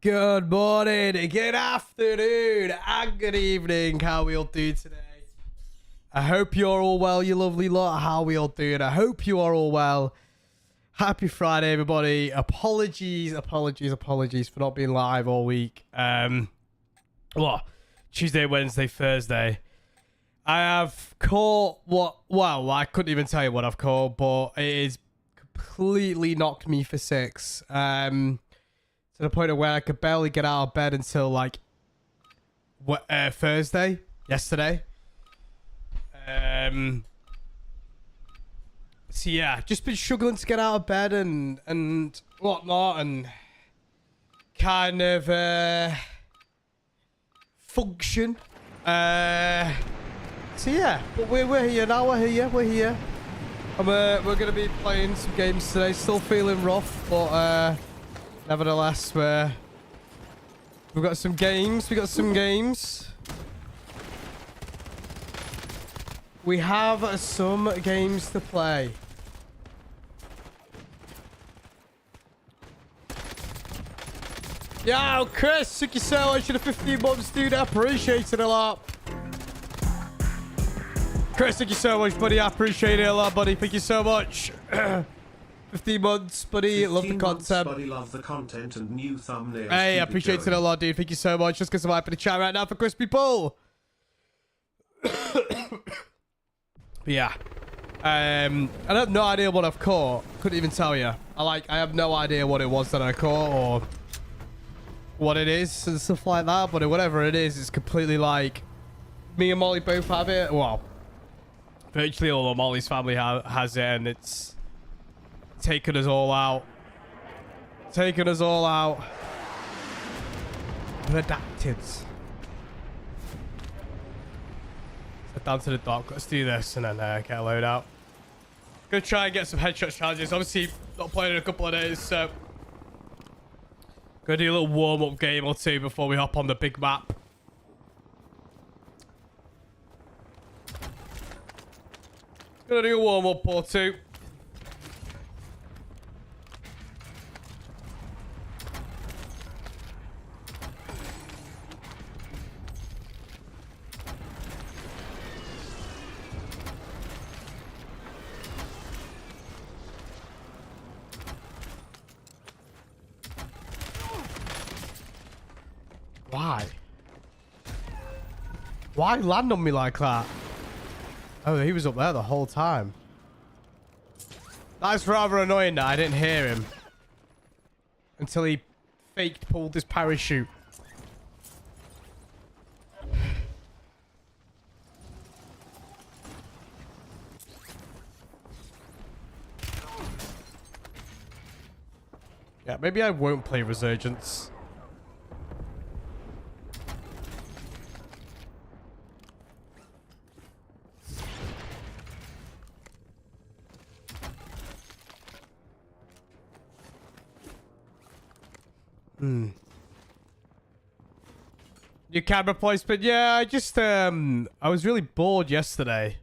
Good morning, good afternoon, and good evening. How we all doing today? I hope you're all well, you lovely lot. How we all doing? I hope you are all well. Happy Friday, everybody. Apologies for not being live all week. Tuesday, Wednesday, Thursday. I have caught I couldn't even tell you what I've caught, but it is completely knocked me for six. To the point of where I could barely get out of bed until like Thursday, yesterday. So yeah, just been struggling to get out of bed and whatnot, and kind of function. So yeah, but we're here now. We're here. We're gonna be playing some games today. Still feeling rough, but nevertheless, we've got some games. We have some games to play. Yo, Chris, 𝗖cie𝗱𝗲 for the 15 months, dude. I appreciate it a lot. Chris, thank you so much, buddy. I appreciate it a lot, buddy. Thank you so much. 15 months, buddy. Love the content. Buddy, love the content and new thumbnails. Hey, I appreciate it a lot, dude. Thank you so much. Just because I'm hyping the chat right now for Crispy Bull. Yeah. I have no idea what I've caught. Couldn't even tell you. I have no idea what it was that I caught or what it is and stuff like that. But whatever it is, it's completely like me and Molly both have it. Well, virtually all of Molly's family has it, and it's taken us all out. Redacted. So down to the dock. Let's do this and then get a load out. Gonna try and get some headshot challenges. Obviously, not playing in a couple of days, so gonna do a little warm-up game or two before we hop on the big map. Gonna do a warm-up or two. Why land on me like that? Oh, he was up there the whole time. That's rather annoying that I didn't hear him until he faked pulled his parachute. Yeah, maybe I won't play Resurgence. Your camera placement, yeah. I just I was really bored yesterday,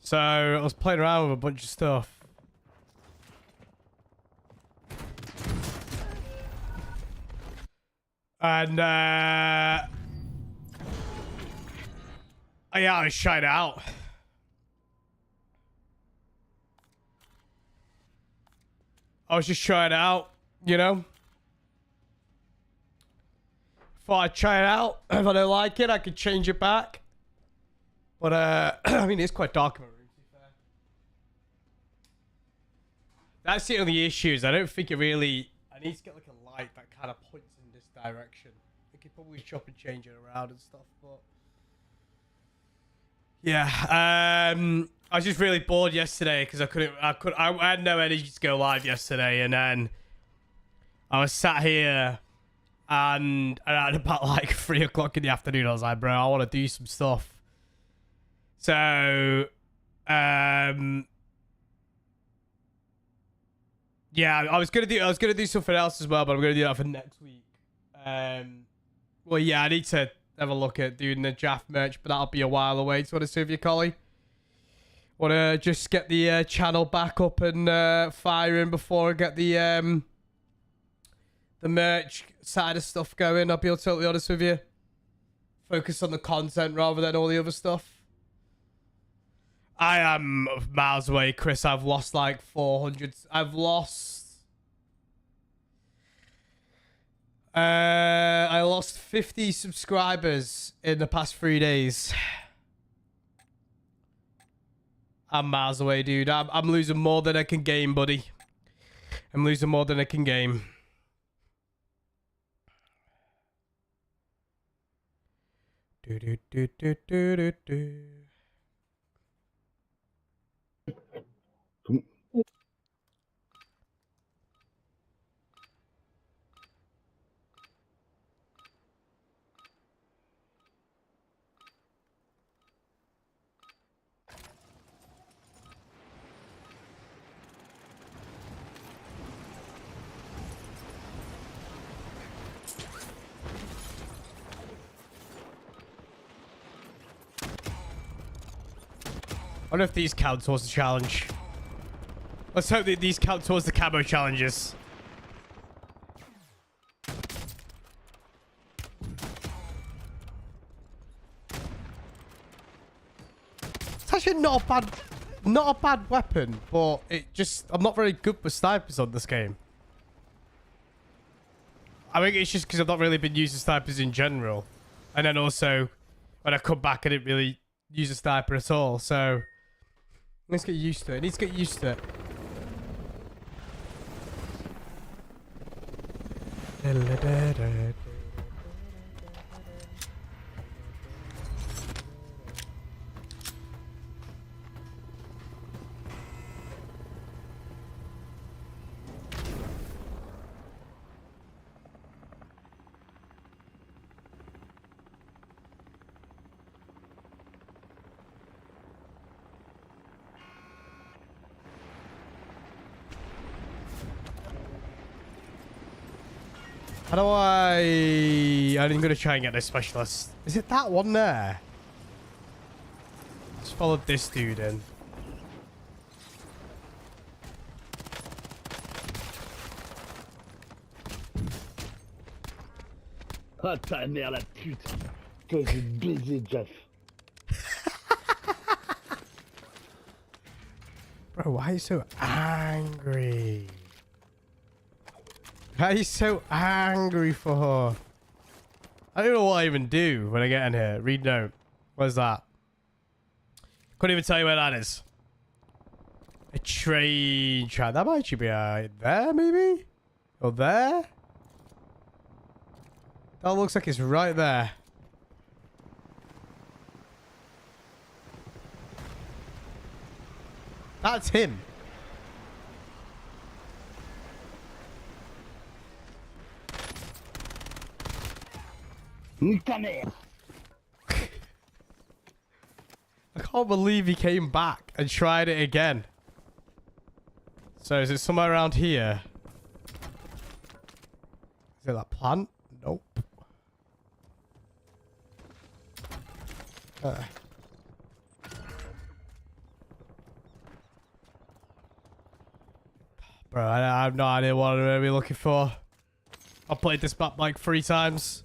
so I was playing around with a bunch of stuff. And yeah, I was trying out. I was just trying it out, you know. Thought I'd try it out. If I don't like it, I could change it back. But I mean, it's quite dark in my room, to be fair. That's the only issues. I don't think it really. I need to get like a light that kind of points in this direction. I could probably chop and change it around and stuff, but yeah. I was just really bored yesterday because I had no energy to go live yesterday, and then I was sat here and at about like 3 o'clock in the afternoon, I was like, bro, I want to do some stuff. So, yeah, I was gonna do something else as well, but I'm gonna do that for next week. Well, yeah, I need to have a look at doing the Jaff merch, but that'll be a while away. So, what to say with you, Collie? Want to just get the channel back up and firing before I get the the merch side of stuff going. I'll be totally honest with you. Focus on the content rather than all the other stuff. I am miles away, Chris. I've lost like 400. I've lost... I lost 50 subscribers in the past 3 days. I'm miles away, dude. I'm losing more than I can gain, buddy. I'm losing more than I can gain. Do do do do do do do. I wonder if these count towards the challenge. Let's hope that these count towards the camo challenges. It's actually not a bad weapon, but I'm not very good with snipers on this game. I think it's just because I've not really been using snipers in general. And then also, when I come back, I didn't really use a sniper at all, so... Let's get used to it. I need to get used to it. How do I'm gonna try and get this specialist. Is it that one there? Let's follow this dude in. Ah ta mère la pute. Que j'ai baisé Jaff. Bro, why are you so angry? Why are you so angry for her? I don't know what I even do when I get in here. Read note. Where's that? Couldn't even tell you where that is. A train track. That might actually be there, maybe? Or there? That looks like it's right there. That's him. Ta mère. I can't believe he came back and tried it again. So is it somewhere around here? Is it that plant? Nope. Bro, I have no idea what I'm going to be looking for. I've played this map like 3 times.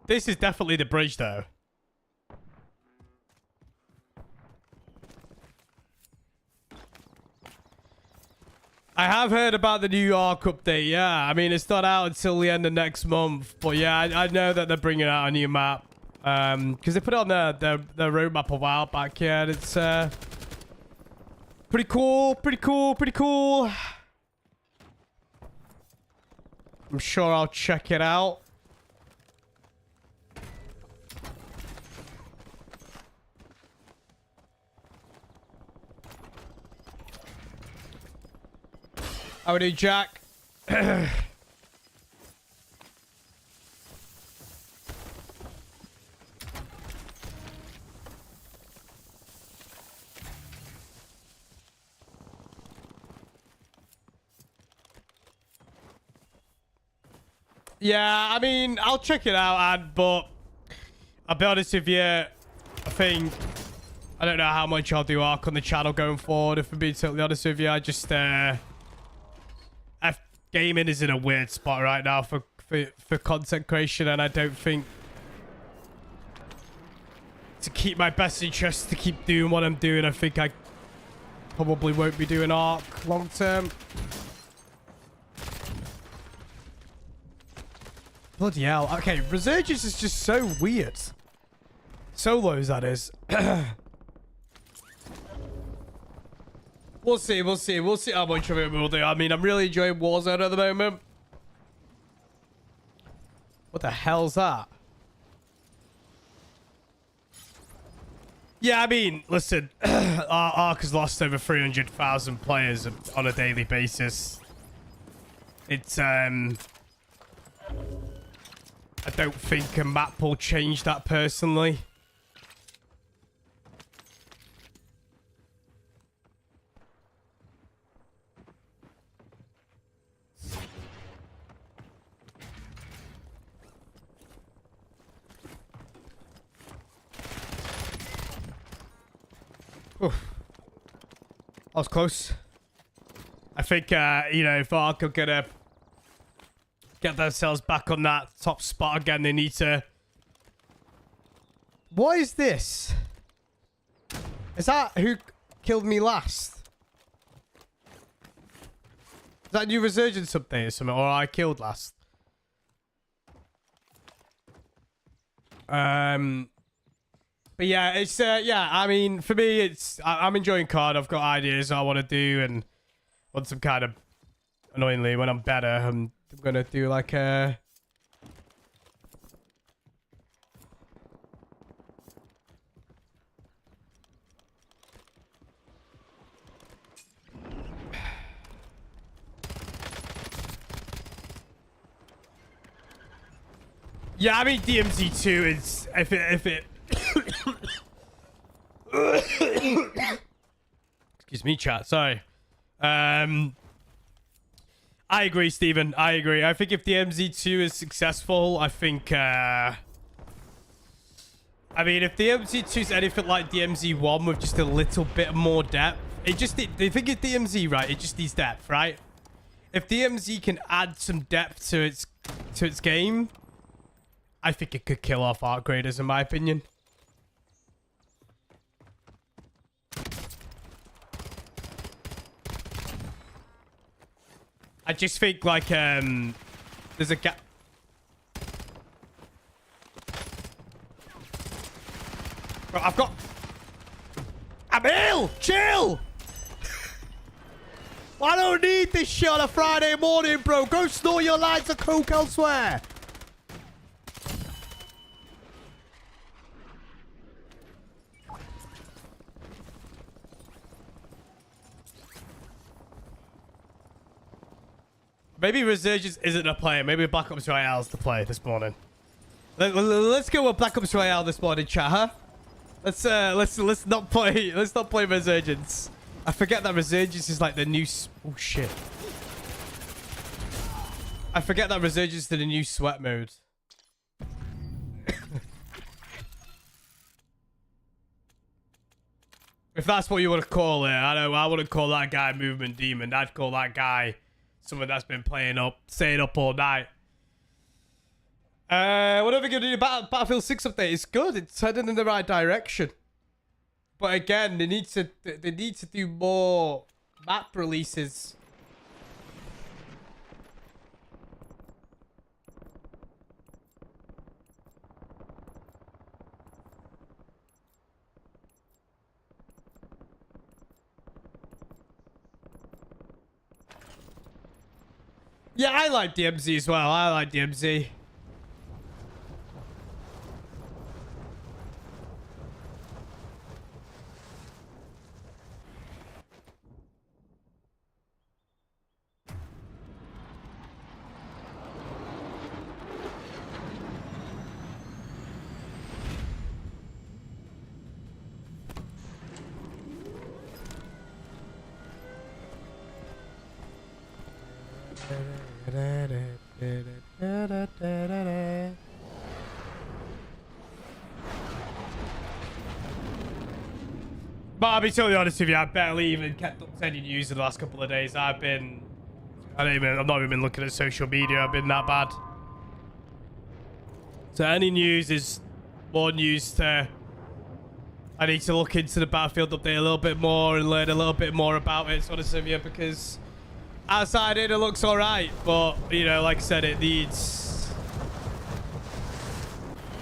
This is definitely the bridge, though. I have heard about the New York update, yeah. I mean, it's not out until the end of next month. But yeah, I know that they're bringing out a new map. Because they put it on the roadmap a while back, yeah. And it's pretty cool, pretty cool, pretty cool. I'm sure I'll check it out. How we do, Jack? Yeah, I mean, I'll check it out, but I'll be honest with you, I I don't know how much I'll do Ark on the channel going forward, if I'm being totally honest with you. I just, gaming is in a weird spot right now for content creation, and I don't think to keep my best interest to keep doing what I'm doing, I think I probably won't be doing Ark long term. Bloody hell. Okay, Resurgence is just so weird. Solos, that is. We'll see, we'll see. We'll see how much of it we'll do. I mean, I'm really enjoying Warzone at the moment. What the hell's that? Yeah, I mean, listen. Ark has lost over 300,000 players on a daily basis. It's, I don't think a map will change that personally. Oof. That was close. I think, you know, if Ark are gonna get themselves back on that top spot again, they need to... What is this? Is that who killed me last? Is that new Resurgence update or something? Or I killed last? But yeah, it's, yeah, I mean, for me, it's, I'm enjoying COD. I've got ideas I want to do, and once I'm kind of, annoyingly, when I'm better, I'm going to do like a... Yeah, I mean, DMZ2 is, if it excuse me, chat. Sorry. I agree, Stephen. I agree. I think if the MZ2 is successful, I think, I mean, if the MZ2 is anything like the MZ1 with just a little bit more depth, it just, the thing is DMZ, right? It just needs depth, right? If DMZ can add some depth to its game, I think it could kill off Ark Graders, in my opinion. I just think, like, there's a gap. Bro, I've got... I'm ill! Chill! I don't need this shit on a Friday morning, bro. Go snort your lines of coke elsewhere. Maybe Resurgence isn't a player. Maybe Black Ops Royale's the play this morning. Let's go with Black Ops Royale this morning, chat, huh? Let's not play Resurgence. I forget that Resurgence is like the new... Oh shit. I forget that Resurgence is the new sweat mode. If that's what you want to call it, I wouldn't call that guy Movement Demon. I'd call that guy someone that's been staying up all night. What are we gonna do? Battlefield 6 update is good. It's heading in the right direction. But again, they need to do more map releases. Yeah, I like DMZ as well. I like DMZ. But I'll be totally honest with you, I've barely even kept up to any news in the last couple of days. I've not even been looking at social media. I've been that bad. So any news is more news to... I need to look into the Battlefield update a little bit more and learn a little bit more about it, honest with you, because outside it looks alright, but, you know, like I said, it needs...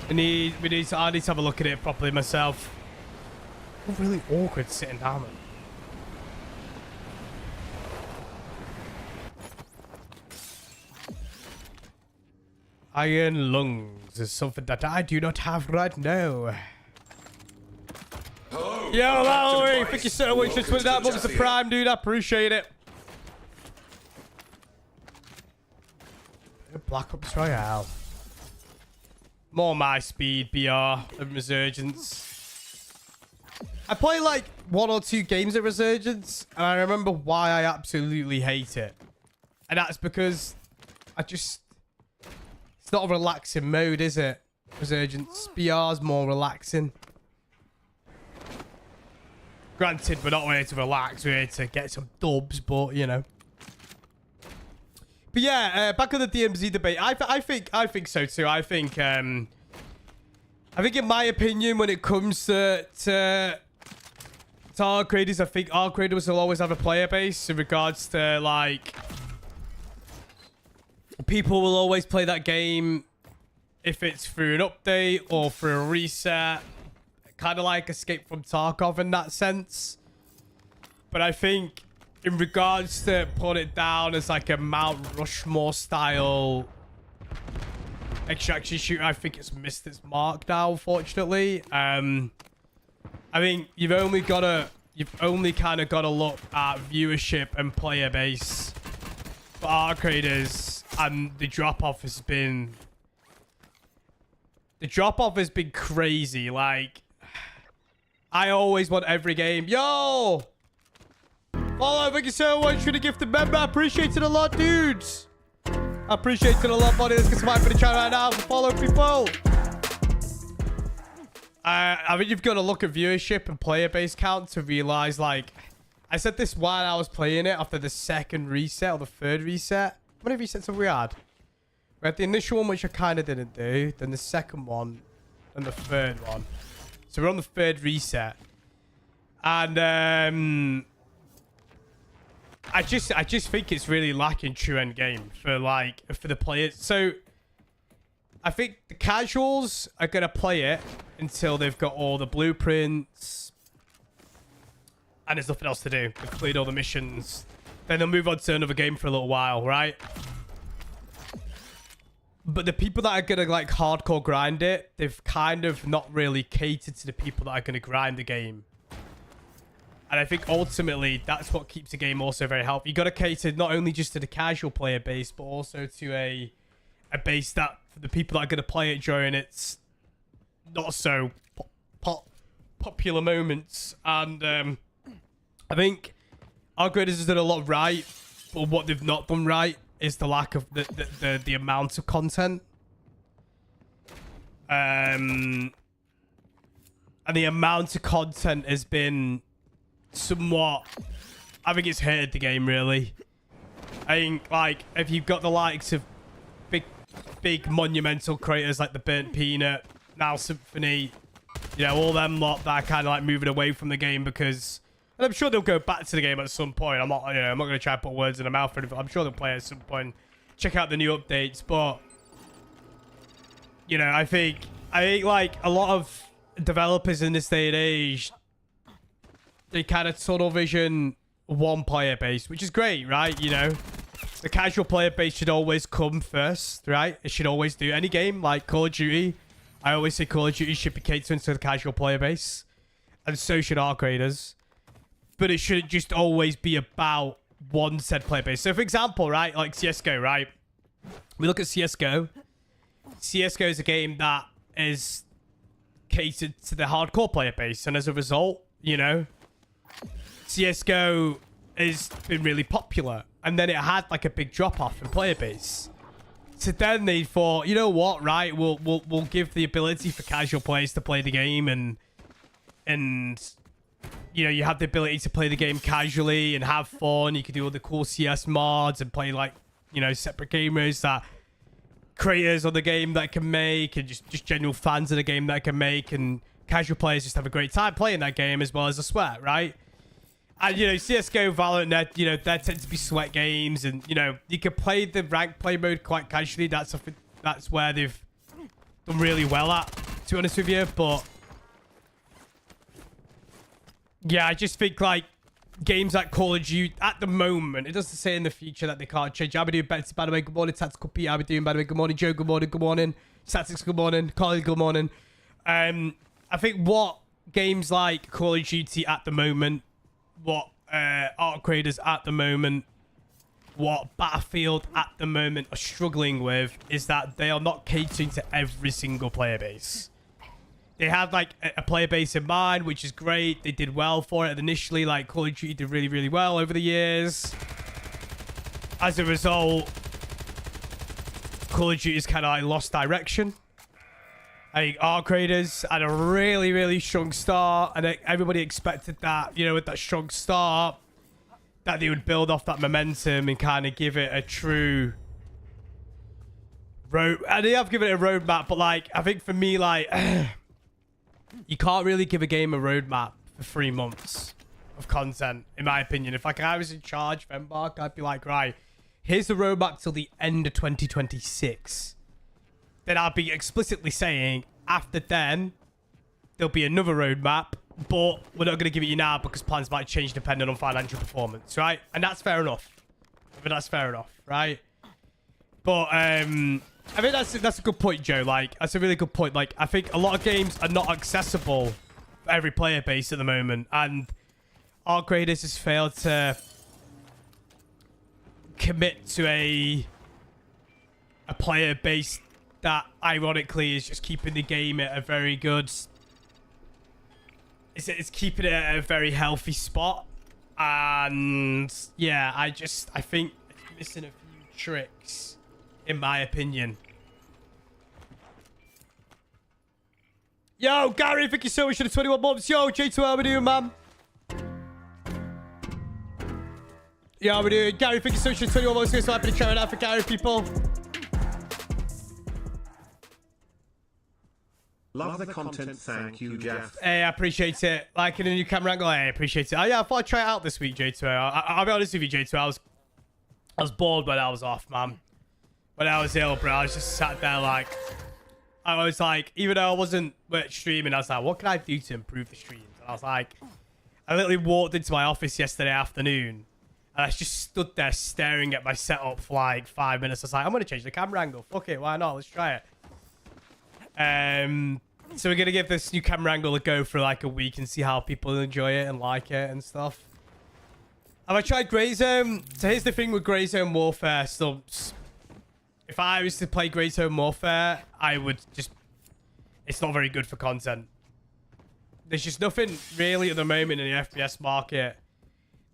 I need to have a look at it properly myself. Really awkward sitting down. Iron lungs is something that I do not have right now. Hello, Yo, Valerie, thank you so much for switching that months of Prime, dude. I appreciate it. Black Ops Royale. More my speed, BR, and Resurgence. I play like 1 or 2 games at Resurgence, and I remember why I absolutely hate it. And that's because it's not a relaxing mode, is it? Resurgence. BR's more relaxing. Granted, we're not here to relax, we're here to get some dubs, but you know. But yeah, back on the DMZ debate, I think so too. I think in my opinion, when it comes to our creators, I think our creators will always have a player base in regards to like people will always play that game if it's through an update or through a reset. Kind of like Escape from Tarkov in that sense. But I think in regards to putting it down as like a Mount Rushmore style extraction shooter, I think it's missed its mark now, unfortunately. I think you've only kind of got to look at viewership and player base for our creators, and the drop-off has been crazy. Like, I always want every game. Yo! Follow, thank you so much for the gifted member. I appreciate it a lot, dudes. I appreciate it a lot, buddy. Let's get some hype for the channel right now. Follow people. I mean, you've got to look at viewership and player base count to realize, like, I said this while I was playing it after the second reset or the third reset. How many resets have we had? We had the initial one, which I kind of didn't do. Then the second one. And the third one. So we're on the third reset. And, I just think it's really lacking true end game for the players. So I think the casuals are gonna play it until they've got all the blueprints and there's nothing else to do. They've cleared all the missions. Then they'll move on to another game for a little while, right? But the people that are gonna like hardcore grind it, they've kind of not really catered to the people that are gonna grind the game. And I think ultimately that's what keeps the game also very healthy. You got to cater not only just to the casual player base, but also to a base that for the people that are going to play it during its not so popular moments. And I think our graders has done a lot right, but what they've not done right is the lack of the amount of content. And the amount of content has been somewhat, I think it's hurted the game, really. I think, like, if you've got the likes of big monumental creators like the Burnt Peanut, now Symphony, you know, all them lot that are kind of like moving away from the game because, and I'm sure they'll go back to the game at some point. I'm not going to try to put words in their mouth, but I'm sure they'll play at some point. Check out the new updates, but you know, I think like a lot of developers in this day and age, they kind of tunnel vision one player base, which is great, right? You know, the casual player base should always come first, right? It should always do. Any game like Call of Duty, I always say Call of Duty should be catering to the casual player base, and so should our creators. But it shouldn't just always be about one said player base. So for example, right, like CSGO, right? We look at CSGO. CSGO is a game that is catered to the hardcore player base, and as a result, you know, CSGO has been really popular, and then it had like a big drop off in player base. So then they thought, you know what, right? We'll give the ability for casual players to play the game and you know, you have the ability to play the game casually and have fun. You can do all the cool CS mods and play like, you know, separate gamers that creators of the game that can make, and just general fans of the game that can make, and casual players just have a great time playing that game as well as a sweat, right? And, you know, CSGO, Valorant, you know, there tend to be sweat games, and, you know, you can play the rank play mode quite casually. That's where they've done really well at, to be honest with you. But yeah, I just think like games like Call of Duty at the moment, it doesn't say in the future that they can't change. I'll be doing better, by the way. Good morning, Tactical Pete. I'll be doing, by the way. Good morning, Joe. Good morning. Good morning. Statics. Good morning. Carly. Good morning. I think what games like Call of Duty at the moment, what art creators at the moment, what Battlefield at the moment are struggling with is that they are not catering to every single player base. They had like a player base in mind, which is great. They did well for it initially. Like Call of Duty did really, really well over the years. As a result, Call of Duty's kind of like lost direction. I think art creators had a really, really strong start, and everybody expected that, you know, with that strong start, that they would build off that momentum and kind of give it a true road. And they have given it a roadmap, but like, I think for me, like, you can't really give a game a roadmap for 3 months of content, in my opinion. If like I was in charge of Embark, I'd be like, right, here's the roadmap till the end of 2026. Then I'll be explicitly saying, after then, there'll be another roadmap, but we're not going to give it you now because plans might change depending on financial performance, right? And that's fair enough. I mean, that's fair enough, right? But I mean, that's a good point, Joe. Like, that's a really good point. Like, I think a lot of games are not accessible for every player base at the moment, and art creators has failed to commit to a player base that ironically is just keeping the game at a very good, it's keeping it at a very healthy spot. And yeah, I think it's missing a few tricks, in my opinion. Yo, Gary, thank you so much for the 21 months. Yo, J2, how we doing, man? Yo, how we doing? Gary, thank you so much for the 21 months. So happy to try it out for Gary, people. Love the content, thank you, Jaff. Hey, I appreciate it. Liking a new camera angle, hey, I appreciate it. Oh, yeah, I thought I'd try it out this week, J2. I'll be honest with you, J2. I was bored when I was off, man. When I was ill, bro, I was just sat there like, I was like, even though I wasn't streaming, I was like, what can I do to improve the streams? And I was like, I literally walked into my office yesterday afternoon, and I just stood there staring at my setup for like 5 minutes. I was like, I'm going to change the camera angle. Fuck it, why not? Let's try it. So we're gonna give this new camera angle a go for like a week and see how people enjoy it and like it and stuff. Have I tried Grey Zone? So here's the thing with Grey Zone Warfare stumps. If I was to play Grey Zone Warfare, I would just, it's not very good for content. There's just nothing really at the moment in the FPS market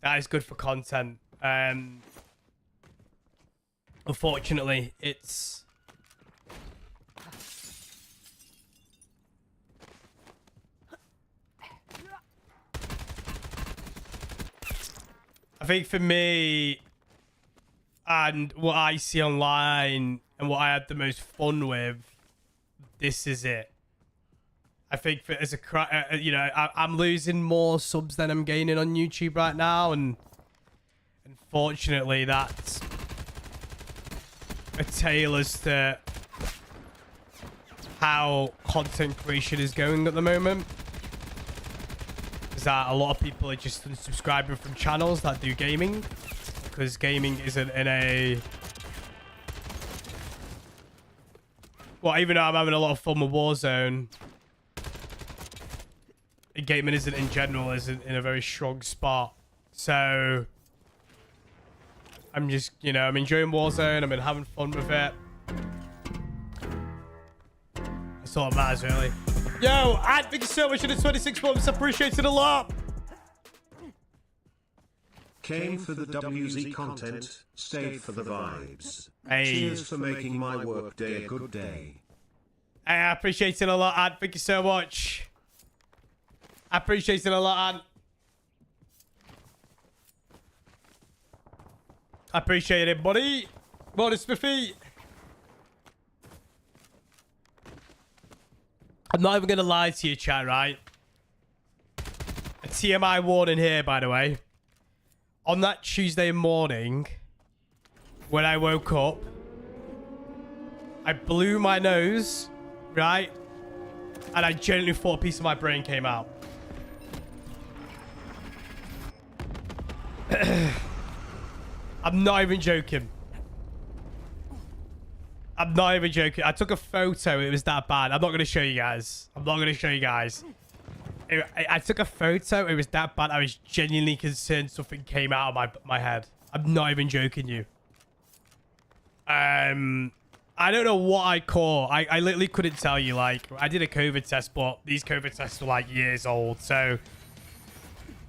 that is good for content. Unfortunately, it's, I think for me, and what I see online and what I had the most fun with, this is it. I think for, as a, you know, I'm losing more subs than I'm gaining on YouTube right now, and unfortunately, that's a tale as to how content creation is going at the moment. Is that a lot of people are just unsubscribing from channels that do gaming, because gaming isn't in a, well, even though I'm having a lot of fun with Warzone, gaming isn't in general, isn't in a very strong spot. So I'm just, you know, I'm enjoying Warzone, I've been having fun with it. That's all that matters, really. Yo, and thank you so much for the 26 months. Appreciate it a lot. Came for the WZ content, stayed for the vibes. Hey. Cheers for making my work day a good day. Hey, I appreciate it a lot, Ad. Thank you so much. I appreciate it a lot, Ad. I appreciate it, buddy. Morning, Spiffy. I'm not even going to lie to you, chat, right? A TMI warning here, by the way. On that Tuesday morning, when I woke up, I blew my nose, right? And I genuinely thought a piece of my brain came out. I'm not even joking. I'm not even joking. I took a photo. It was that bad. I'm not going to show you guys. I'm not going to show you guys. I took a photo. It was that bad. I was genuinely concerned something came out of my head. I'm not even joking you. I don't know what I caught. I literally couldn't tell you. Like, I did a COVID test, but these COVID tests were like years old. So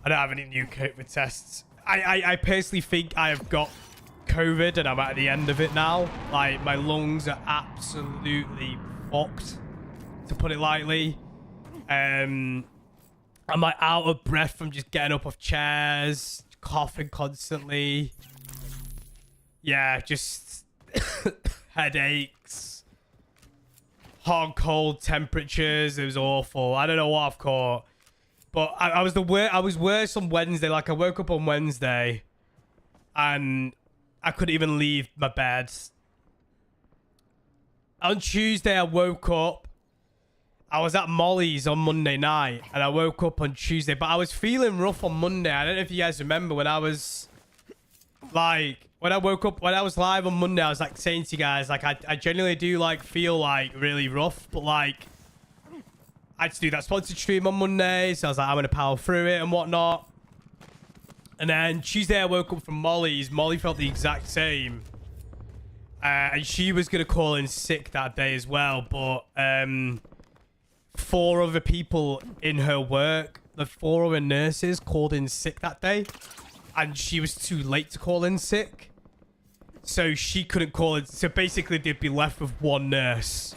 I don't have any new COVID tests. I personally think I have got COVID and I'm at the end of it now. Like, my lungs are absolutely fucked, to put it lightly. I'm like out of breath from just getting up off chairs, coughing constantly. Yeah, just headaches, hot and cold temperatures. It was awful. I don't know what I've caught, but I was worse on Wednesday. Like, I woke up on Wednesday and I couldn't even leave my bed. On Tuesday, I woke up. I was at Molly's on Monday night, and I woke up on Tuesday. But I was feeling rough on Monday. I don't know if you guys remember when I was, like, when I woke up, when I was live on Monday, I was, like, saying to you guys, like, I genuinely do, like, feel, like, really rough. But, like, I had to do that sponsored stream on Monday, so I was like, I'm going to power through it and whatnot. And then Tuesday, I woke up from Molly's. Molly felt the exact same. And she was going to call in sick that day as well. But 4 other people in her work, the 4 other nurses, called in sick that day. And she was too late to call in sick. So she couldn't call in. So basically, they'd be left with 1 nurse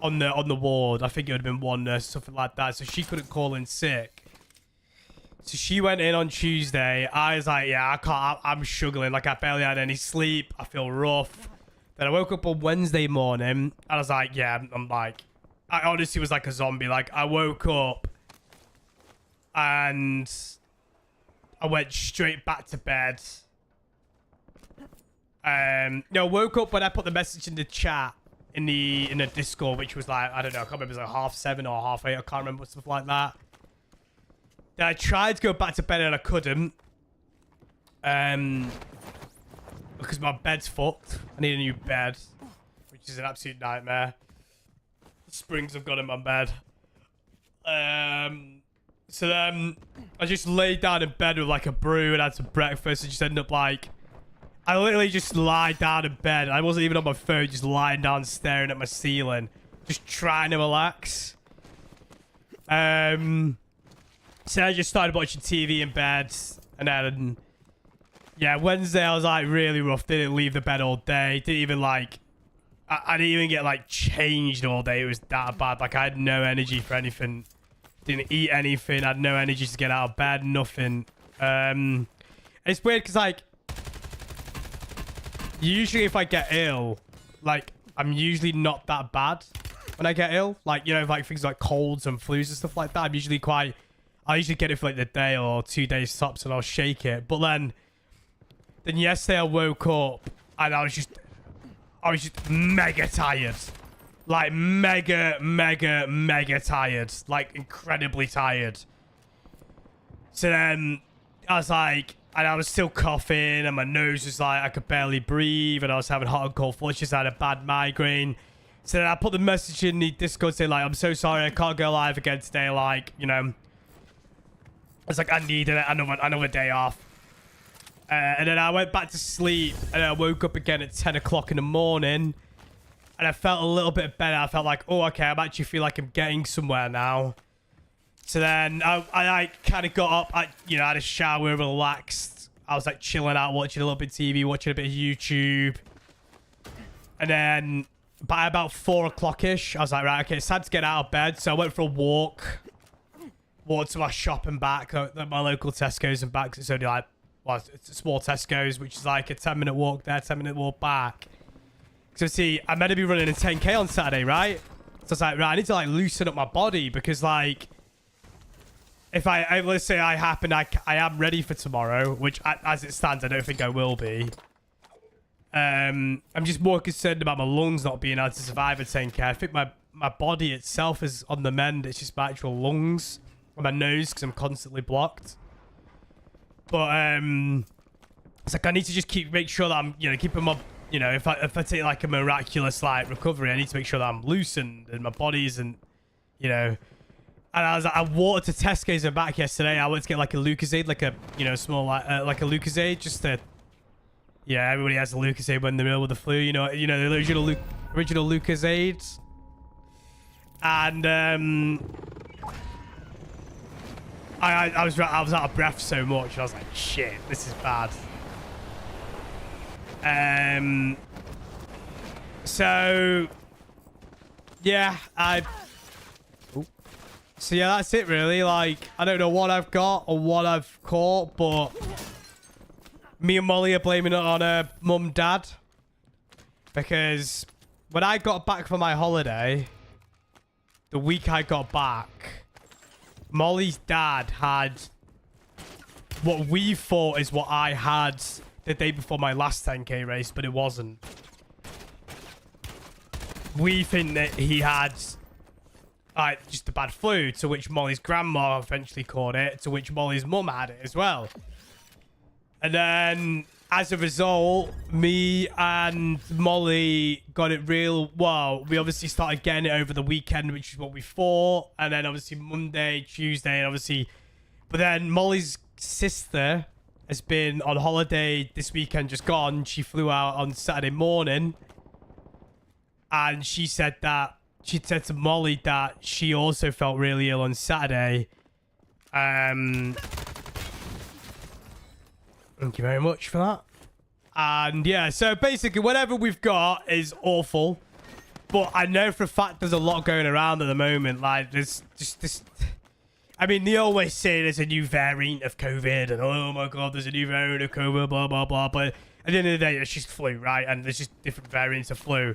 on the ward. I think it would have been 1 nurse, something like that. So she couldn't call in sick. So she went in on Tuesday. I was like, yeah, I can't. I'm struggling. Like, I barely had any sleep. I feel rough. Then I woke up on Wednesday morning. And I was like, yeah, I'm like, I honestly was like a zombie. Like, I woke up and I went straight back to bed. No, woke up when I put the message in the chat in the Discord, which was like, I don't know, I can't remember, it was like 7:30 or 8:30. I can't remember, stuff like that. Then I tried to go back to bed and I couldn't. Because my bed's fucked. I need a new bed, which is an absolute nightmare. The springs have got in my bed. So then I just laid down in bed with like a brew and had some breakfast and just ended up like, I literally just lied down in bed. I wasn't even on my phone, just lying down staring at my ceiling, just trying to relax. So I just started watching TV in bed, and then, yeah, Wednesday I was like really rough. Didn't leave the bed all day. Didn't even like, I didn't even get like changed all day. It was that bad. Like, I had no energy for anything. Didn't eat anything. I had no energy to get out of bed. Nothing. It's weird because like, usually if I get ill, like, I'm usually not that bad when I get ill. Like, you know, like things like colds and flus and stuff like that. I'm usually quite, I usually get it for like the day or 2 days tops and I'll shake it. But then yesterday I woke up and I was just mega tired. Like mega tired. Like incredibly tired. So then I was like, and I was still coughing and my nose was like, I could barely breathe and I was having hot and cold flushes. I had a bad migraine. So then I put the message in the Discord saying like, I'm so sorry, I can't go live again today. Like, you know, it's like I needed another day off. And then I went back to sleep and I woke up again at 10 o'clock in the morning and I felt a little bit better. I felt like, oh, okay, I actually feel like I'm getting somewhere now. So then I kind of got up, I had a shower, relaxed. I was like chilling out, watching a little bit of TV, watching a bit of YouTube. And then by about 4 o'clock-ish, I was like, right, okay, it's time to get out of bed. So I went for a walked to my shop and back, my local Tesco's and back, 'cause it's only like well, it's a small Tesco's, which is like a 10-minute walk there, 10-minute walk back. So see, I'm meant to be running a 10K on Saturday, right? So it's like, right, I need to like loosen up my body because like, if let's say I am ready for tomorrow, which as it stands, I don't think I will be. I'm just more concerned about my lungs not being able to survive a 10K. I think my body itself is on the mend. It's just my actual lungs and my nose because I'm constantly blocked. But it's like I need to just make sure that I'm, keeping my, if I take like a miraculous like recovery, I need to make sure that I'm loosened and my body isn't, And I walked to Tesco's and back yesterday. I went to get like a Lucozade, like a small like a Lucozade, just to. Yeah, everybody has a Lucozade when they're ill with the flu. The original Lucozades. And I was out of breath so much. And I was like, shit, this is bad. So yeah, So yeah, that's it really. Like, I don't know what I've got or what I've caught, but me and Molly are blaming it on her mum, dad. Because when I got back from my holiday, the week I got back, Molly's dad had what we thought is what I had the day before my last 10K race, but it wasn't. We think that he had just a bad flu, to which Molly's grandma eventually caught it, to which Molly's mum had it as well. And then, as a result, me and Molly got it real well. We obviously started getting it over the weekend, which is what we thought. And then obviously Monday, Tuesday, and obviously... But then Molly's sister has been on holiday this weekend, just gone. She flew out on Saturday morning. And she said to Molly that she also felt really ill on Saturday. Thank you very much for that. And yeah, so basically whatever we've got is awful. But I know for a fact there's a lot going around at the moment. Like, there's just this... I mean, they always say there's a new variant of COVID. And oh my God, there's a new variant of COVID, blah, blah, blah. But at the end of the day, it's just flu, right? And there's just different variants of flu.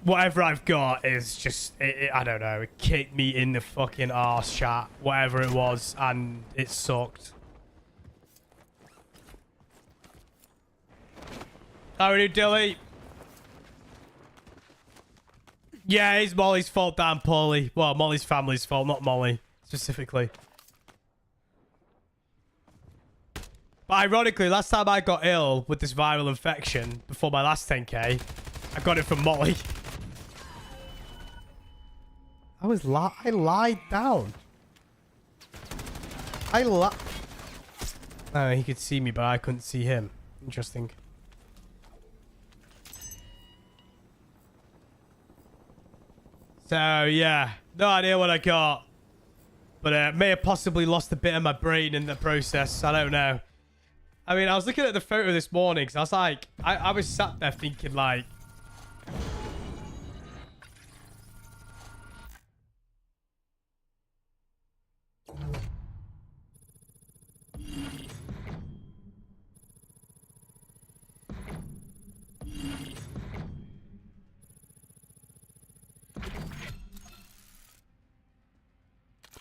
Whatever I've got is just, I don't know, it kicked me in the fucking arse, chat, whatever it was, and it sucked. How are you, Dilly? Yeah, it's Molly's fault, damn poorly. Well, Molly's family's fault, not Molly, specifically. But ironically, last time I got ill with this viral infection, before my last 10K, I got it from Molly. I lied down. Oh, he could see me, but I couldn't see him. Interesting. So, yeah. No idea what I got. But may have possibly lost a bit of my brain in the process. I don't know. I mean, I was looking at the photo this morning, because I was like... I was sat there thinking, like...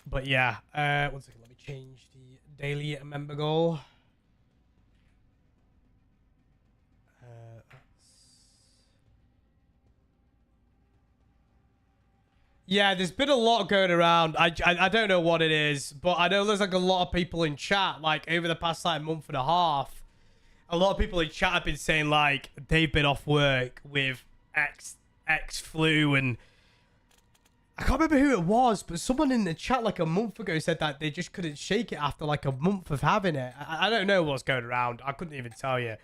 But yeah, 1 second, let me change the daily member goal. Yeah, there's been a lot going around. I don't know what it is, but I know there's like a lot of people in chat, like over the past like month and a half. A lot of people in chat have been saying like they've been off work with X flu, and I can't remember who it was, but someone in the chat like a month ago said that they just couldn't shake it after like a month of having it. I don't know what's going around. I couldn't even tell you.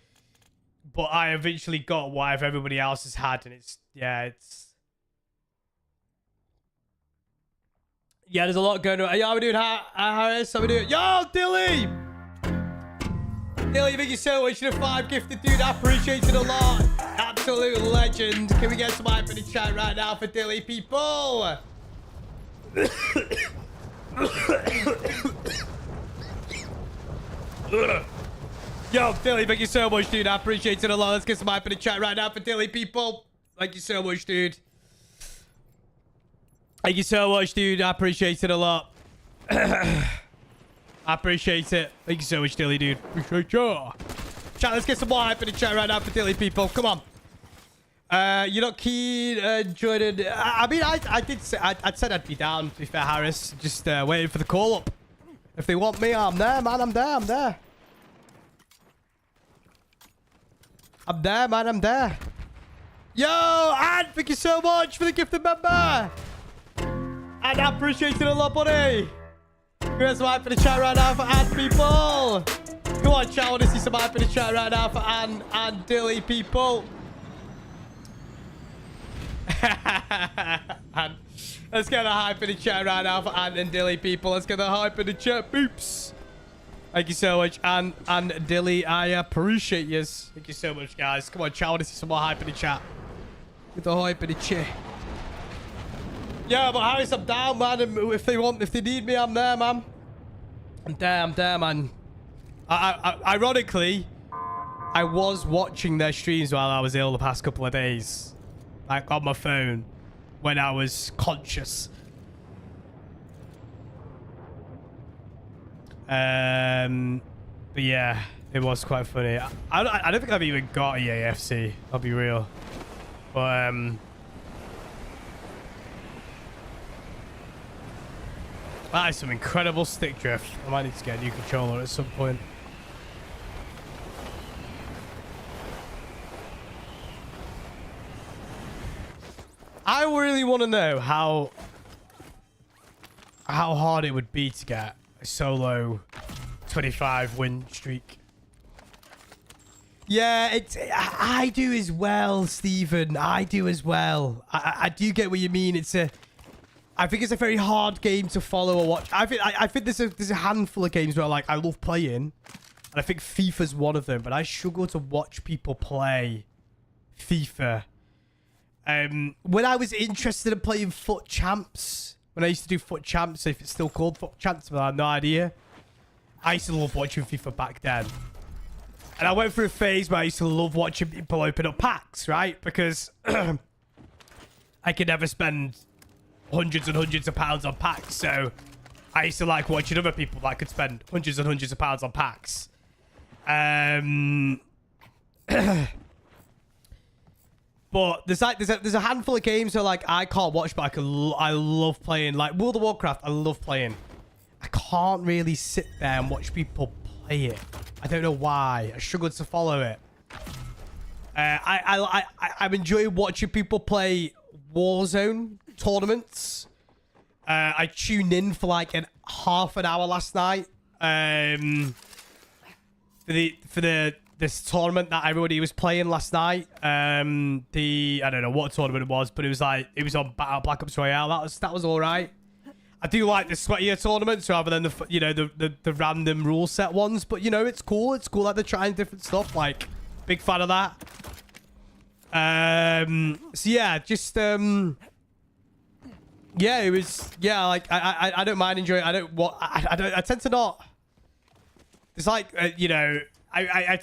But I eventually got what everybody else has had, and yeah, there's a lot going on. Yo, how we doing, Harris? How we doing? Yo, Dilly! Dilly, thank you so much for the 5 gifted, dude. I appreciate it a lot. Absolute legend. Can we get some hype in the chat right now for Dilly, people? Ugh. Yo, Dilly, thank you so much, dude. I appreciate it a lot. Let's get some hype in the chat right now for Dilly, people. Thank you so much, dude. Thank you so much, dude. I appreciate it a lot. I appreciate it. Thank you so much, Dilly, dude. Appreciate you. Chat, let's get some more hype in the chat right now for Dilly, people. Come on. You're not keen, Jordan. I mean, I did say, I said I'd be down, to be fair, Harris. Just waiting for the call up. If they want me, I'm there, man. I'm there. I'm there. I'm there, man. I'm there. Yo, Anne, thank you so much for the gifted member. And I appreciate it a lot, buddy. Here's some hype in the chat right now for Anne, people. Come on, chat. I want to see some hype in the chat right now for Anne and Dilly, people. And let's get the hype in the chat right now for Anne and Dilly, people. Let's get the hype in the chat, peeps. Thank you so much, Anne and Dilly. I appreciate you. Thank you so much, guys. Come on, chat. I want to see some more hype in the chat. Get the hype in the chat. Yeah, but Harris, I'm down, man. If they need me, I'm there, man. I'm there, man. Ironically, I was watching their streams while I was ill the past couple of days. Like, on my phone. When I was conscious. But yeah, it was quite funny. I don't think I've even got a AFC. I'll be real. But, that is some incredible stick drift. I might need to get a new controller at some point. I really want to know how hard it would be to get a solo 25 win streak. Yeah, I do as well, Stephen. I do as well. I do get what you mean. I think it's a very hard game to follow or watch. I think there's a handful of games where I love playing, and I think FIFA's one of them. But I struggle to watch people play FIFA. When I was interested in playing Foot Champs, when I used to do Foot Champs, if it's still called Foot Champs, but I have no idea. I used to love watching FIFA back then. And I went through a phase where I used to love watching people open up packs, right? Because I could never spend hundreds and hundreds of pounds on packs. So I used to like watching other people that could spend hundreds and hundreds of pounds on packs. But there's a handful of games where I can't watch, but I love playing. Like World of Warcraft, I love playing. I can't really sit there and watch people play it. I don't know why. I struggle to follow it. I'm enjoying watching people play Warzone tournaments. I tuned in for half an hour last night. For this tournament that everybody was playing last night. I don't know what tournament it was, but it was on Black Ops Royale. That was all right. I do like the sweatier tournaments rather than the random rule set ones, but it's cool. It's cool that they're trying different stuff. Big fan of that. So yeah, just yeah, it was I don't mind enjoying. I tend to not. It's I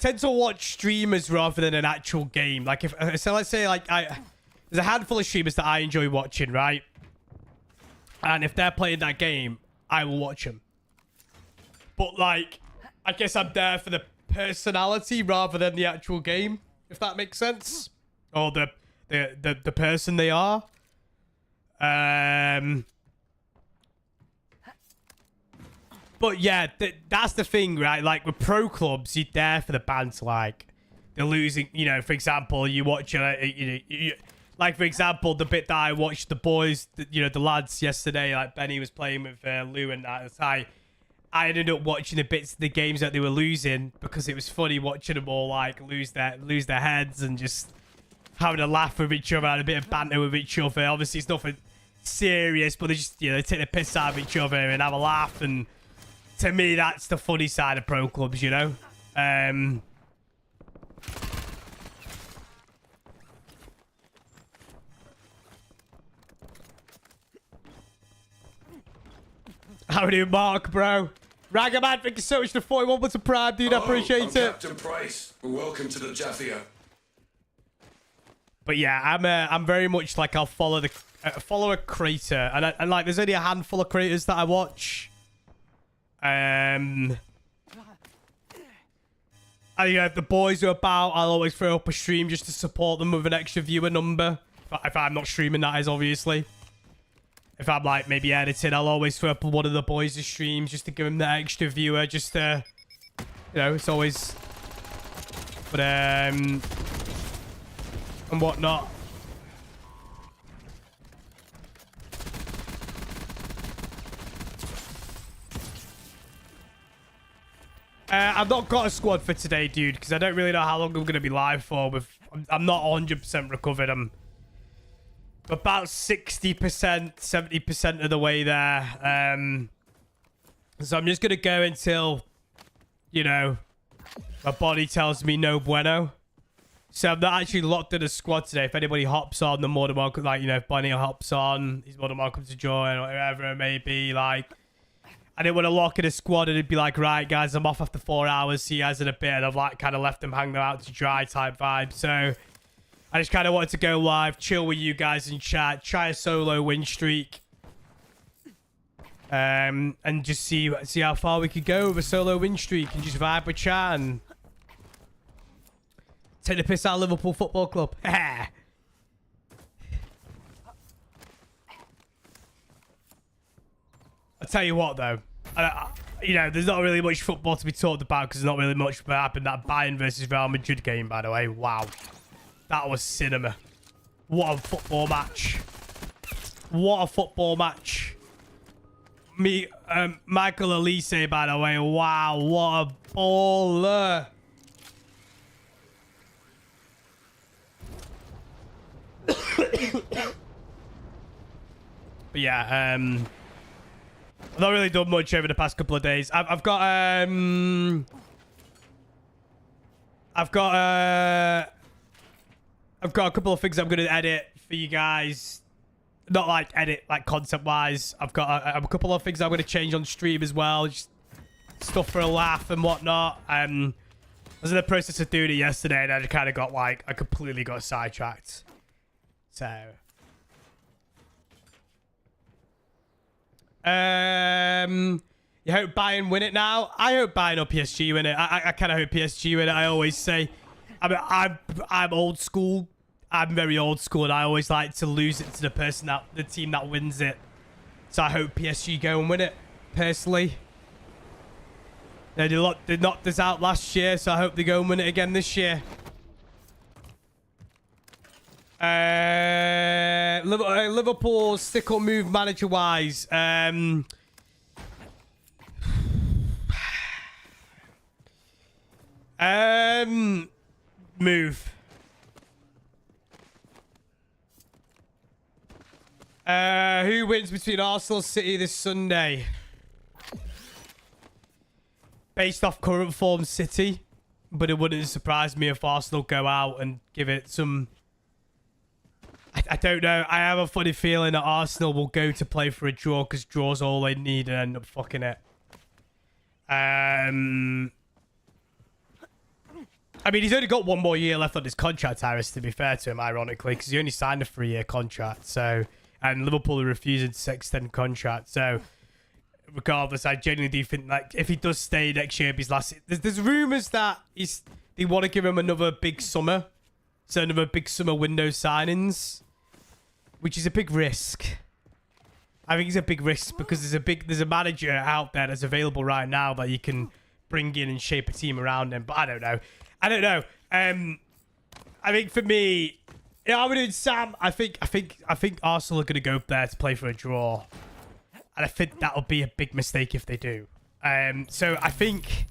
tend to watch streamers rather than an actual game. Let's say there's a handful of streamers that I enjoy watching, right? And if they're playing that game, I will watch them. But I guess I'm there for the personality rather than the actual game, if that makes sense, or the person they are. But yeah, that's the thing, right? With pro clubs, you're there for the banter. They're losing, for example, you watch, for example, the bit that I watched the boys, the lads yesterday, Benny was playing with Lou and I ended up watching the bits of the games that they were losing because it was funny watching them all lose their heads and just having a laugh with each other and a bit of banter with each other. Obviously, it's nothing serious, but they just, they take the piss out of each other and have a laugh. And to me, that's the funny side of pro clubs, How are you, Mark, bro? Ragaman, thank you so much for 41 months of Prime, dude. I appreciate I'm it. Captain Price. Welcome to the Jaffia. But yeah, I'm very much like I'll follow the follow a creator, and like there's only a handful of creators that I watch. And if the boys are about, I'll always throw up a stream just to support them with an extra viewer number. If I'm not streaming, that is obviously. If I'm like maybe editing, I'll always throw up one of the boys' streams just to give him that extra viewer, just to, you know, it's always. But and whatnot. I've not got a squad for today, dude, because I don't really know how long I'm going to be live for. I'm not 100% recovered. I'm about 60%, 70% of the way there. So I'm just going to go until, you know, my body tells me no bueno. So I'm not actually locked in a squad today. If anybody hops on, they're more than welcome. Like, you know, if Bonnie hops on, he's more than welcome to join, or whatever it may be. Like, I didn't want to lock in a squad and it'd be like, right, guys, I'm off after 4 hours. See you guys in a bit. And I've like kind of left them hanging out to dry type vibe. So I just kind of wanted to go live, chill with you guys in chat, try a solo win streak. And just see how far we could go with a solo win streak and just vibe with chat and take the piss out of Liverpool Football Club. I tell you what, though. You know, there's not really much football to be talked about because there's not really much that happened. That Bayern versus Real Madrid game, by the way. Wow. That was cinema. What a football match. What a football match. Michael 𝗖cie, by the way. Wow, what a baller. But yeah, I've not really done much over the past couple of days. I've got a couple of things I'm gonna edit for you guys. Not like edit, like concept wise. I've got a couple of things I'm gonna change on stream as well. Just stuff for a laugh and whatnot. I was in the process of doing it yesterday, and I just kind of got like I completely got sidetracked. So. You hope Bayern win it now? I hope Bayern or PSG win it. I kind of hope PSG win it. I always say, I mean, I'm old school. I'm very old school, and I always like to lose it to the team that wins it. So I hope PSG go and win it. Personally, they knocked this out last year, so I hope they go and win it again this year. Liverpool stick-up move manager-wise. Move. Who wins between Arsenal and City this Sunday? Based off current form, City. But it wouldn't surprise me if Arsenal go out and give it some... I don't know. I have a funny feeling that Arsenal will go to play for a draw because draw's all they need and end up fucking it. I mean, he's only got 1 more year left on his contract, Harris, to be fair to him, ironically, because he only signed a 3-year contract. So, and Liverpool are refusing to extend contract. So, regardless, I genuinely do think like if he does stay next year, his last. There's rumours that they want to give him another big summer, so another big summer window signings, which is a big risk. I think it's a big risk because there's a manager out there that's available right now that you can bring in and shape a team around him. But I don't know. I think for me, yeah, I'm doing Sam. I think Arsenal are gonna go there to play for a draw, and I think that'll be a big mistake if they do. So I think,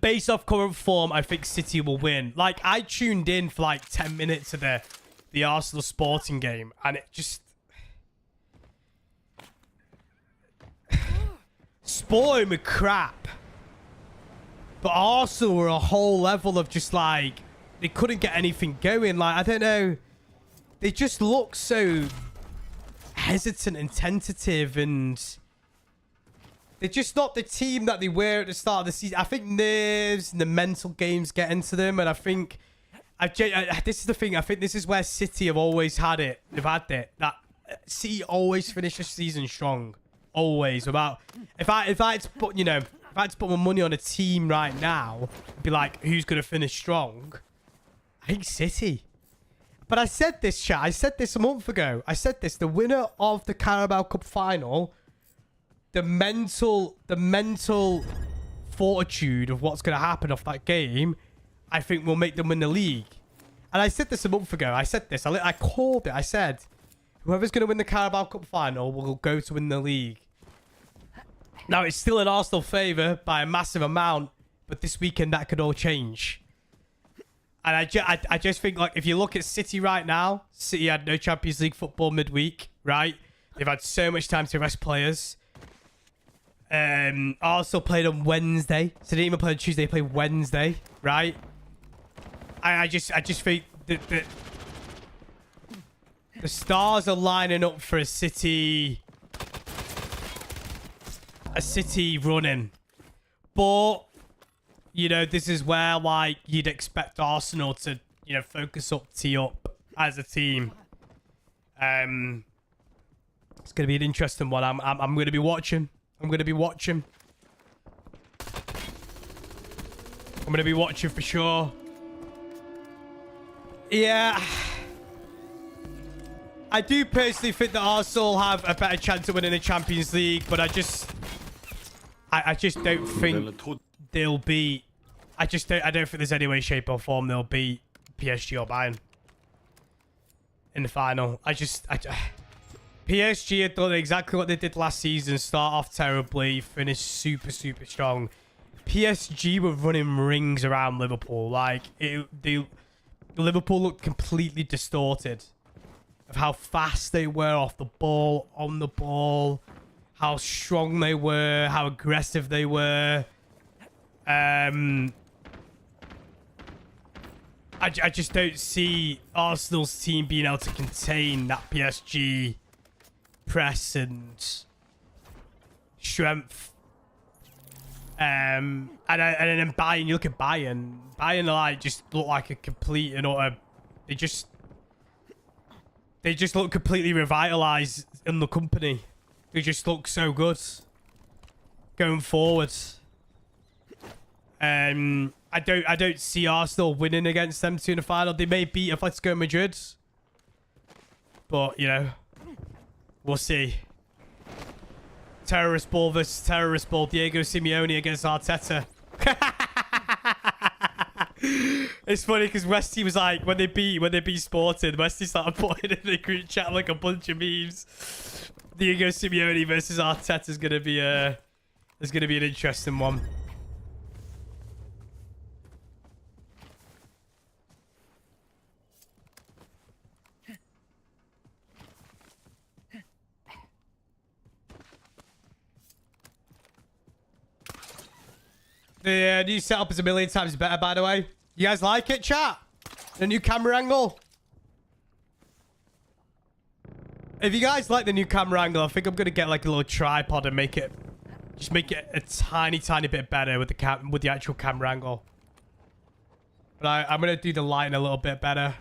based off current form, I think City will win. Like I tuned in for like 10 minutes of the Arsenal Sporting game, and it just Sporting were crap. But Arsenal were a whole level of just like, they couldn't get anything going. Like, I don't know. They just look so hesitant and tentative, and they're just not the team that they were at the start of the season. I think nerves and the mental games get into them, and I think this is the thing. I think this is where City have always had it. They've had it. That City always finish the season strong, always. About if I had to put, you know, if I had to put my money on a team right now, be like, who's gonna finish strong? I think City. But I said this, chat. I said this a month ago. I said this. The winner of the Carabao Cup final, the mental fortitude of what's going to happen off that game, I think will make them win the league. And I said this a month ago. I said this. I called it. I said, whoever's going to win the Carabao Cup final will go to win the league. Now, it's still in Arsenal favour by a massive amount, but this weekend that could all change. And I just think, like, if you look at City right now, City had no Champions League football midweek, right? They've had so much time to rest players. Arsenal played on Wednesday. So they didn't even play on Tuesday, they played Wednesday, right? I just think that the stars are lining up for a City running. But you know, this is where, like, you'd expect Arsenal to, you know, focus up, tee up as a team. It's going to be an interesting one. I'm going to be watching. I'm going to be watching for sure. Yeah. I do personally think that Arsenal have a better chance of winning the Champions League, but I just don't think they'll beat. I don't think there's any way, shape, or form they'll beat PSG or Bayern in the final. PSG had done exactly what they did last season. Start off terribly, finish super, super strong. PSG were running rings around Liverpool. Like, Liverpool looked completely distorted of how fast they were off the ball, on the ball, how strong they were, how aggressive they were. I just don't see Arsenal's team being able to contain that PSG press and strength. And then Bayern, you look at Bayern. Bayern, like, just look like a complete and utter. They just look completely revitalized in the company. They just look so good going forward. I don't see Arsenal winning against them two in the final. They may beat Atletico Madrid, but you know, we'll see. Terrorist ball versus terrorist ball. Diego Simeone against Arteta. It's funny because Westy was like, when they beat Sporting, Westy started putting in the group chat like a bunch of memes. Diego Simeone versus Arteta is gonna be an interesting one. The new setup is a million times better, by the way. You guys like it, chat? The new camera angle? If you guys like the new camera angle, I think I'm going to get like a little tripod and make it a tiny, tiny bit better with the actual camera angle. But I'm going to do the lighting a little bit better.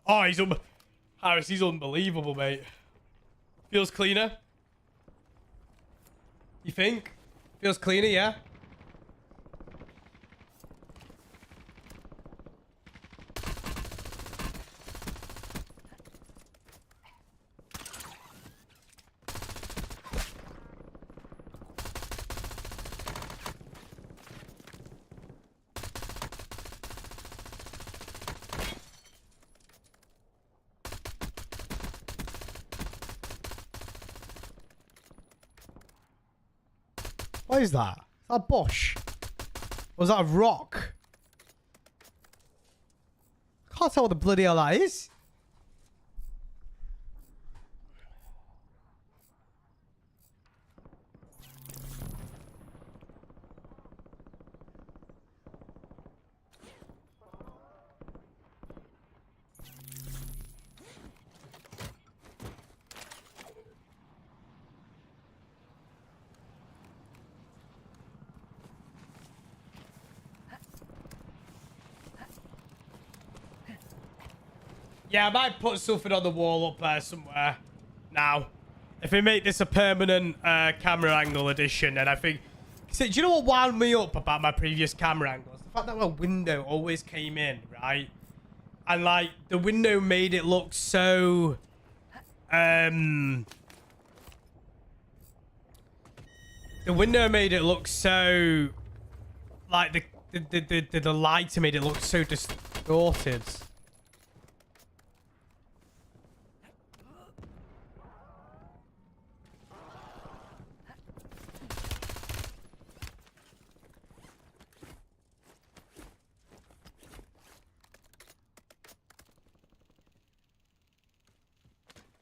Oh, Harris, he's unbelievable, mate. Feels cleaner. You think? Feels cleaner, yeah? What is that? Is that a bush? Or is that a rock? I can't tell what the bloody hell that is. Yeah, I might put something on the wall up there somewhere. Now, if we make this a permanent camera angle edition, then I think... See, do you know what wound me up about my previous camera angles? The fact that my window always came in, right? And, like, the window made it look so... The window made it look so... Like, the light made it look so distorted.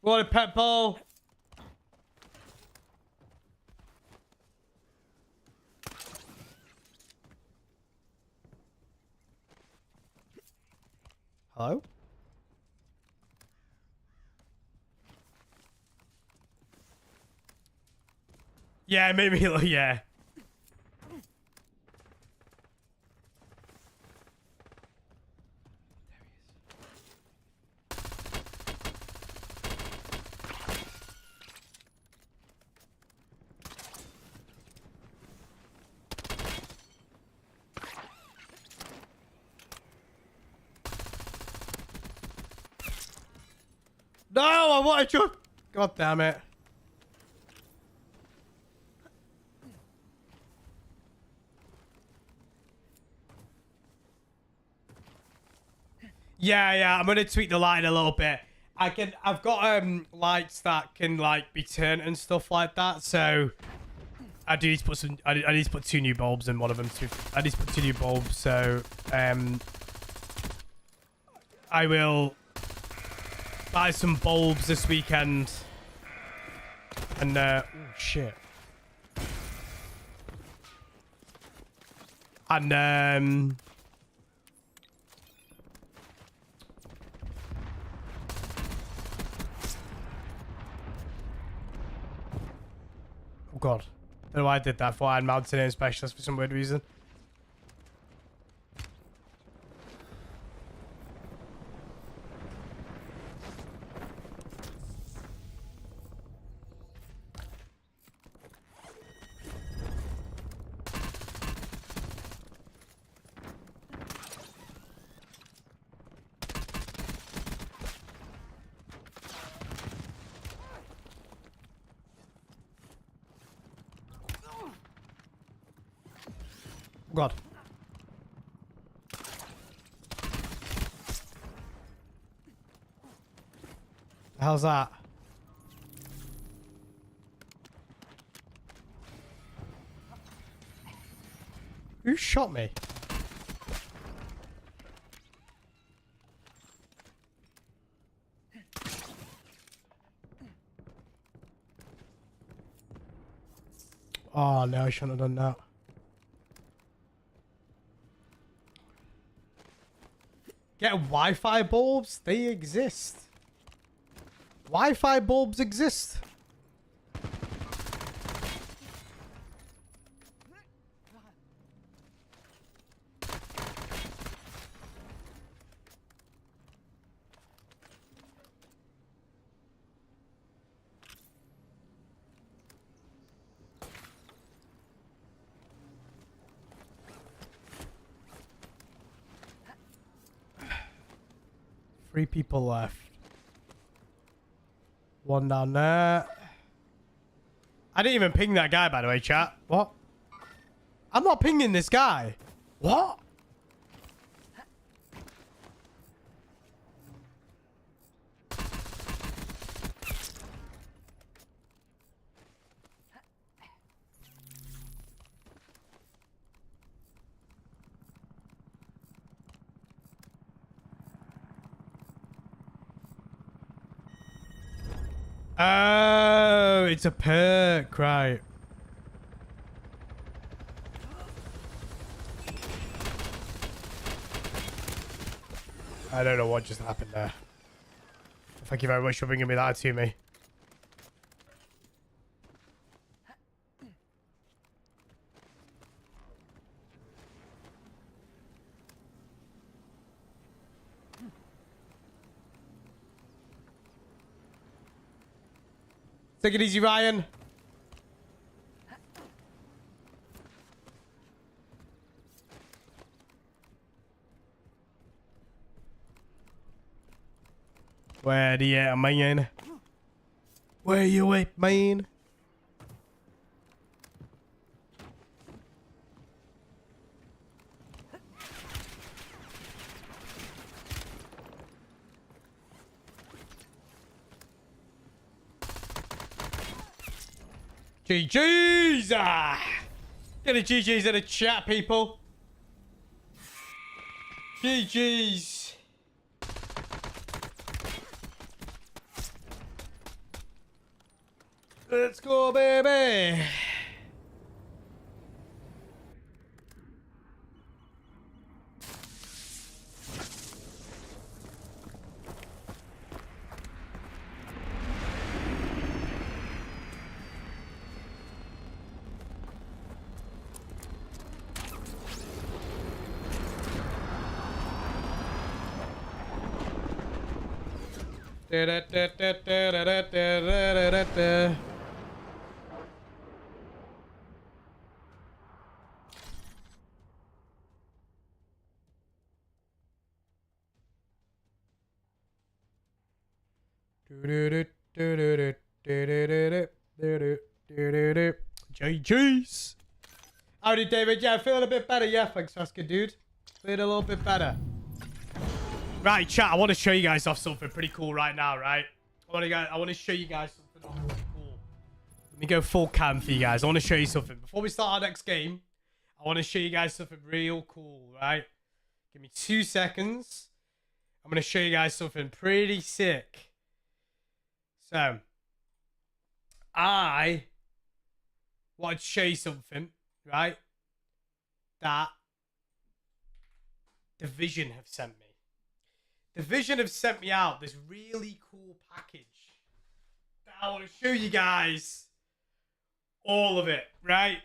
What a pet ball. Hello? Yeah, maybe, yeah. No, I wanted to. God damn it. Yeah, I'm gonna tweak the light a little bit. I've got lights that can like be turned and stuff like that. So I do need to put some. I need to put 2 new bulbs in one of them. I need to put 2 new bulbs. So I will buy some bulbs this weekend. And oh shit. And oh god. I don't know why I did that for. I had mountaineering specialist for some weird reason. God. How's that? Who shot me? Oh no, I shouldn't have done that. Get Wi-Fi bulbs? They exist. Wi-Fi bulbs exist. Three people left. One down there. I didn't even ping that guy, by the way, chat. What? I'm not pinging this guy. What? Oh, it's a perk, right. I don't know what just happened there. Thank you very much for bringing me that to me. Take it easy, Ryan. Where the at, man? Where you at, man? GG's! Get a GG's in the chat, people. GG's. Let's go, baby. GG's. Howdy, David. Yeah, feeling a bit better. Yeah, thanks for asking, dude. Feeling a little bit better. Right, chat. I want to show you guys off something pretty cool right now, right? I want to show you guys something off pretty cool. Let me go full cam for you guys. I want to show you something. Before we start our next game, I want to show you guys something real cool, right? Give me 2 seconds. I'm going to show you guys something pretty sick. So, I wanted to show you something, right? That Division have sent me. Division have sent me out this really cool package that I want to show you guys all of it, right?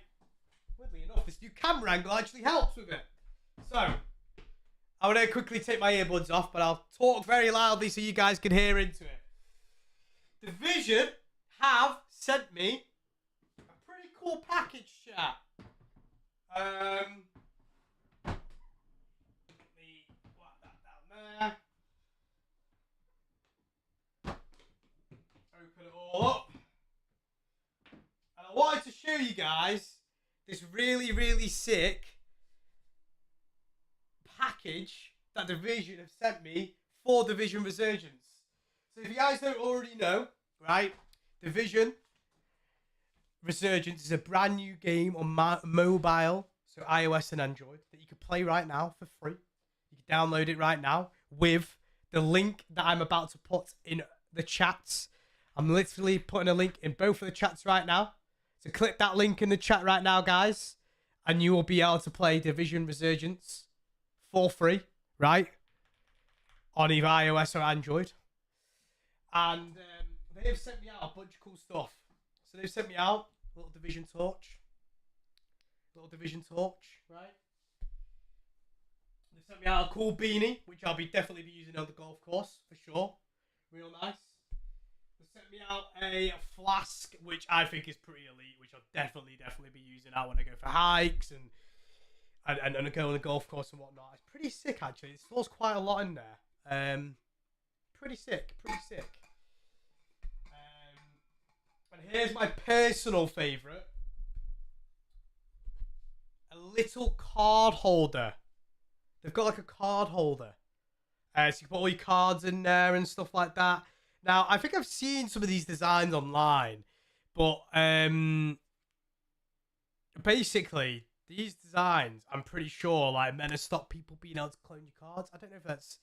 Weirdly enough, this new camera angle actually helps with it. So, I want to quickly take my earbuds off, but I'll talk very loudly so you guys can hear into it. Division have sent me a pretty cool package, chat. Let me whack that down there. Open it all up. And I wanted to show you guys this really, really sick package that Division have sent me for Division Resurgence. So if you guys don't already know, right, Division Resurgence is a brand new game on mobile, so iOS and Android, that you can play right now for free. You can download it right now with the link that I'm about to put in the chats. I'm literally putting a link in both of the chats right now. So click that link in the chat right now, guys, and you will be able to play Division Resurgence for free, right, on either iOS or Android. And they have sent me out a bunch of cool stuff. So they've sent me out a little Division torch. Right? They've sent me out a cool beanie, which I'll definitely be using on the golf course, for sure. Real nice. They sent me out a flask, which I think is pretty elite, which I'll definitely be using out when I go for hikes and go on the golf course and whatnot. It's pretty sick, actually. It stores quite a lot in there. Pretty sick. And here's my personal favourite. A little card holder. They've got like a card holder. So you can put all your cards in there and stuff like that. Now, I think I've seen some of these designs online. But basically, these designs, I'm pretty sure, like, meant to stop people being able to clone your cards. I don't know if that's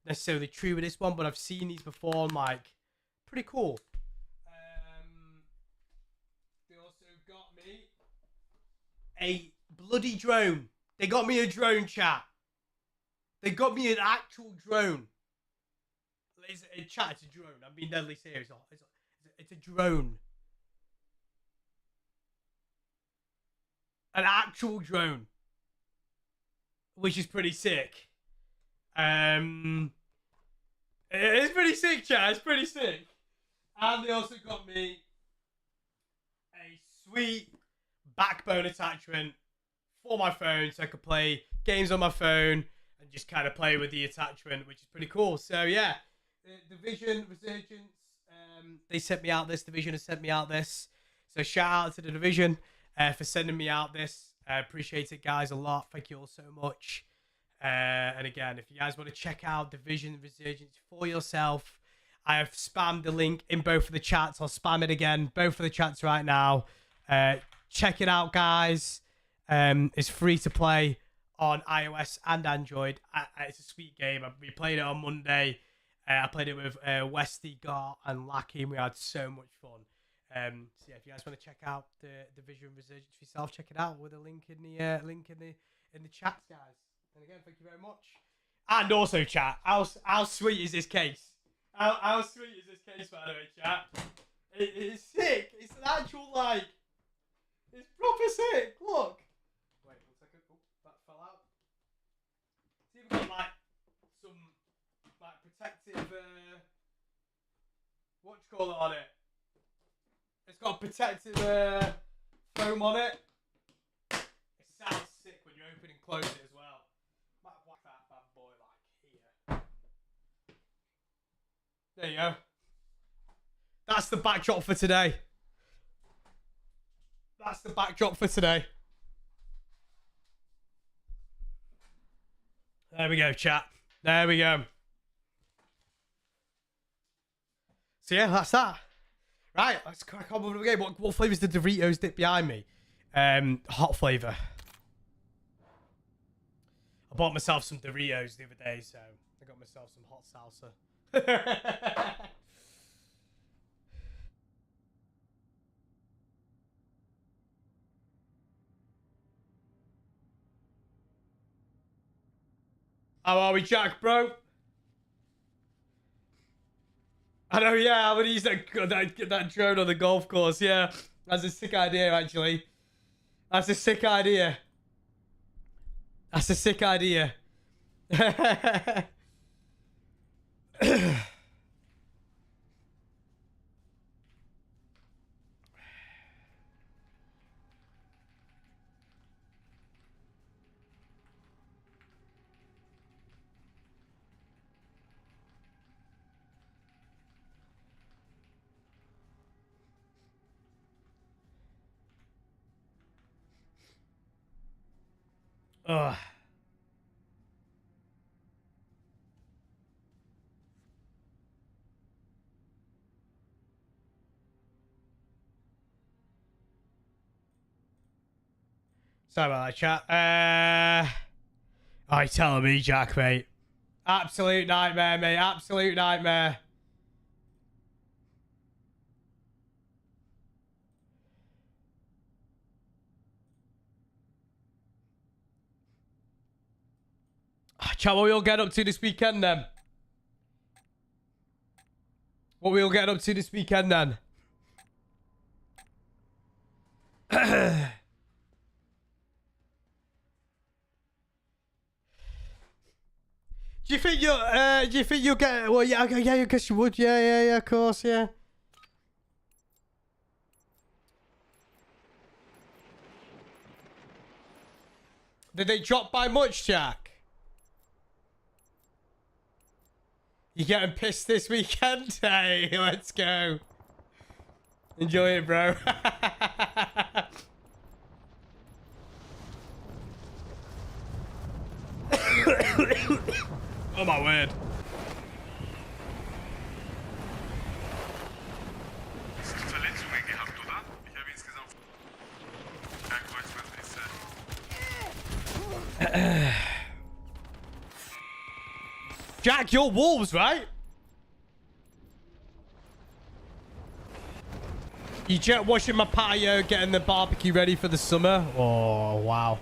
necessarily true with this one, but I've seen these before and, like, pretty cool. They also got me a bloody drone. They got me a drone, chat. They got me an actual drone. It's a drone. I'm being deadly serious. It's a drone. An actual drone. Which is pretty sick. It's pretty sick, chat. It's pretty sick. And they also got me sweet backbone attachment for my phone, so I could play games on my phone and just kind of play with the attachment, which is pretty cool. So yeah, the Division Resurgence, they sent me out this. Division has sent me out this. So shout out to the Division for sending me out this. I appreciate it, guys, a lot. Thank you all so much. And again, if you guys want to check out Division Resurgence for yourself, I have spammed the link in both of the chats. I'll spam it again, both of the chats right now. Check it out, guys. It's free to play on iOS and Android. It's a sweet game. We played it on Monday. I played it with 𝗖cie𝗱𝗙𝗙 and 𝗝𝗚𝗙𝗙, and we had so much fun. So yeah, if you guys want to check out the Division Resurgence for yourself, check it out with a link in the chats, guys. And again, thank you very much. And also, chat, how sweet is this case? How sweet is this case, by the way, chat? It is sick. It's an actual, like, it's proper sick. Look. Wait, 1 second. Oh, that fell out. See if we got, like, some, like, protective, what do you call it on it? It's got protective, foam on it. It sounds sick when you open and close it as well. Might whack that bad boy, like, here. There you go. That's the backdrop for today. That's the backdrop for today. There we go, chat. There we go. So yeah, that's that. Right, let's crack on with the game. What flavour's the Doritos dip behind me? Hot flavour. I bought myself some Doritos the other day, so I got myself some hot salsa. How are we, Jack, bro? I know, yeah, I'm gonna use that drone on the golf course, yeah. That's a sick idea, actually. That's a sick idea. That's a sick idea. Ugh. Sorry about that, chat. Oh, you're telling me, Jack, mate. Absolute nightmare, mate. Absolute nightmare. Chat, what we all get up to this weekend, then? What we all get up to this weekend, then? Do you think you'll get? Well, yeah, I guess you would. Yeah, of course, yeah. Did they drop by much, Jack? You getting pissed this weekend? Hey, let's go. Enjoy it, bro. Oh my word. Jack, you're wolves, right? You jet washing my patio, getting the barbecue ready for the summer. Oh, wow.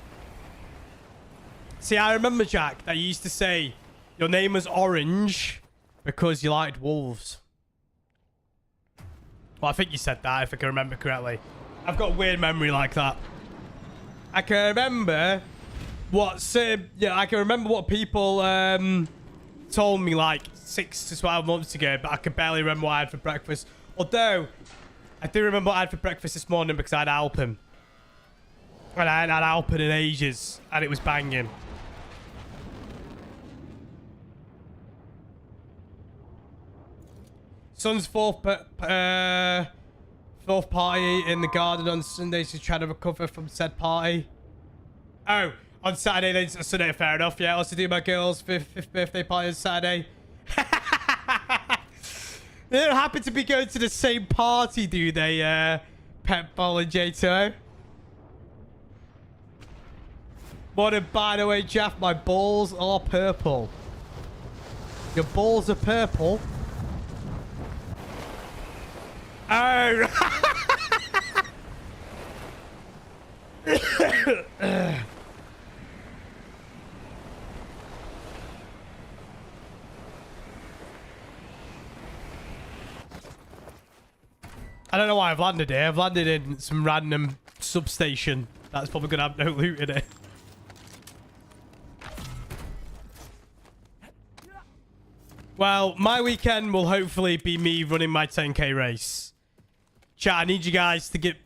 See, I remember, Jack, that you used to say your name was Orange because you liked wolves. Well, I think you said that, if I can remember correctly. I've got a weird memory like that. I can remember what people told me like 6 to 12 months ago, but I can barely remember what I had for breakfast. Although, I do remember what I had for breakfast this morning because I had Alpen. And I hadn't had Alpen in ages. And it was banging. Son's fourth party in the garden on Sunday. She's trying to recover from said party. Oh, on Saturday, then Sunday. Fair enough. Yeah, also do my girl's fifth birthday party on Saturday. They don't happen to be going to the same party, do they, Petball and J2O? Morning, by the way, Jaff, my balls are purple. Your balls are purple? Oh! I don't know why I've landed here. I've landed in some random substation. That's probably going to have no loot in it. Well, my weekend will hopefully be me running my 10k race. Chat, I need you guys to give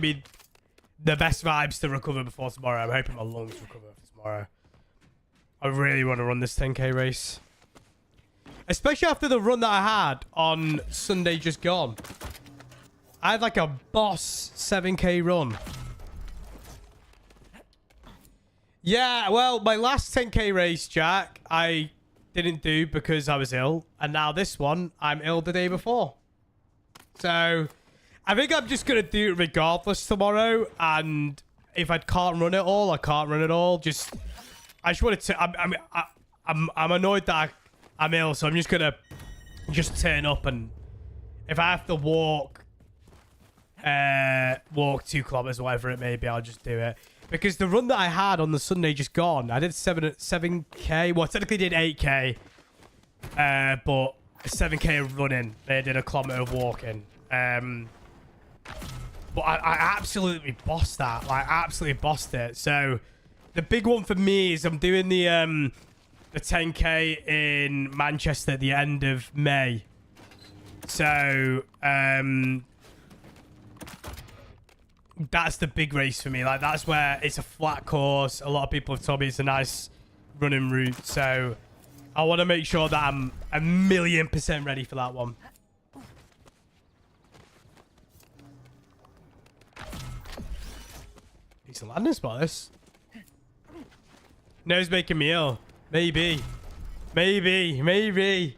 me the best vibes to recover before tomorrow. I'm hoping my lungs recover for tomorrow. I really want to run this 10k race. Especially after the run that I had on Sunday just gone. I had like a boss 7k run. Yeah, well, my last 10k race, Jack, I didn't do because I was ill. And now this one, I'm ill the day before. So, I think I'm just going to do it regardless tomorrow. And if I can't run it all, I can't run it all. I just wanted to... I'm annoyed that I'm ill, so I'm just going to turn up. And if I have to walk 2 kilometers, whatever it may be, I'll just do it. Because the run that I had on the Sunday just gone, I did 7k. Well, I technically did 8k. But 7k of running. They did a kilometer of walking. But I absolutely bossed that. Like, absolutely bossed it. So, the big one for me is I'm doing the 10k in Manchester at the end of May. So, that's the big race for me. Like, that's where it's a flat course. A lot of people have told me it's a nice running route. So, I want to make sure that I'm 1,000,000% ready for that one. He's a landing spot, this. Nose making me ill. Maybe. Maybe.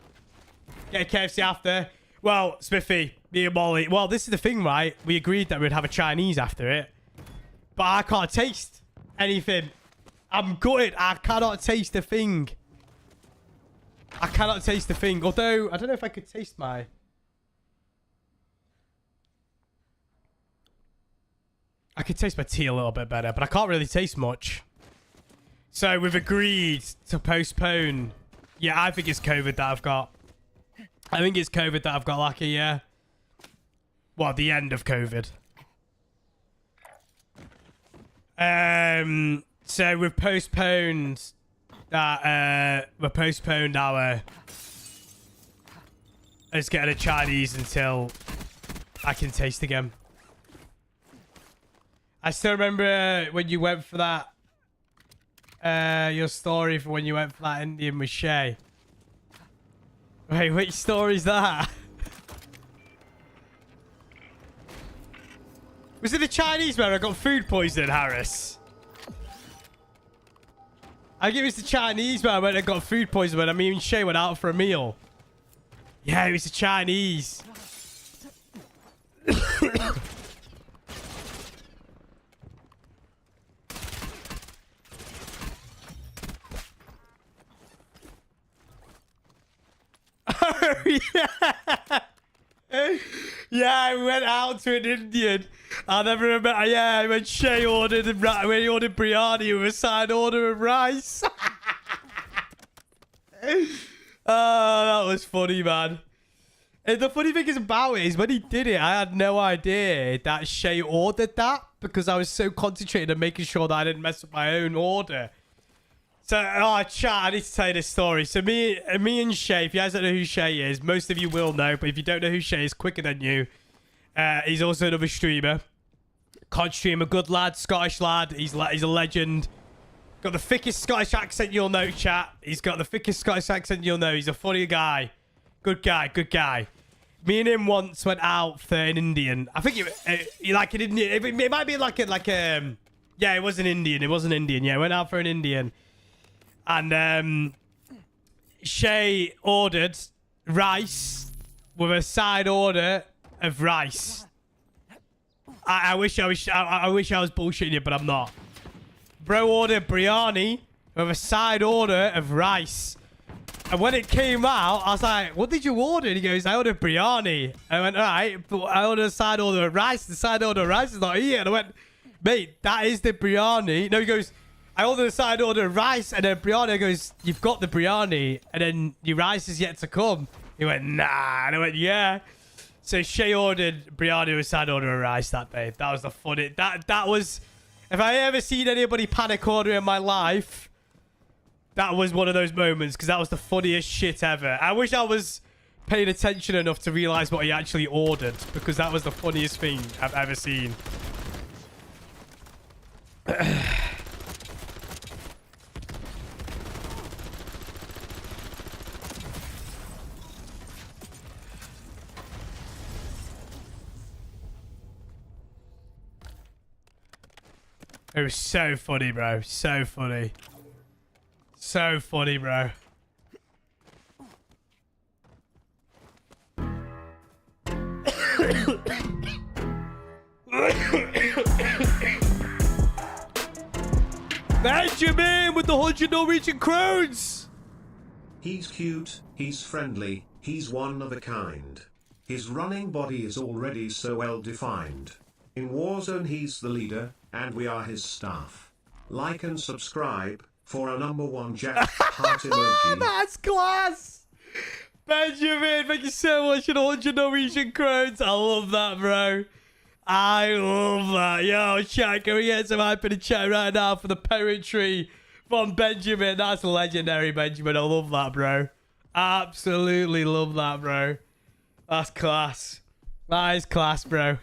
Get a KFC after. Well, Smithy, me and Molly. Well, this is the thing, right? We agreed that we'd have a Chinese after it. But I can't taste anything. I'm gutted. I cannot taste a thing. Although, I don't know if I could taste my... I could taste my tea a little bit better, but I can't really taste much. So we've agreed to postpone. Yeah, I think it's COVID that I've got. Lucky, yeah. Well, the end of COVID. So we've postponed that. Let's get a Chinese until I can taste again. I still remember when you went for that. Your story for when you went for that Indian with Shay. Wait, which story is that? Was it the Chinese where I got food poisoning, Harris? I think it was the Chinese where I went and got food poisoning when me and Shay went out for a meal. Yeah, it was the Chinese. Yeah, we went out to an Indian. I never remember. Yeah, when Shay ordered when he ordered biryani with a side order of rice. Oh, that was funny, man. And the funny thing is about it is when he did it, I had no idea that Shay ordered that because I was so concentrated on making sure that I didn't mess up my own order. So, chat, I need to tell you this story. So, me and Shay, if you guys don't know who Shay is, most of you will know. But if you don't know who Shay is, quicker than you. He's also another streamer. COD streamer, good lad, Scottish lad. He's a legend. Got the thickest Scottish accent you'll know, chat. He's got the thickest Scottish accent you'll know. He's a funny guy. Good guy, good guy. Me and him once went out for an Indian. I think like an Indian. It might be like a yeah, it was an Indian. It was an Indian. Yeah, went out for an Indian. And Shay ordered rice with a side order of rice. I wish I was bullshitting you, but I'm not. Bro ordered biryani with a side order of rice. And when it came out, I was like, what did you order? And he goes, I ordered biryani. I went, all right, but I ordered a side order of rice. The side order of rice is not here. And I went, mate, that is the biryani. No, he goes, I ordered a side order of rice and then biryani. I goes, you've got the biryani and then your rice is yet to come. He went, nah. And I went, yeah. So Shay ordered biryani with a side order of rice that day. That was the funny. That was, if I ever seen anybody panic order in my life, that was one of those moments because that was the funniest shit ever. I wish I was paying attention enough to realize what he actually ordered because that was the funniest thing I've ever seen. It was so funny, bro. So funny. So funny, bro. Benjamin with the 100 Norwegian crowns. He's cute, he's friendly, he's one of a kind. His running body is already so well defined. In Warzone he's the leader, and we are his staff. Like and subscribe for a #1 Jaff heart emoji. That's class! Benjamin, thank you so much for the 100 Norwegian crowns. I love that, bro. I love that. Yo, chat, can we get some hype in the chat right now for the poetry from Benjamin? That's legendary, Benjamin. I love that, bro. Absolutely love that, bro. That's class. That is class, bro.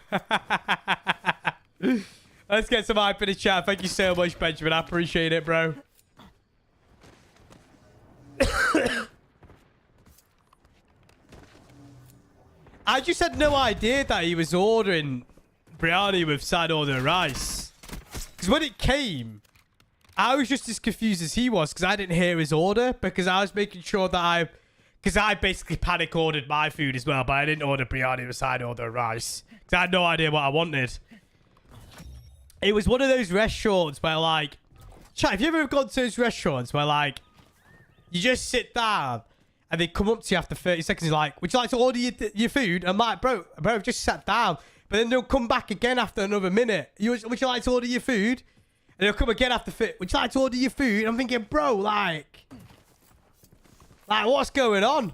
Let's get some hype in the chat. Thank you so much, Benjamin. I appreciate it, bro. I just had no idea that he was ordering biryani with side order rice. Because when it came, I was just as confused as he was because I didn't hear his order because I was making sure that because I basically panic ordered my food as well, but I didn't order biryani with side order rice because I had no idea what I wanted. It was one of those restaurants where, like, chat, have you ever gone to those restaurants where, like, you just sit down and they come up to you after 30 seconds, you're like, would you like to order your food? I'm like, bro, I've just sat down. But then they'll come back again after another minute. Would you like to order your food? And they'll come again after would you like to order your food? I'm thinking, bro, like what's going on?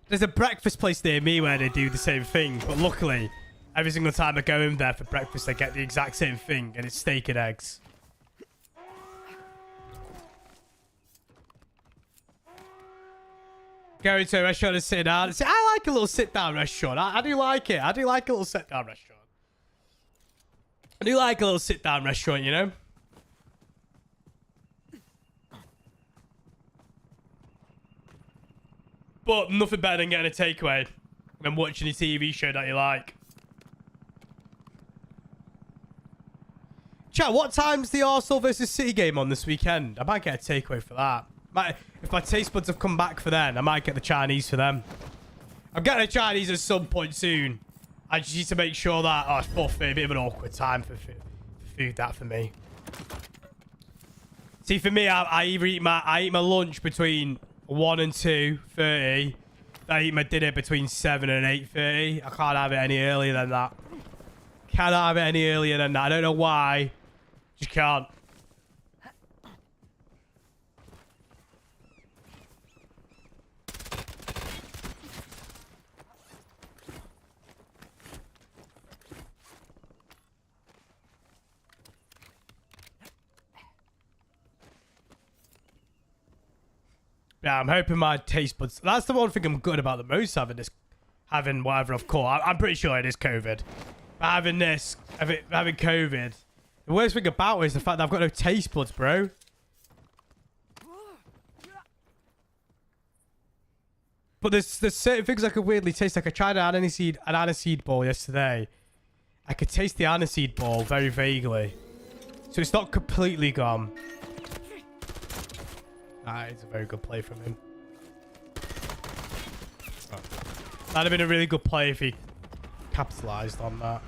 There's a breakfast place near me where they do the same thing, but luckily, every single time I go in there for breakfast, I get the exact same thing, and it's steak and eggs. Going to a restaurant and sit down. See, I like a little sit-down restaurant. I do like it. I do like a little sit-down restaurant. I do like a little sit-down restaurant, you know? But nothing better than getting a takeaway and watching a TV show that you like. Chat, what time's the Arsenal versus City game on this weekend? I might get a takeaway for that. If my taste buds have come back for then, I might get the Chinese for them. I'm getting a Chinese at some point soon. I just need to make sure that... Oh, it's 4:30, a bit of an awkward time for food, that for me. See, for me, I either eat my lunch between 1 and 2:30. I eat my dinner between 7 and 8:30. I can't have it any earlier than that. Cannot have it any earlier than that. I don't know why. Just can't. Yeah, I'm hoping my taste buds... That's the one thing I'm good about the most, having whatever I've caught. I'm pretty sure it is COVID. But having COVID, the worst thing about it is the fact that I've got no taste buds, bro. But there's certain things I could weirdly taste. Like I tried an aniseed ball yesterday. I could taste the aniseed ball very vaguely. So it's not completely gone. It's a very good play from him. Oh. That'd have been a really good play if he capitalized on that.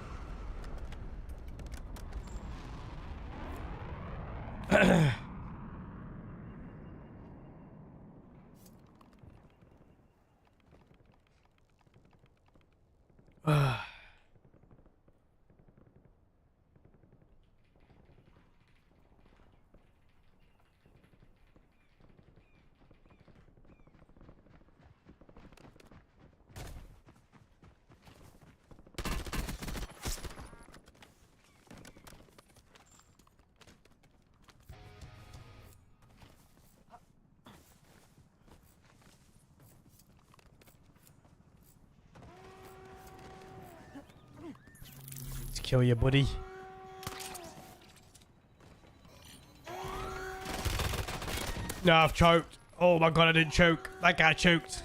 Kill you, buddy. No, I've choked. Oh my god, I didn't choke. That guy choked.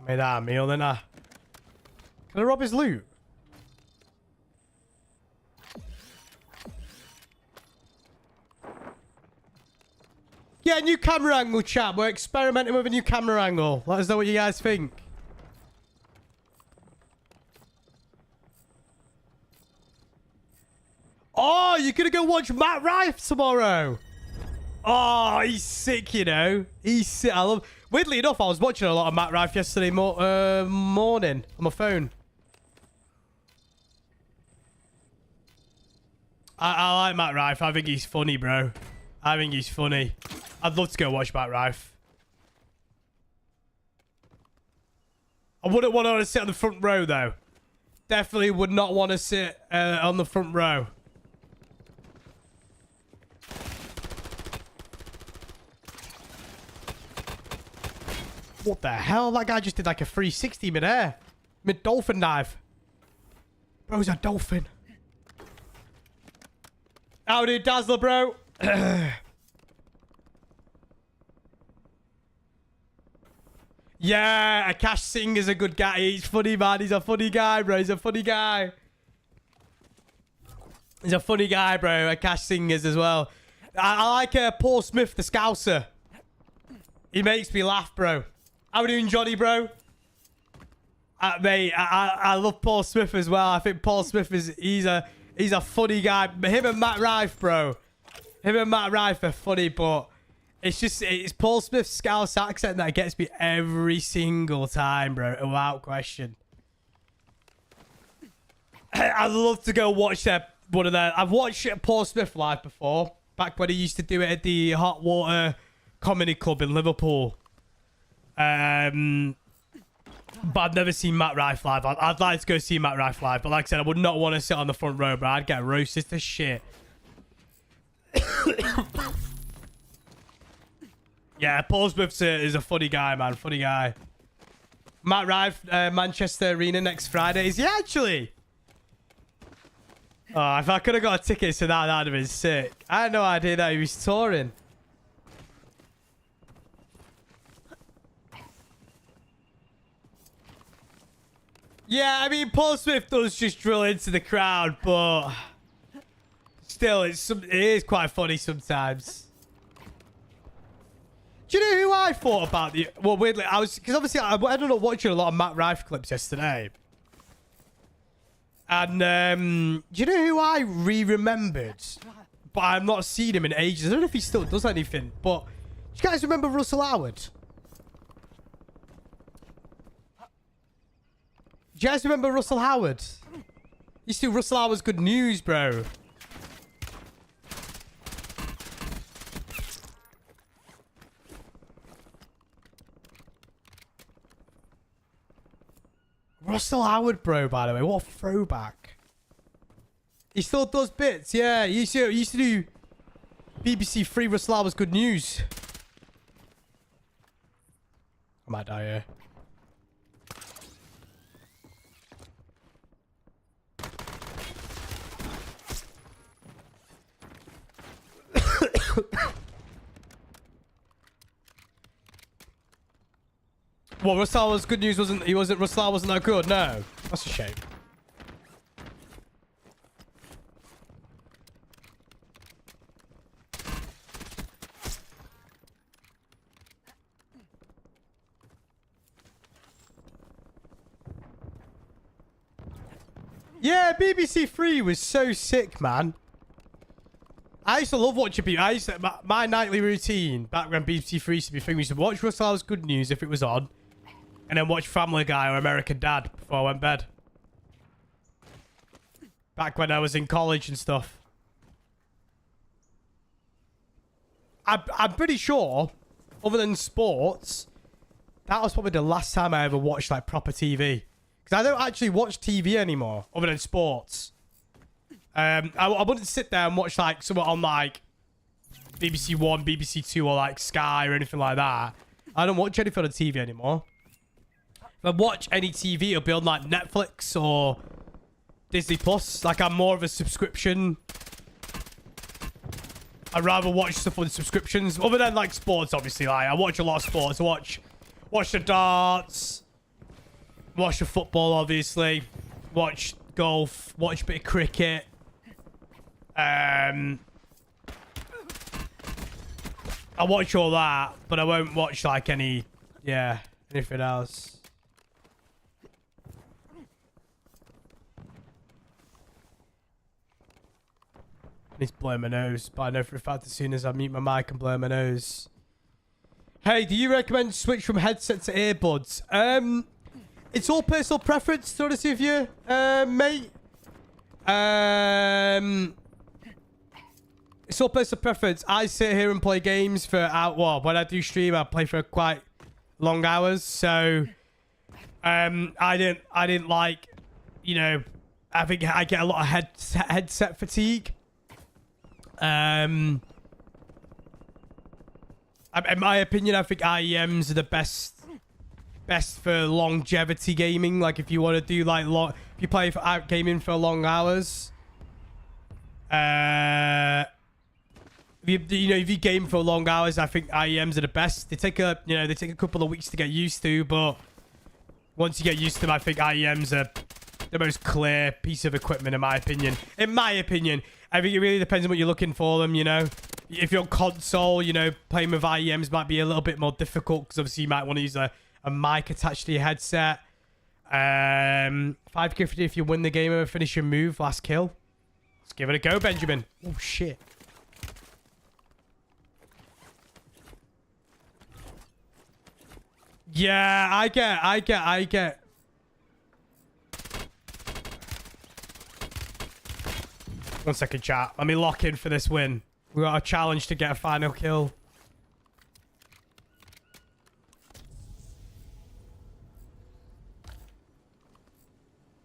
Made that a meal, then I. Can I rob his loot? Yeah, new camera angle, chat. We're experimenting with a new camera angle. Let us know what you guys think. Oh, you're going to go watch Matt Rife tomorrow. Oh, he's sick, you know. He's sick. I love... Weirdly enough, I was watching a lot of Matt Rife yesterday morning on my phone. I like Matt Rife. I think he's funny, bro. I think he's funny. I'd love to go watch Matt Rife. I wouldn't want to sit on the front row, though. Definitely would not want to sit on the front row. What the hell? That guy just did like a 360 mid-air. Mid-dolphin dive. Bro's a dolphin. Howdy, Dazzler, bro. Yeah, 𝗖cie_𝗱𝗲's a good guy. He's funny, man. He's a funny guy, bro. He's a funny guy. He's a funny guy, bro. 𝗖cie_𝗱𝗲's as well. I like Paul Smith, the Scouser. He makes me laugh, bro. How are you doing, Johnny, bro? Mate, I love Paul Smith as well. I think Paul Smith he's a funny guy. Him and Matt Rife, bro. Him and Matt Rife are funny, but it's Paul Smith's Scouse accent that gets me every single time, bro, without question. I'd love to go watch one of their... I've watched Paul Smith live before, back when he used to do it at the Hot Water Comedy Club in Liverpool. But I've never seen Matt Rife live. I'd like to go see Matt Rife live, but like I said, I would not want to sit on the front row, bro. I'd get roasted to shit. Yeah, Paul Smith is a funny guy, man. Funny guy. Matt Rife, Manchester Arena next Friday. Is he actually? Oh, if I could have got tickets to that, that'd have been sick. I had no idea that he was touring. Yeah, I mean, Paul Smith does just drill into the crowd, but still, it is quite funny sometimes. Do you know who I thought about the... Well, weirdly, because obviously I ended up watching a lot of Matt Rife clips yesterday. And, do you know who I re-remembered? But I've not seen him in ages. I don't know if he still does anything, but... Do you guys remember Russell Howard? Do you guys remember Russell Howard? Used to do Russell Howard's Good News, bro. Russell Howard, bro, by the way. What a throwback. He still does bits. Yeah, he used to do BBC Three. Russell Howard's Good News. I might die here. Well, Russell Howard's Good News wasn't Russell Howard wasn't that good? No. That's a shame. Yeah, BBC Three was so sick, man. I used to love watching people. My nightly routine back when BBC Three used to be a thing. We used to watch Russell Howard's Good News if it was on, and then watch Family Guy or American Dad before I went to bed. Back when I was in college and stuff. I'm pretty sure, other than sports, that was probably the last time I ever watched like proper TV. Because I don't actually watch TV anymore, other than sports. I wouldn't sit there and watch like something on like BBC One, BBC Two, or like Sky or anything like that. I don't watch anything on TV anymore. If I watch any TV, it'll be on like Netflix or Disney Plus. Like I'm more of a subscription. I'd rather watch stuff on subscriptions, other than like sports. Obviously, like I watch a lot of sports. I watch the darts, watch the football, obviously, watch golf, watch a bit of cricket. I watch all that, but I won't watch like anything else. I need to blow my nose, but I know for a fact as soon as I mute my mic and blow my nose. Hey, do you recommend switch from headset to earbuds? It's all personal preference, to be honest with you, mate. It's all personal preference. I sit here and play games for when I do stream, I play for quite long hours. So, I didn't like, you know, I think I get a lot of headset fatigue. In my opinion, I think IEMs are the best for longevity gaming. Like if you want to do like if you play for out gaming for long hours, if you game for long hours, I think IEMs are the best. They take a couple of weeks to get used to, but once you get used to them, I think IEMs are the most clear piece of equipment in my opinion. In my opinion, I think it really depends on what you're looking for them, you know. If you're on console, you know, playing with IEMs might be a little bit more difficult because obviously you might want to use a mic attached to your headset. 5k if you win the game and finish your move, last kill. Let's give it a go, Benjamin. Oh, shit. Yeah, I get. One second, chat. Let me lock in for this win. We got a challenge to get a final kill.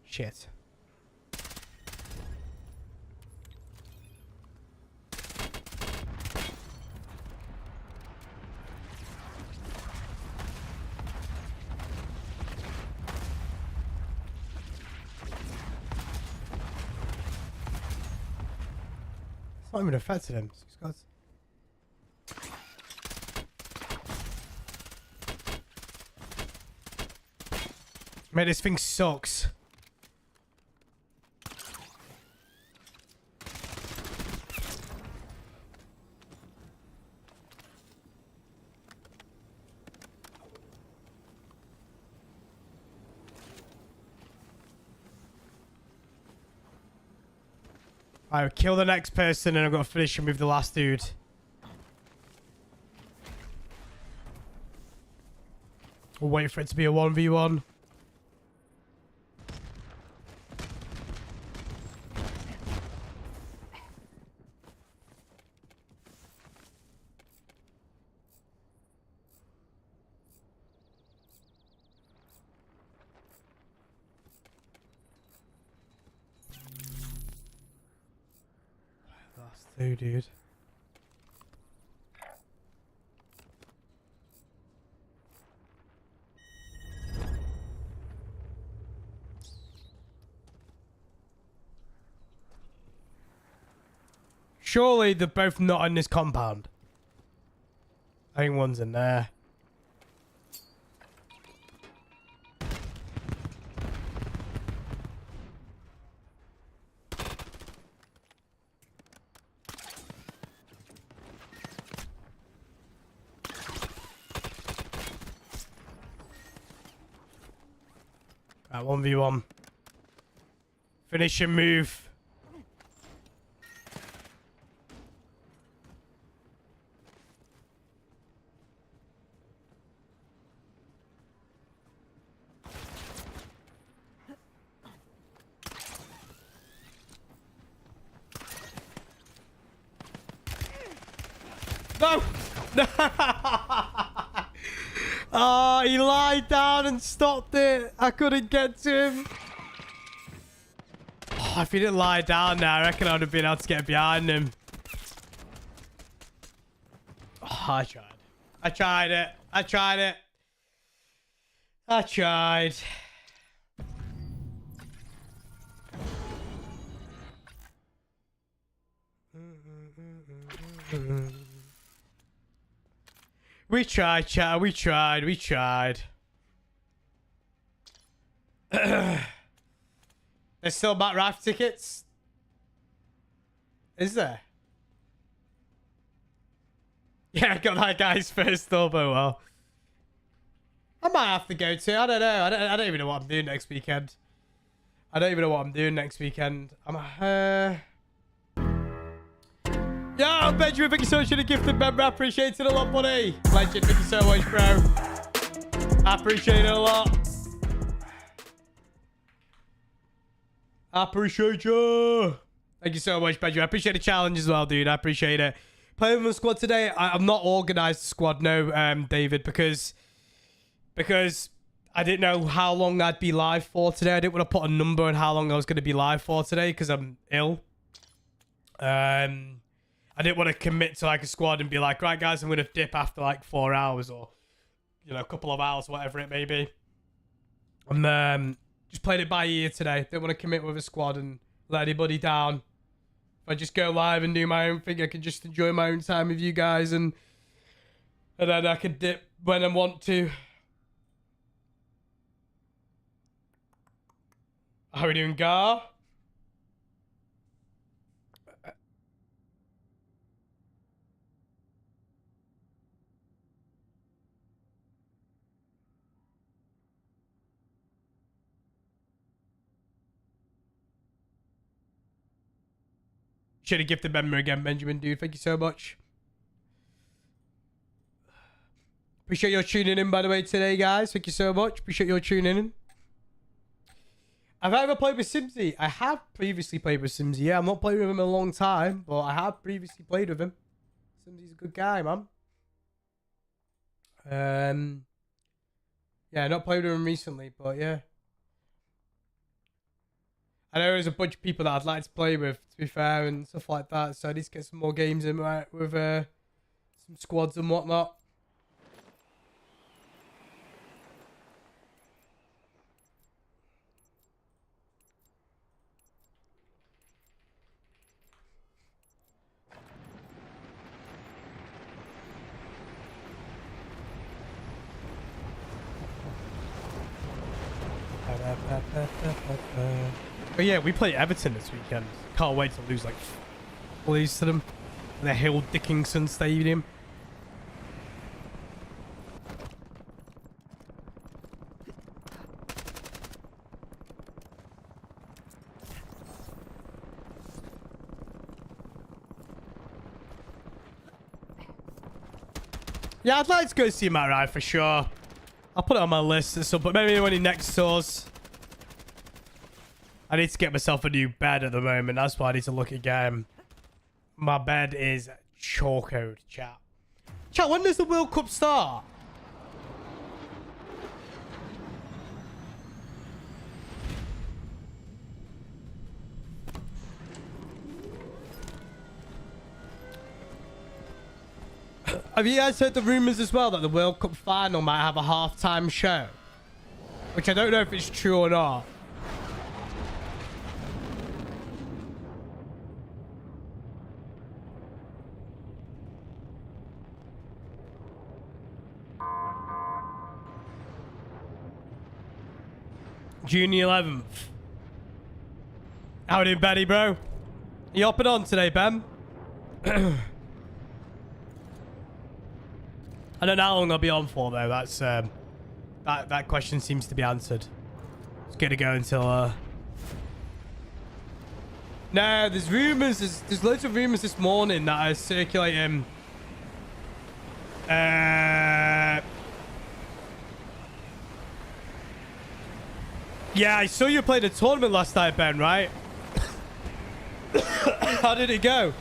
Shit. It's not even affected him. Man, this thing sucks. Alright, kill the next person and I've got to finish him with the last dude. We'll wait for it to be a 1v1. do, dude. Surely they're both not in this compound. I think one's in there. Right, 1v1. Finish and move. No! No! Oh, he lied down and stopped it. I couldn't get to him. Oh, if he didn't lie down now, I reckon I would have been able to get behind him. Oh, I tried. I tried it. I tried it. I tried. We tried, chat. We tried. We tried. There's still back raft tickets? Is there? Yeah, I got that guy's first elbow. Well, I might have to go to. I don't know. I don't even know what I'm doing next weekend. I don't even know what I'm doing next weekend. Yo, Benjamin, thank you so much for the gifted member. I appreciate it a lot, buddy. Legend, thank you so much, bro. I appreciate it a lot. I appreciate you. Thank you so much, Benjamin. I appreciate the challenge as well, dude. I appreciate it. Playing with the squad today. I'm not organised the squad, no, David, because I didn't know how long I'd be live for today. I didn't want to put a number on how long I was going to be live for today because I'm ill. I didn't want to commit to like a squad and be like, right, guys, I'm going to dip after like 4 hours or, you know, a couple of hours, whatever it may be. I'm just played it by ear today. Didn't want to commit with a squad and let anybody down. If I just go live and do my own thing, I can just enjoy my own time with you guys and then I can dip when I want to. How are we doing, Gar? Should have gifted member again, Benjamin, dude. Thank you so much. Appreciate your tuning in, by the way, today, guys. Thank you so much. Appreciate your tuning in. Have I ever played with 𝗖cie? I have previously played with 𝗖cie. Yeah, I'm not playing with him in a long time, but I have previously played with him. 𝗖cie's a good guy, man. Yeah, not played with him recently, but yeah. I know there's a bunch of people that I'd like to play with, to be fair, and stuff like that. So I need to get some more games in, right, with some squads and whatnot. But yeah, we play Everton this weekend. Can't wait to lose like to them. The Hill Dickinson Stadium. Yeah, I'd like to go see Matt Ryan for sure. I'll put it on my list and stuff, but maybe when he next tours. I need to get myself a new bed at the moment. That's why I need to look again. My bed is chocoed, chat. Chat, when does the World Cup start? Have you guys heard the rumors as well that the World Cup final might have a halftime show? Which I don't know if it's true or not. June 11th. How are you, Benny, bro? You hopping on today, Ben? I don't know how long I'll be on for, though. That's that question seems to be answered. It's gonna go until no, there's rumors. There's loads of rumors this morning that are circulating. Yeah, I saw you played a tournament last night, Ben. Right? How did it go?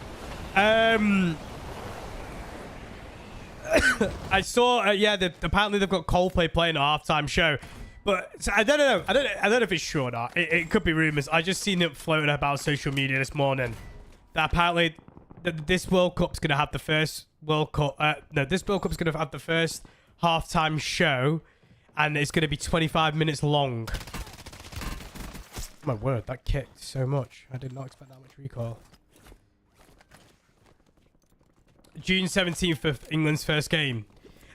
I saw, yeah, apparently they've got Coldplay playing a halftime show, but so I don't know. I don't know if it's true or not. It could be rumors. I just seen it floating about social media this morning that apparently this World Cup's gonna have the first World Cup. No, this World Cup's gonna have the first halftime show, and it's gonna be 25 minutes long. My word, that kicked so much. I did not expect that much recoil. June 17th of England's first game.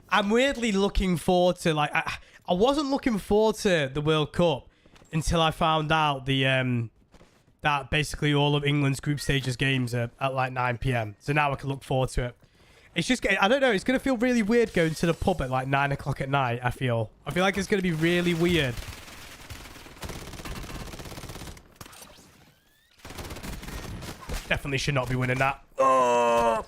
I'm weirdly looking forward to, like, I wasn't looking forward to the World Cup until I found out the that basically all of England's group stages games are at like 9 p.m. So now I can look forward to it. It's just, I don't know, it's going to feel really weird going to the pub at like 9 o'clock at night, I feel like it's going to be really weird. Definitely should not be winning that. Oh!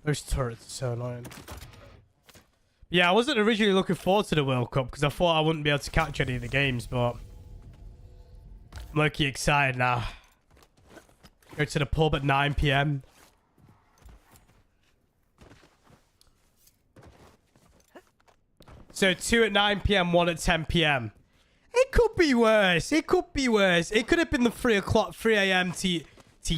Those turrets are so annoying. Yeah, I wasn't originally looking forward to the World Cup because I thought I wouldn't be able to catch any of the games, but I'm low-key excited now. Go to the pub at 9 p.m. So 2 at 9 p.m., 1 at 10 p.m. It could be worse. It could be worse. It could have been the 3 a.m. tea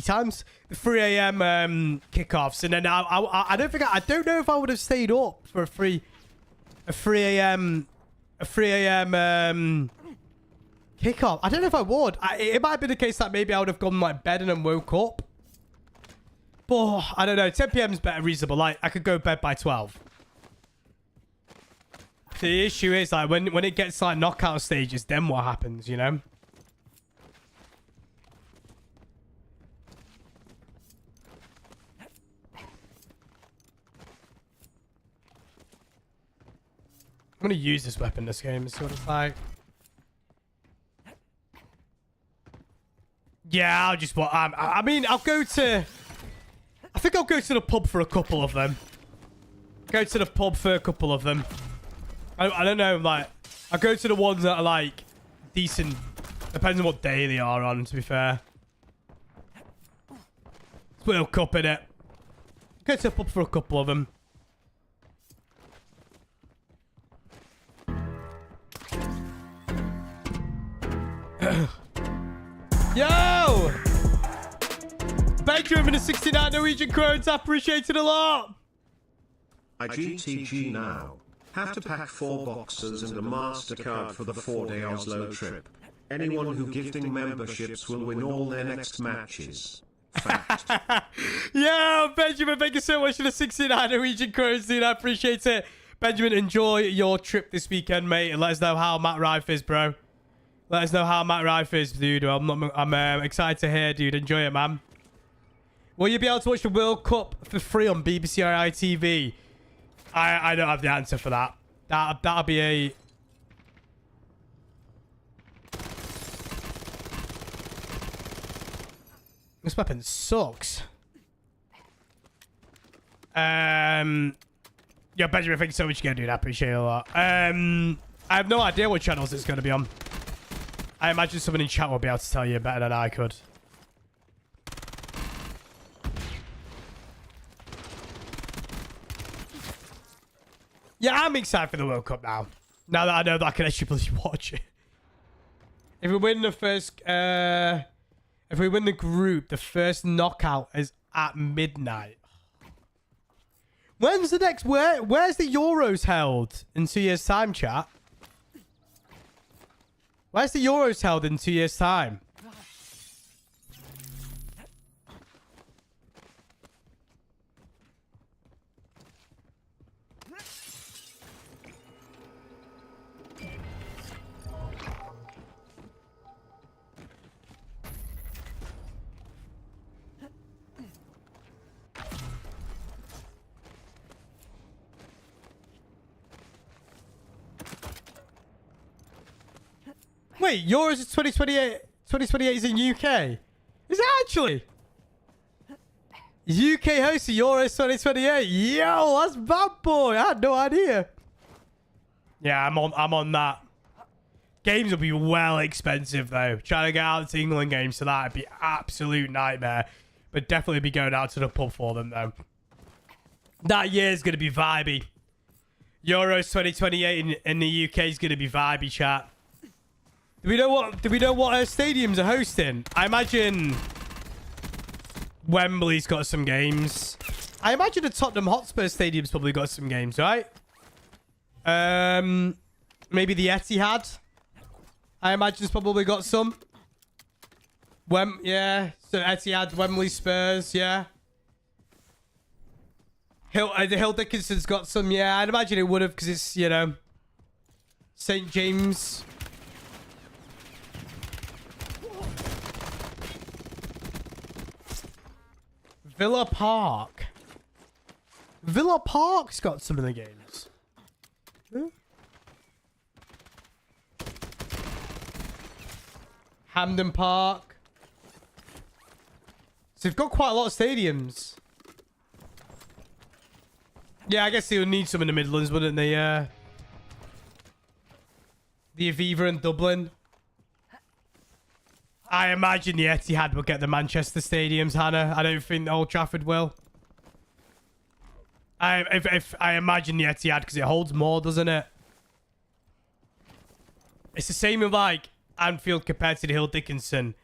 times, the 3 a.m. kickoffs, and then I don't know if I would have stayed up for a 3 a.m. kickoff. I don't know if I would. It might be the case that maybe I would have gone like bed and then woke up. But I don't know. 10 p.m. is better reasonable. Like I could go to bed by 12. The issue is like when it gets like knockout stages, then what happens? You know. I'm gonna use this weapon this game. It's sort of like, yeah, I'll just. I mean, I'll go to. I think I'll go to the pub for a couple of them. Go to the pub for a couple of them. I don't know. Like, I'll go to the ones that are like decent. Depends on what day they are on. To be fair, it's World Cup, innit? Go to the pub for a couple of them. Yo! Benjamin in 69 Norwegian Crowns, I appreciate it a lot. IGTG now. Have to pack 4 boxes and a MasterCard for the 4-day Oslo trip. Anyone who gifting memberships will win all their next matches. Fact. Yo, Benjamin, thank you so much for the 69 Norwegian Crowns, dude. I appreciate it. Benjamin, enjoy your trip this weekend, mate, and let us know how Matt Rife is, bro. Let us know how Matt Rife is, dude. I'm excited to hear, dude. Enjoy it, man. Will you be able to watch the World Cup for free on BBC or ITV? I don't have the answer for that. That'll be a... This weapon sucks. Yeah, Benjamin, thank you so much again, dude. I appreciate it a lot. I have no idea what channels it's going to be on. I imagine someone in chat will be able to tell you better than I could. Yeah, I'm excited for the World Cup now. Now that I know that I can actually bloody watch it. If we win the first... if we win the group, the first knockout is at midnight. When's the next... Where's the Euros held in 2 years' time, chat? Where's the Euros held in 2 years' time? Wait, Euros is 2028. 2028 is in UK. Is it actually? UK hosts the Euros 2028. Yo, that's bad boy. I had no idea. Yeah, I'm on that. Games will be well expensive though. Trying to get out to England games to that would be absolute nightmare. But definitely be going out to the pub for them though. That year's gonna be vibey. Euros 2028 in the UK is gonna be vibey, chat. Do we know what stadiums are hosting? I imagine Wembley's got some games. I imagine the Tottenham Hotspur Stadium's probably got some games, right? Maybe the Etihad. I imagine it's probably got some. Yeah. So Etihad, Wembley, Spurs, yeah. Hill Dickinson's got some, yeah. I'd imagine it would have because it's, you know, St. James. Villa Park. Villa Park's got some of the games. Huh? Hampden Park. So they've got quite a lot of stadiums. Yeah, I guess they would need some in the Midlands, wouldn't they? The Aviva in Dublin. I imagine the Etihad will get the Manchester stadiums, Hannah. I don't think Old Trafford will. I imagine the Etihad because it holds more, doesn't it? It's the same with like Anfield compared to the Hill Dickinson.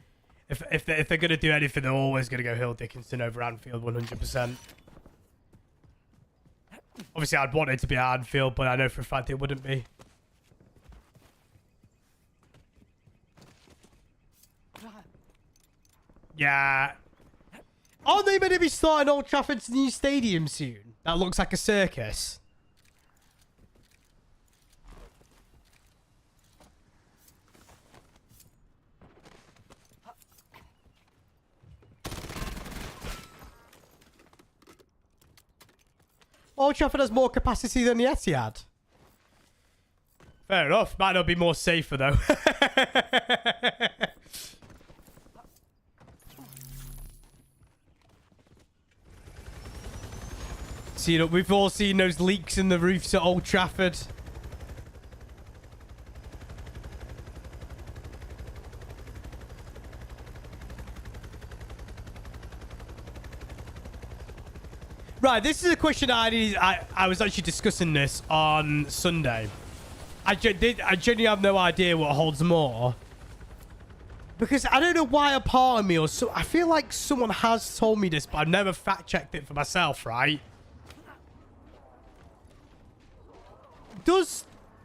If they're gonna do anything, they're always gonna go Hill Dickinson over Anfield 100%. Obviously, I'd want it to be at Anfield, but I know for a fact it wouldn't be. Yeah. Are they going to be starting Old Trafford's new stadium soon? That looks like a circus. Old Trafford has more capacity than the Etihad. Fair enough. Might not be more safer though. See, look, we've all seen those leaks in the roofs at Old Trafford. Right, this is a question I was actually discussing this on Sunday. I genuinely have no idea what holds more. Because I don't know why a part of me or so... I feel like someone has told me this, but I've never fact-checked it for myself, right?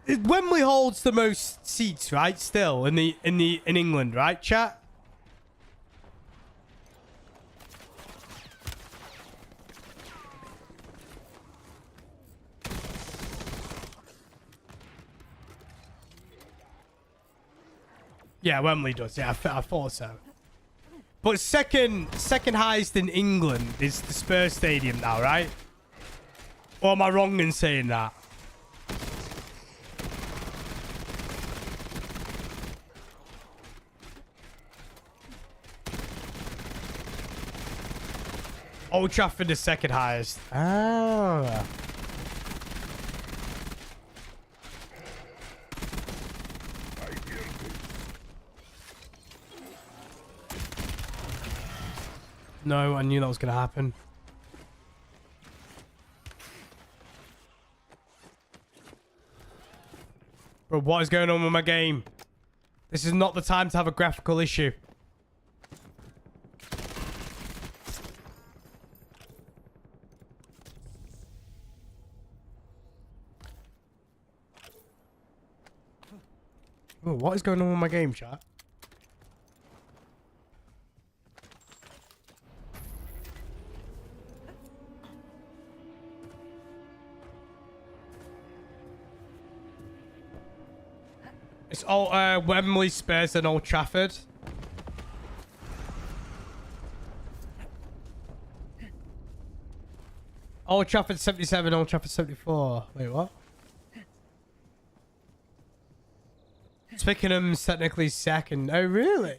Wembley holds the most seats, right? Still in England, right, chat? Yeah, Wembley does. Yeah, I thought so. But second highest in England is the Spurs Stadium now, right? Or am I wrong in saying that? Old Trafford is second highest. Ah. No, I knew that was going to happen. Bro, what is going on with my game? This is not the time to have a graphical issue. Oh, what is going on with my game, chat? It's all Wembley, Spurs, and Old Trafford. Old Trafford 77, Old Trafford 74. Wait, what? Twickenham's technically second. Oh, really?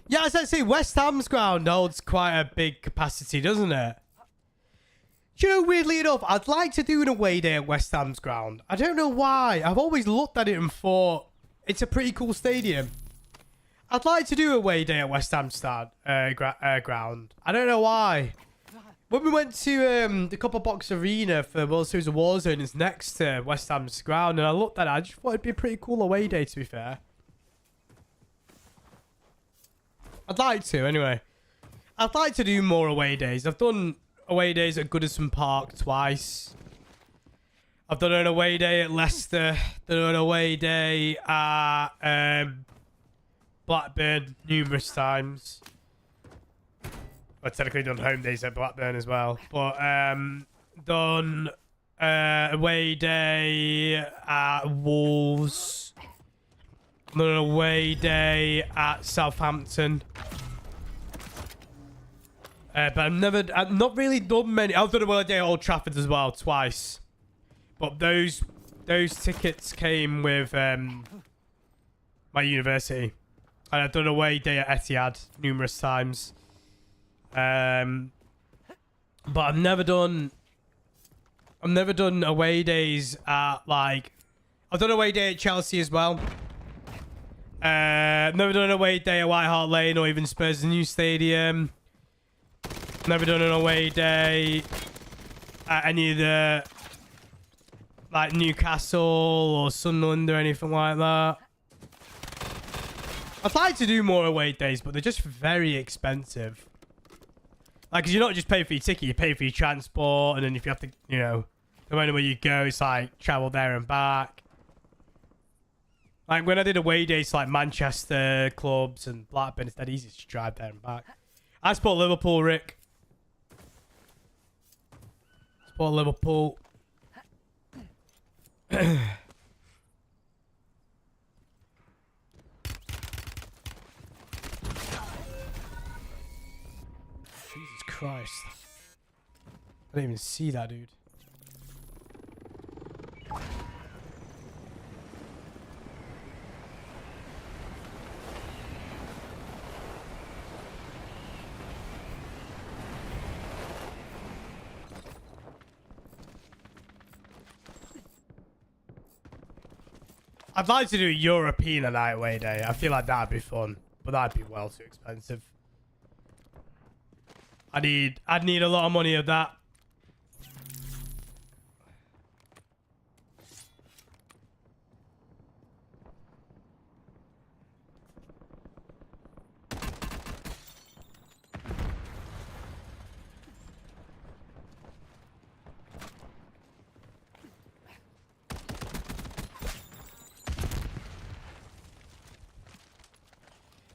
Yeah, as I say, West Ham's ground holds quite a big capacity, doesn't it? Do you know, weirdly enough, I'd like to do an away day at West Ham's ground. I don't know why. I've always looked at it and thought it's a pretty cool stadium. I'd like to do a away day at West Ham's ground. I don't know why. When we went to the Copper Box Arena for World Series of Warzone, it's next to West Ham's ground, and I looked at it. I just thought it'd be a pretty cool away day, to be fair. I'd like to, anyway. I'd like to do more away days. I've done away days at Goodison Park twice. I've done an away day at Leicester. Done an away day at Blackburn numerous times. I've technically done home days at Blackburn as well. But done away day at Wolves. Done an away day at Southampton. But I've not really done many. I've done a away day at Old Trafford as well, twice. But those tickets came with my university. And I've done a away day at Etihad numerous times. But I've never done away days at, like, I've done a away day at Chelsea as well. Never done an away day at White Hart Lane or even Spurs' new stadium. Never done an away day at any of the, like, Newcastle or Sunderland or anything like that. I'd like to do more away days, but they're just very expensive. Like, cause you're not just paying for your ticket, you pay for your transport, and then if you have to, you know, no matter where you go, it's like travel there and back. Like, when I did away days to, like, Manchester clubs and Blackburn, it's that easy to drive there and back. I support Liverpool, Rick. Support Liverpool. Jesus Christ. I didn't even see that, dude. I'd like to do a European a night away day. I feel like that'd be fun, but that'd be well too expensive. I'd need a lot of money of that.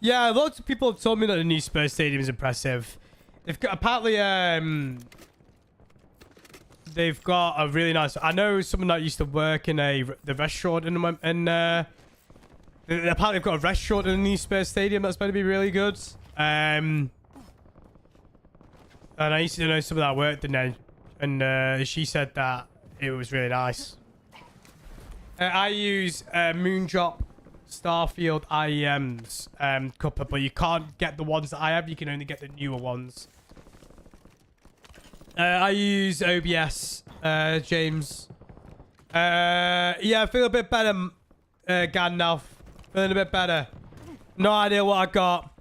Yeah, lots of people have told me that the new Spurs Stadium is impressive. They've got, apparently, they've got a really nice... I know someone that used to work in the restaurant apparently they've got a restaurant in the new Spurs Stadium that's going to be really good. And I used to know someone that worked in there, and she said that it was really nice. I use Moondrop Starfield IEM's cuppa, but you can't get the ones that I have. You can only get the newer ones. I use OBS James. Yeah, I feel a bit better, Gandalf. Feeling a bit better. No idea what I got.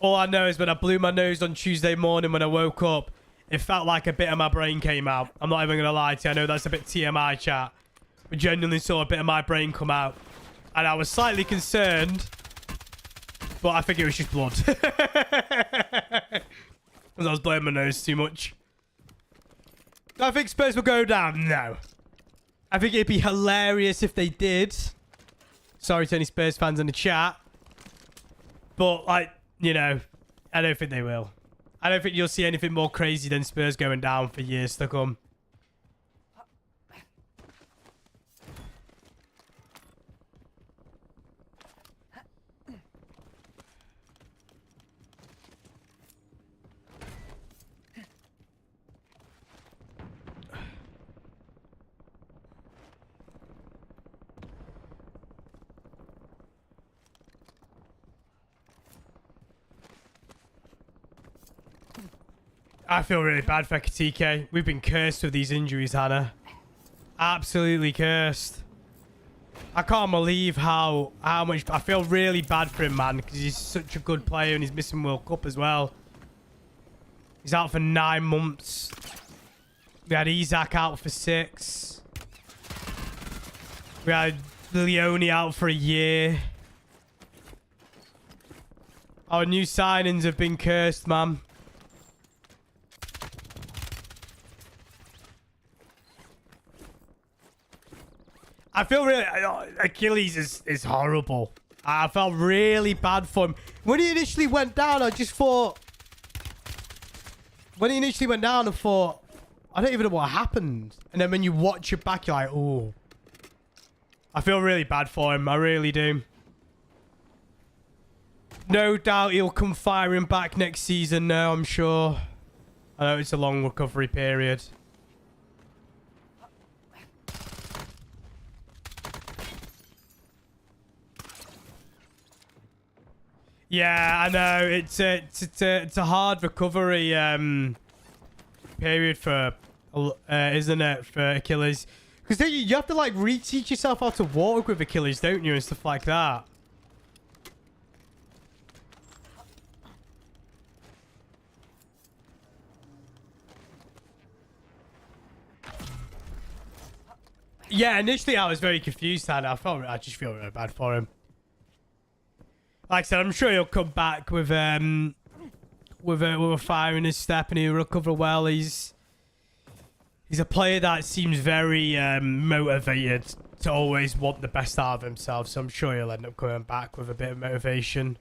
All I know is when I blew my nose on Tuesday morning when I woke up, it felt like a bit of my brain came out. I'm not even going to lie to you. I know that's a bit TMI, chat. But genuinely saw a bit of my brain come out. And I was slightly concerned. But I think it was just blood. Because I was blowing my nose too much. Do I think Spurs will go down? No. I think it'd be hilarious if they did. Sorry to any Spurs fans in the chat. But, like, you know, I don't think they will. I don't think you'll see anything more crazy than Spurs going down for years to come. I feel really bad for 𝗖cie𝗱𝗲. We've been cursed with these injuries, Hannah. Absolutely cursed. I can't believe how much... I feel really bad for him, man, because he's such a good player and he's missing World Cup as well. He's out for 9 months. We had Isak out for 6. We had Leone out for a year. Our new signings have been cursed, man. I feel really... Achilles is horrible. I felt really bad for him. When he initially went down, I just thought... When he initially went down, I thought... I don't even know what happened. And then when you watch it back, you're like, oh. I feel really bad for him. I really do. No doubt he'll come firing back next season now, I'm sure. I know it's a long recovery period. Yeah, I know. It's a hard recovery period for, isn't it, for Achilles? Because you have to like reteach yourself how to walk with Achilles, don't you, and stuff like that. Yeah, initially I was very confused, and I just feel really bad for him. Like I said, I'm sure he'll come back with a fire in his step and he'll recover well. He's a player that seems very motivated to always want the best out of himself. So I'm sure he'll end up coming back with a bit of motivation.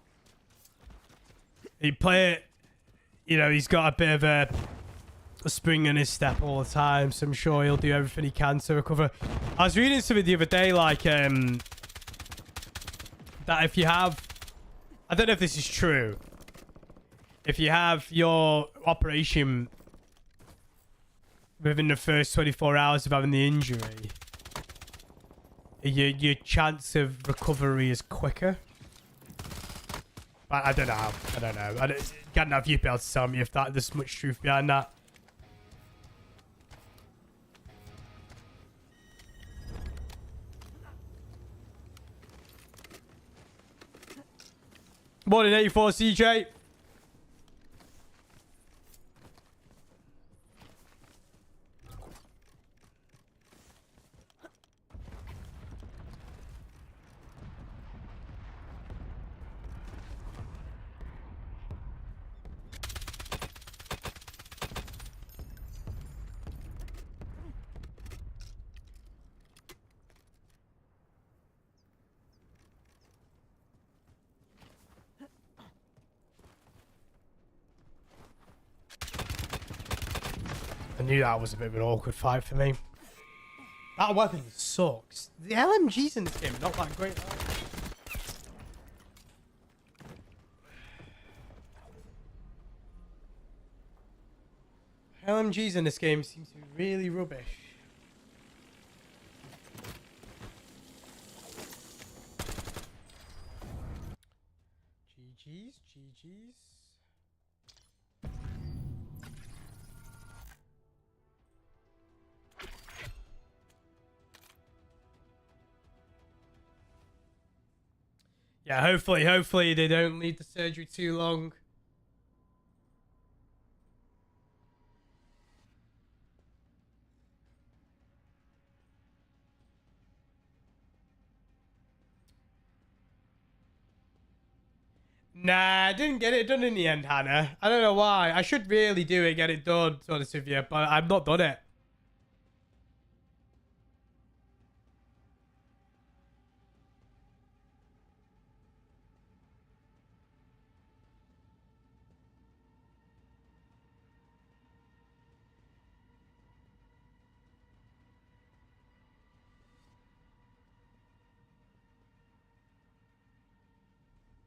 He play, you know, he's got a bit of a spring in his step all the time. So I'm sure he'll do everything he can to recover. I was reading something the other day, like that if you have, I don't know if this is true. If you have your operation within the first 24 hours of having the injury, your chance of recovery is quicker. But I don't know. I don't know. I don't know if you'd be able to tell me if there's much truth behind that. Morning, 84 CJ. I knew that was a bit of an awkward fight for me. That weapon sucks. The LMGs in this game are not that great. LMGs in this game seem to be really rubbish. GG's, GG's. Yeah, hopefully they don't leave the surgery too long. Nah, I didn't get it done in the end, Hannah. I don't know why. I should really do it, get it done, to be honest with you, but I've not done it.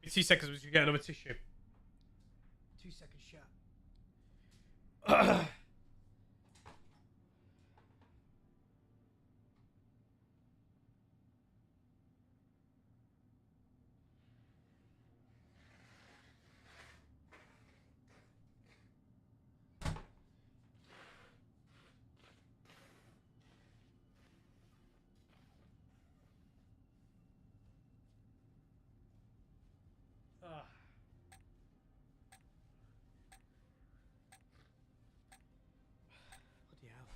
In 2 seconds, we should get another tissue. 2 seconds shot. Bloody hell.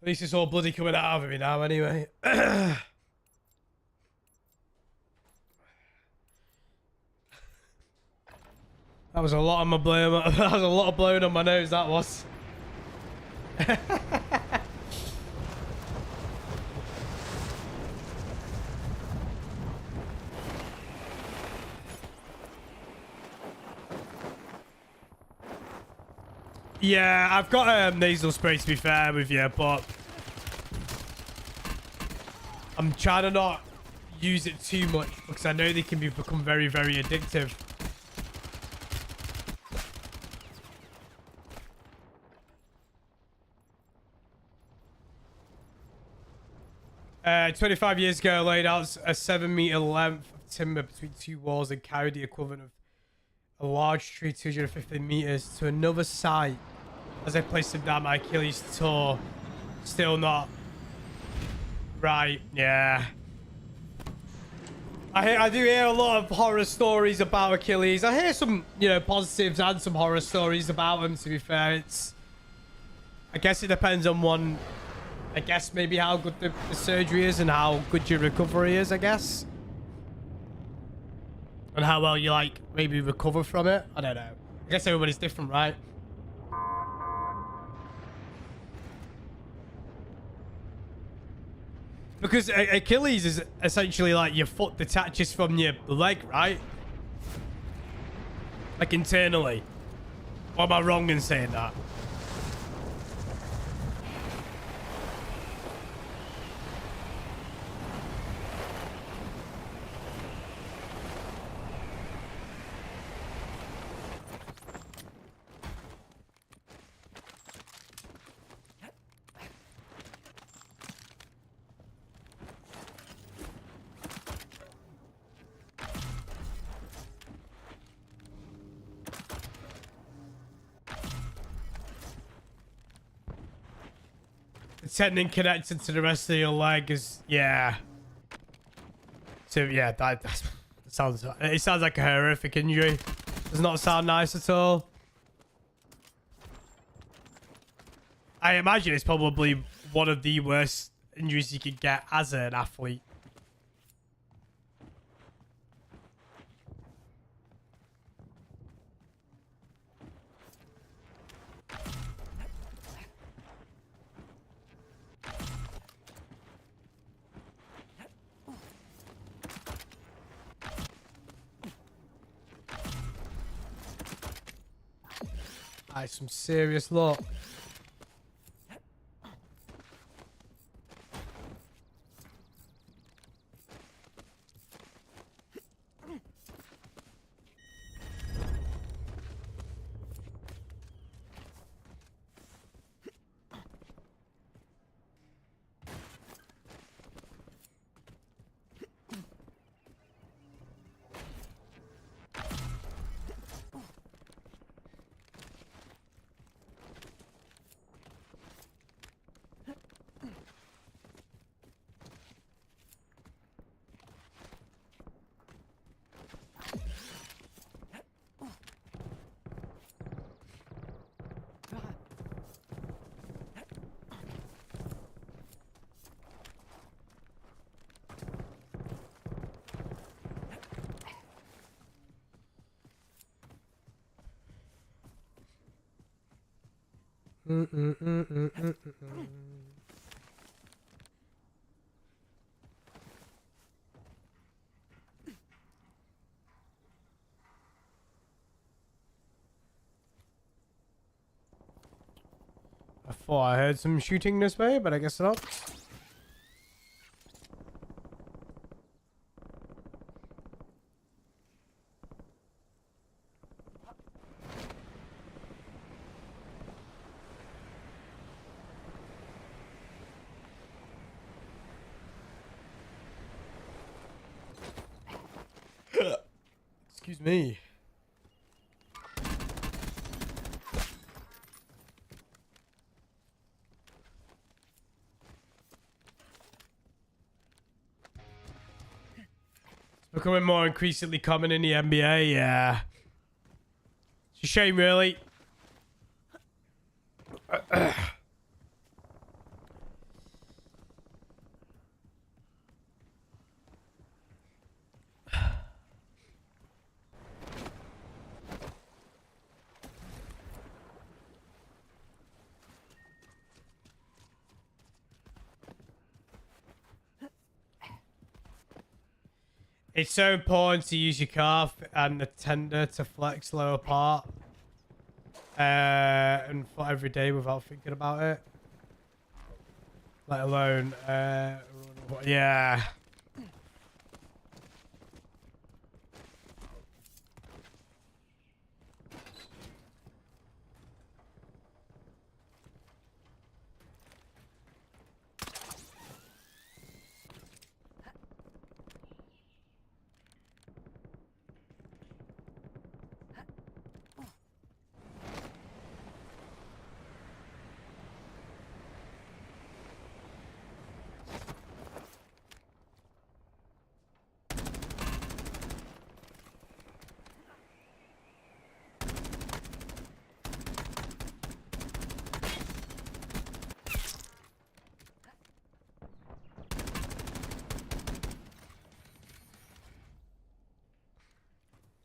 At least it's all bloody coming out of me now, anyway. That was a lot on my blow. That was a lot of blowing on my nose. That was. Yeah, I've got nasal spray to be fair with you, but I'm trying to not use it too much because I know they can become very, very addictive. Uh, 25 years ago, I laid out a 7-meter length of timber between two walls and carried the equivalent of a large tree 250 meters to another site. As I placed him down, my Achilles tore. Still not right. Yeah. I do hear a lot of horror stories about Achilles. I hear some, you know, positives and some horror stories about him, to be fair. It's... I guess it depends on one... I guess maybe how good the surgery is and how good your recovery is, I guess. And how well you, like, maybe recover from it. I don't know. I guess everybody's different, right? Because Achilles is essentially like your foot detaches from your leg, right? Like internally. Or am I wrong in saying that? Tendon connected to the rest of your leg is, yeah. So yeah, that sounds, it sounds like a horrific injury. Does not sound nice at all. I imagine it's probably one of the worst injuries you could get as an athlete. That's some serious luck. I thought I heard some shooting this way, but I guess not. Excuse me. Becoming more increasingly common in the NBA, yeah. It's a shame, really. It's so important to use your calf and the tender to flex lower part. And for every day without thinking about it. Let alone, yeah.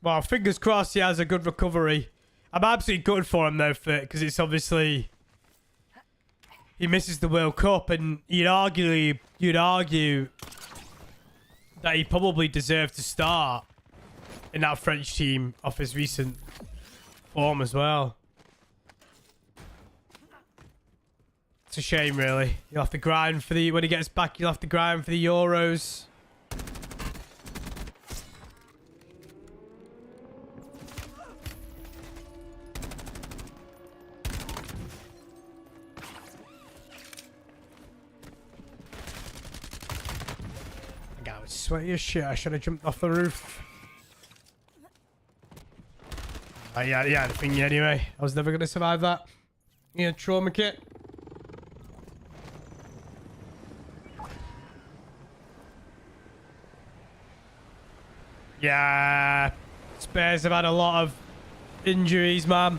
Well, fingers crossed he has a good recovery. I'm absolutely good for him though, because it's obviously he misses the World Cup, and you'd argue that he probably deserved to start in that French team off his recent form as well. It's a shame, really. You'll have to grind for when he gets back. You'll have to grind for the Euros. Sweaty as shit. I should have jumped off the roof. Yeah, the thingy anyway. I was never going to survive that. Yeah, trauma kit. Yeah. Spurs have had a lot of injuries, man.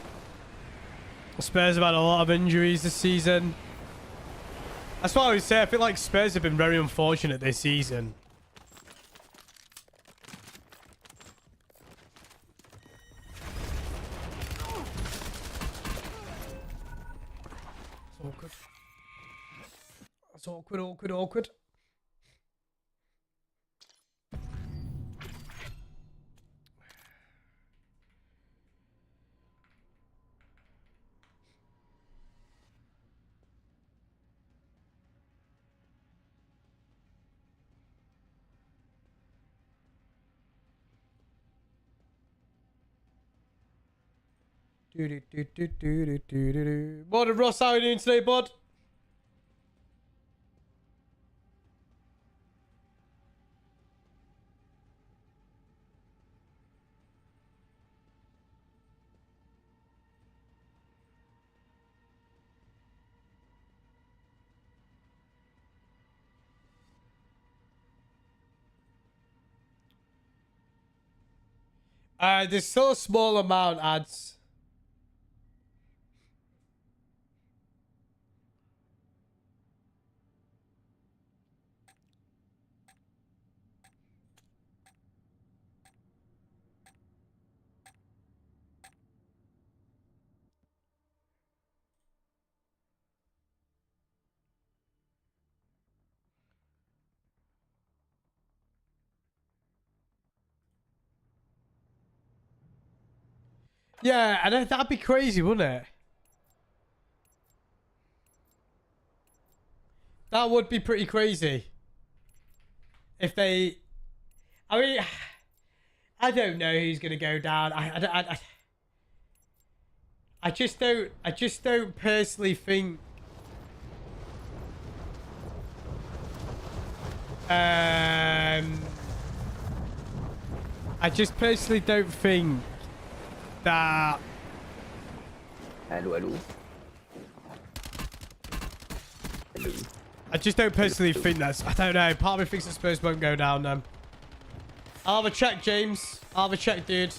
Spurs have had a lot of injuries this season. That's what I would say. I feel like Spurs have been very unfortunate this season. That's awkward, awkward, awkward. Morning, Ross. How are you doing today, bud? There's still a small amount ads. Yeah, and that'd be crazy, wouldn't it? That would be pretty crazy. If they... I mean, I don't know who's going to go down. I just don't personally think... I just personally don't think that... Hello, hello. Hello. I just don't personally think that's... I don't know. Part of me thinks the Spurs won't go down then. I'll have a check, James. I'll have a check, dude.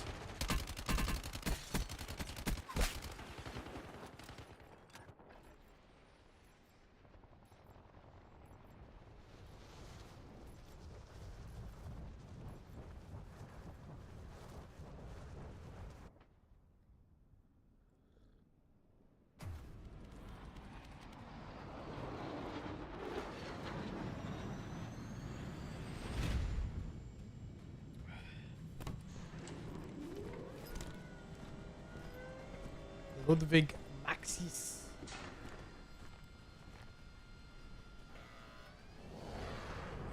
Ludwig Maxis.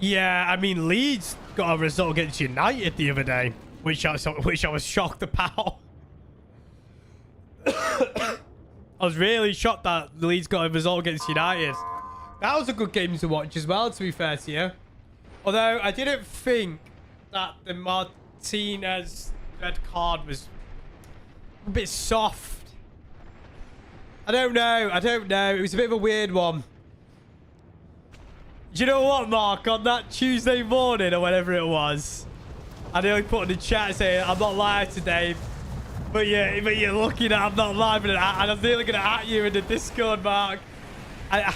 Yeah, I mean, Leeds got a result against United the other day, which I was shocked about. I was really shocked that Leeds got a result against United. That was a good game to watch as well, to be fair to you. Although, I didn't think that the Martinez red card was a bit soft. I don't know. It was a bit of a weird one. Do you know what, Mark? On that Tuesday morning or whatever it was, I nearly put in the chat saying, I'm not live today. But you're looking at I'm not live and I'm nearly going to at you in the Discord, Mark. I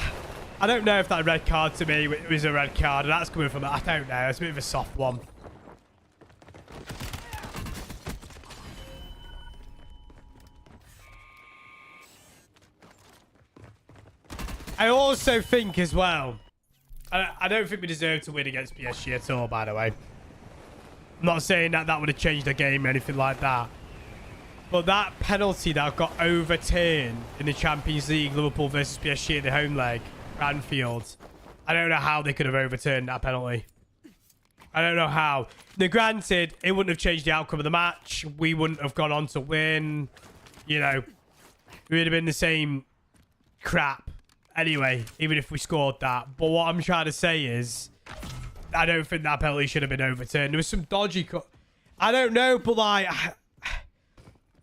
don't know if that red card to me was a red card. And that's coming from... I don't know. It's a bit of a soft one. I also think as well, I don't think we deserve to win against PSG at all, by the way. I'm not saying that that would have changed the game or anything like that. But that penalty that got overturned in the Champions League, Liverpool versus PSG in the home leg, Anfield, I don't know how they could have overturned that penalty. I don't know how. Now, granted, it wouldn't have changed the outcome of the match. We wouldn't have gone on to win. You know, we would have been the same crap. Anyway, even if we scored that. But what I'm trying to say is, I don't think that penalty should have been overturned. There was some dodgy cut. I don't know, but like,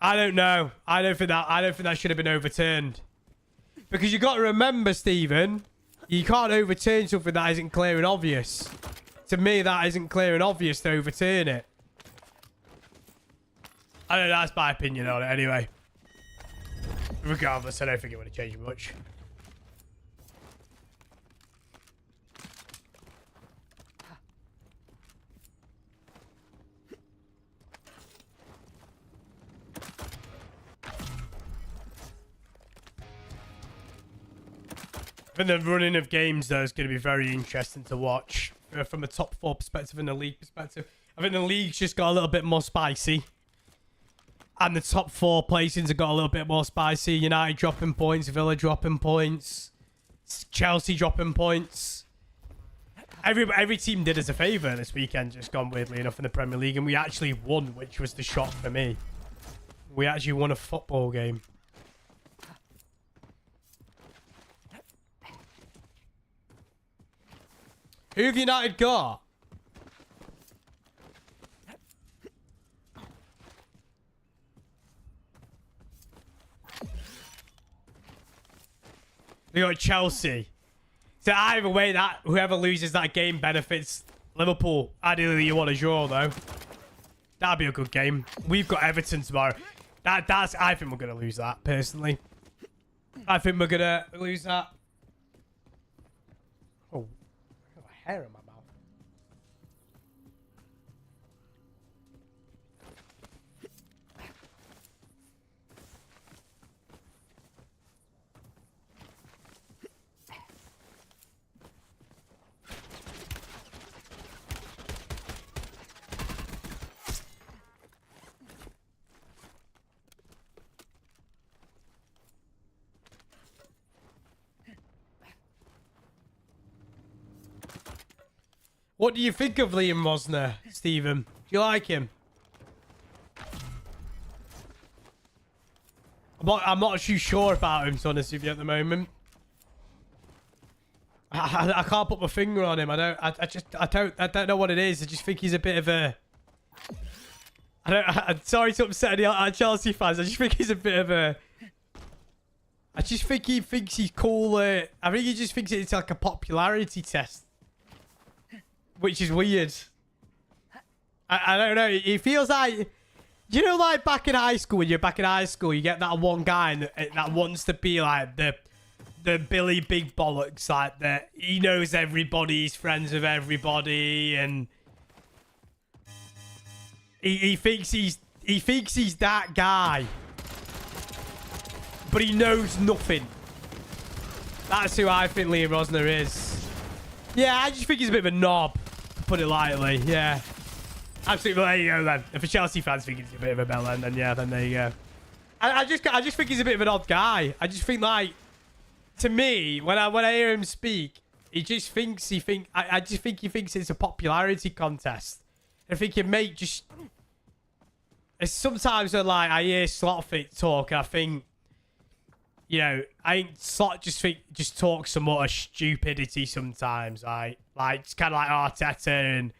I don't know. I don't think that should have been overturned. Because you got to remember, Stephen, you can't overturn something that isn't clear and obvious. To me, that isn't clear and obvious to overturn it. I don't know. That's my opinion on it. Anyway, regardless, I don't think it would have changed much. I think the running of games, though, is going to be very interesting to watch from a top four perspective and the league perspective. I think the league's just got a little bit more spicy. And the top four placings have got a little bit more spicy. United dropping points, Villa dropping points, Chelsea dropping points. Every team did us a favour this weekend, just gone weirdly enough in the Premier League. And we actually won, which was the shock for me. We actually won a football game. Who have United got? They got Chelsea. So either way, that whoever loses that game benefits Liverpool. Ideally, you want a draw though. That'd be a good game. We've got Everton tomorrow. I think we're gonna lose that personally. I think we're gonna lose that. Oh. Hair in my mouth. What do you think of Liam Rosner, Stephen? Do you like him? I'm not too sure about him, to be honest with you, at the moment. I can't put my finger on him. I don't know what it is. I just think he's a bit of a... I'm sorry to upset any Chelsea fans. I just think he's a bit of a... I just think he thinks he's cool. I think he just thinks it's like a popularity test. Which is weird. I don't know. It feels like... You know, like back in high school, when you're back in high school, you get that one guy that wants to be like the Billy Big Bollocks, like that. He knows everybody, he's friends with everybody, and he thinks he's that guy, but he knows nothing. That's who I think Liam Rosner is. Yeah, I just think he's a bit of a knob, to put it lightly. Yeah. Absolutely, well, there you go then. If a Chelsea fans think he's a bit of a bellend, then yeah, then there you go. I just think he's a bit of an odd guy. I just think, like, to me, when I hear him speak, he just thinks I just think he thinks it's a popularity contest. I think mate, just it's sometimes when like I hear Slotfit talk, I think, you know, I think Slot just talks some utter stupidity sometimes, like it's kind of like Arteta, and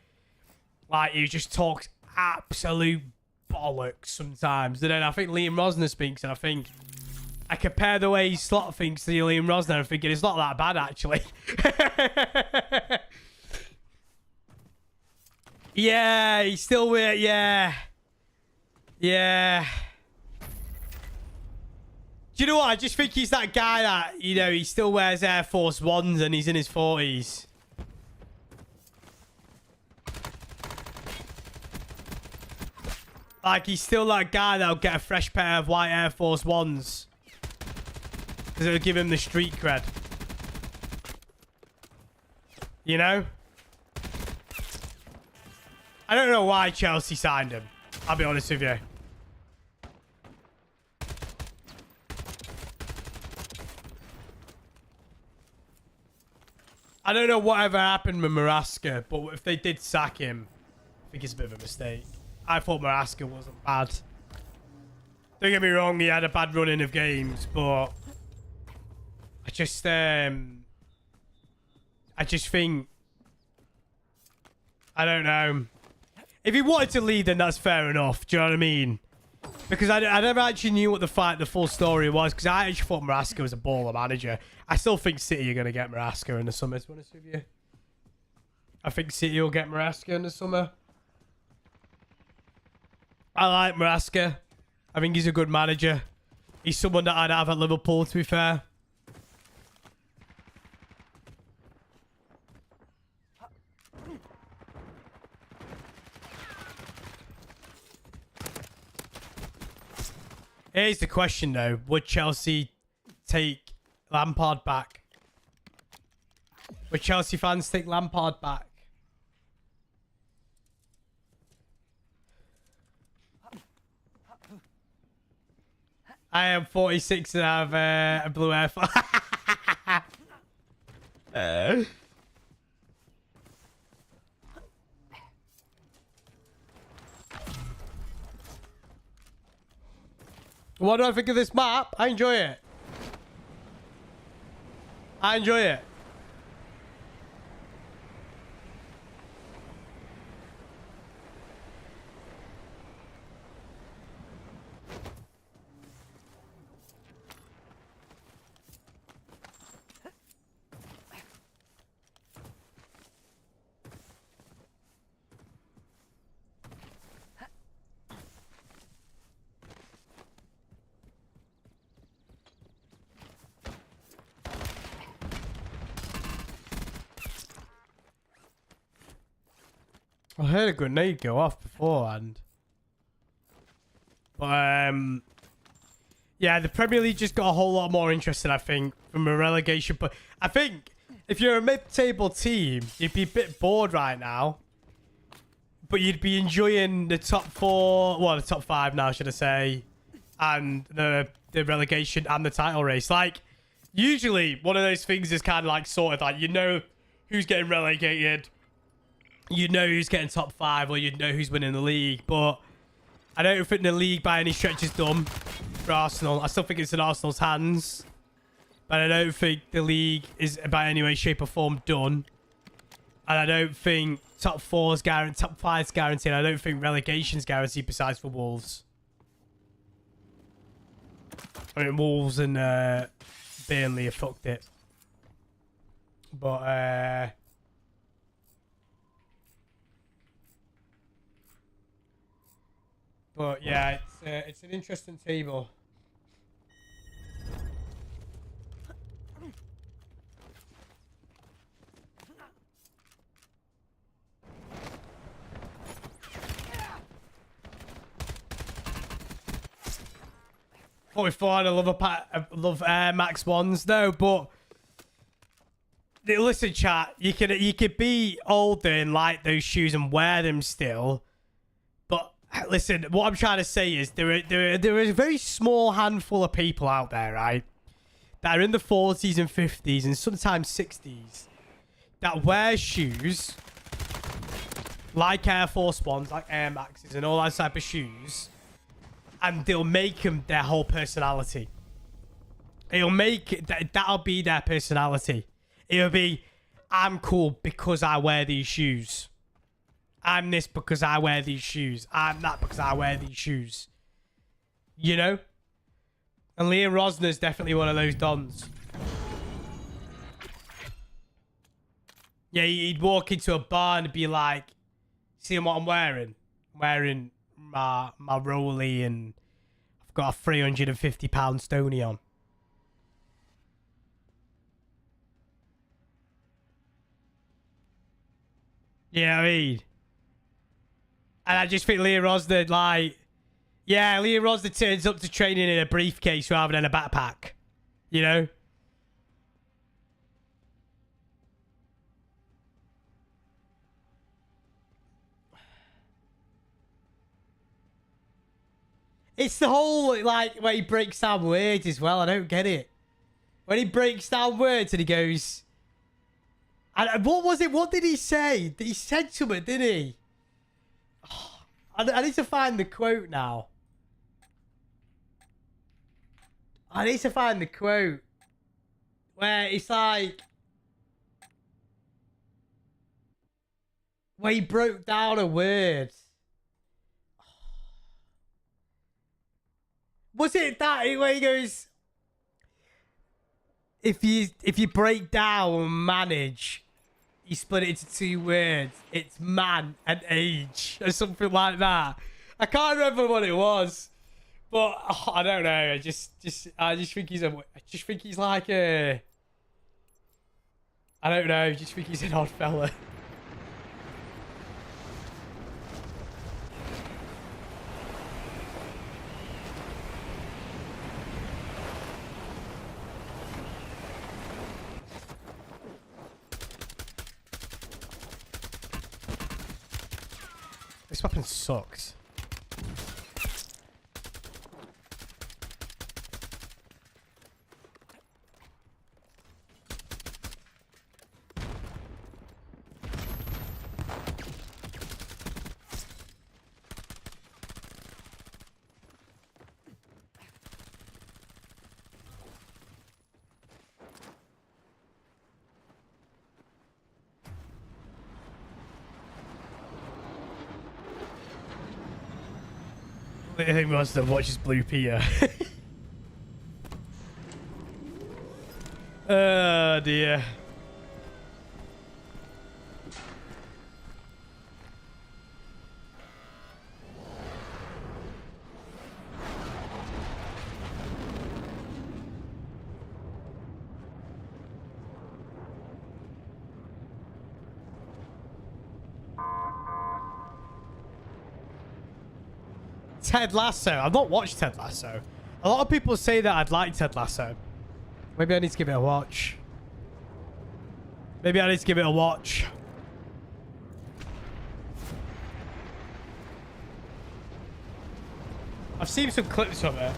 like he just talks absolute bollocks sometimes. And then I think Liam Rosner speaks, and I think I compare the way Slot thinks to Liam Rosner, and thinking it's not that bad actually. Yeah, he's still weird. Yeah. Yeah. Do you know what? I just think he's that guy that, you know, he still wears Air Force Ones and he's in his 40s. Like, he's still that guy that'll get a fresh pair of white Air Force Ones. Because it'll give him the street cred. You know? I don't know why Chelsea signed him. I'll be honest with you. I don't know whatever happened with Maraska, but if they did sack him, I think it's a bit of a mistake. I thought Maraska wasn't bad. Don't get me wrong, he had a bad running of games, but I just think, I don't know. If he wanted to lead, then that's fair enough. Do you know what I mean? Because I never actually knew what the full story was. Because I actually thought Maraska was a baller manager. I still think City are going to get Maraska in the summer, to be honest with you. I think City will get Maraska in the summer. I like Maraska. I think he's a good manager. He's someone that I'd have at Liverpool, to be fair. Here's the question, though. Would Chelsea take Lampard back? Would Chelsea fans take Lampard back? I am 46 and I have a blue Air Force. What do I think of this map? I enjoy it. I enjoy it. I heard a grenade go off beforehand. But, yeah, the Premier League just got a whole lot more interested, I think, from a relegation. But I think if you're a mid-table team, you'd be a bit bored right now. But you'd be enjoying the top four, well, the top five now, should I say, and the relegation and the title race. Like, usually, one of those things is kind of like sorted, like, you know who's getting relegated. you'd know who's getting top 5 or you'd know who's winning the league. But I don't think the league by any stretch is done for Arsenal. I still think it's in Arsenal's hands. But I don't think the league is by any way, shape or form done. And I don't think top 4's guaranteed, top 5's guaranteed. I don't think relegation's guaranteed besides for Wolves. I mean, Wolves and Burnley have fucked it. But yeah, it's an interesting table. Oh, fine. I love Air Max 1s though, but listen, chat. You could be older and like those shoes and wear them still. But listen, what I'm trying to say is there are a very small handful of people out there, right, that are in the 40s and 50s and sometimes 60s that wear shoes like Air Force Ones, like Air Maxes and all that type of shoes. And they'll make them their whole personality. It'll make it, that'll be their personality. It'll be, I'm cool because I wear these shoes. I'm this because I wear these shoes. I'm that because I wear these shoes. You know? And Liam Rosner's definitely one of those dons. Yeah, he'd walk into a bar and be like, see what I'm wearing? I'm wearing my Rolly and I've got a £350 Stony on. Yeah, I mean, and I just think Leah Rosner, like, yeah, Leah Rosner turns up to training in a briefcase rather than a backpack, you know? It's the whole, like, when he breaks down words as well. I don't get it. When he breaks down words and he goes... And what was it? What did he say? He said something, didn't he? Oh, I need to find the quote now. I need to find the quote. Where it's like... Where he broke down a word. Was it that where he goes, if you break down and manage, you split it into 2 words. It's man and age or something like that. I can't remember what it was, but oh, I don't know. I just think he's like a. I don't know. I just think he's an odd fella. This weapon sucks. I think most of them watches Blue Peter. Oh dear. Ted Lasso. I've not watched Ted Lasso. A lot of people say that I'd like Ted Lasso. Maybe I need to give it a watch. Maybe I need to give it a watch. I've seen some clips of it.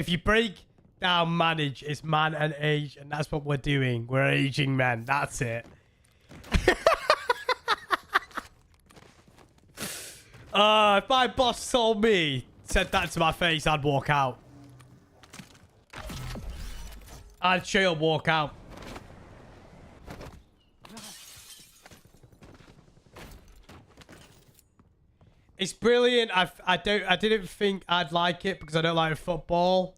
If you break down manage, it's man and age, and that's what we're doing. We're aging men. That's it. If my boss told me, said that to my face, I'd walk out. I'd straight up walk out. It's brilliant. I didn't think I'd like it because I don't like football.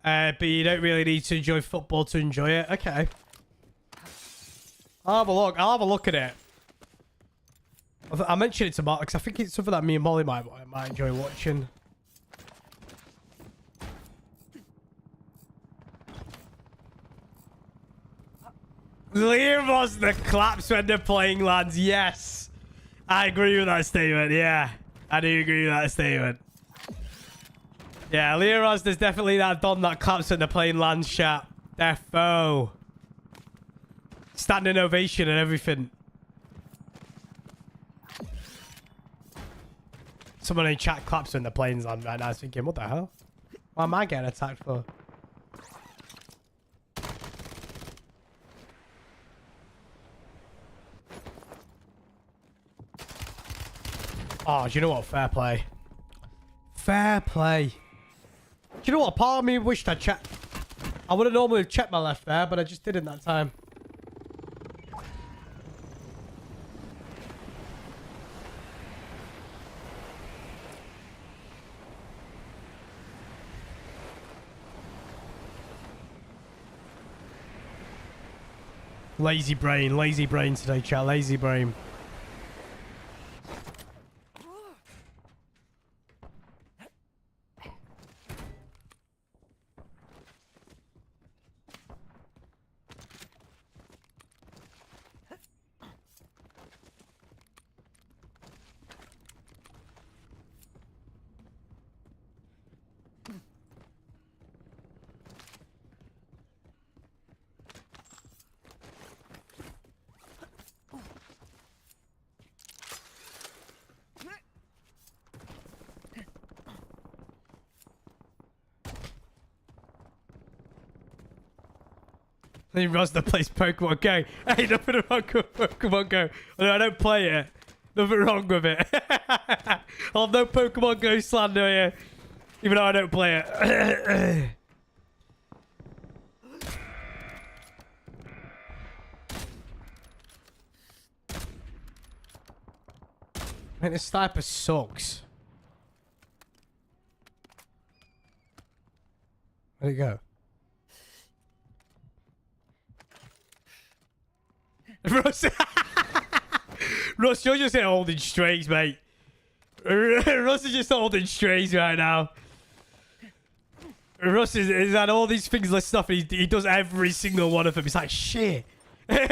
But you don't really need to enjoy football to enjoy it. Okay. I'll have a look. I'll have a look at it. I mentioned it to Mark because I think it's something that me and Molly might enjoy watching. Liam was the claps when the plane lands. Yes. I agree with that statement. Yeah. I do agree with that statement. Yeah, Liam Ross, there's definitely that Don that claps when the plane lands, chat. Defo. Standing ovation and everything. Someone in chat claps when the planes land right now. I was thinking, what the hell? Why am I getting attacked for? Oh, do you know what? Fair play. Fair play. Do you know what? Part of me wished I'd checked. I would have normally checked my left there, but I just didn't that time. Lazy brain today, chat. Lazy brain. He runs the place Pokemon Go. Hey, nothing wrong with Pokemon Go. I don't play it. Nothing wrong with it. I'll have no Pokemon Go slander here. Even though I don't play it. Man, this sniper sucks. Where'd it go? Russ, Russ, you're just holding strays, mate. Russ is just holding strays right now. Russ is had all these things listed off, and he does every single one of them. It's like, shit. Yeah,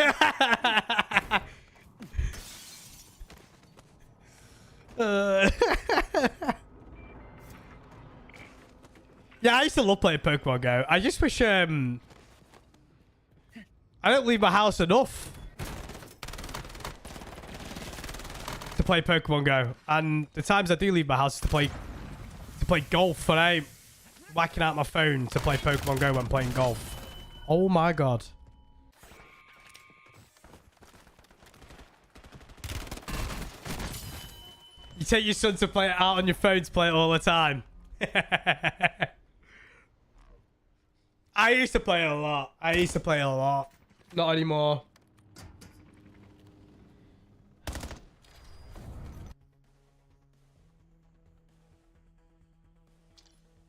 I used to love playing Pokemon Go. I just wish, I don't leave my house enough to play Pokemon Go, and the times I do leave my house is to play golf, and I'm whacking out my phone to play Pokemon Go when playing golf. Oh my god. You take your son to play it out on your phone to play it all the time. I used to play it a lot. Not anymore.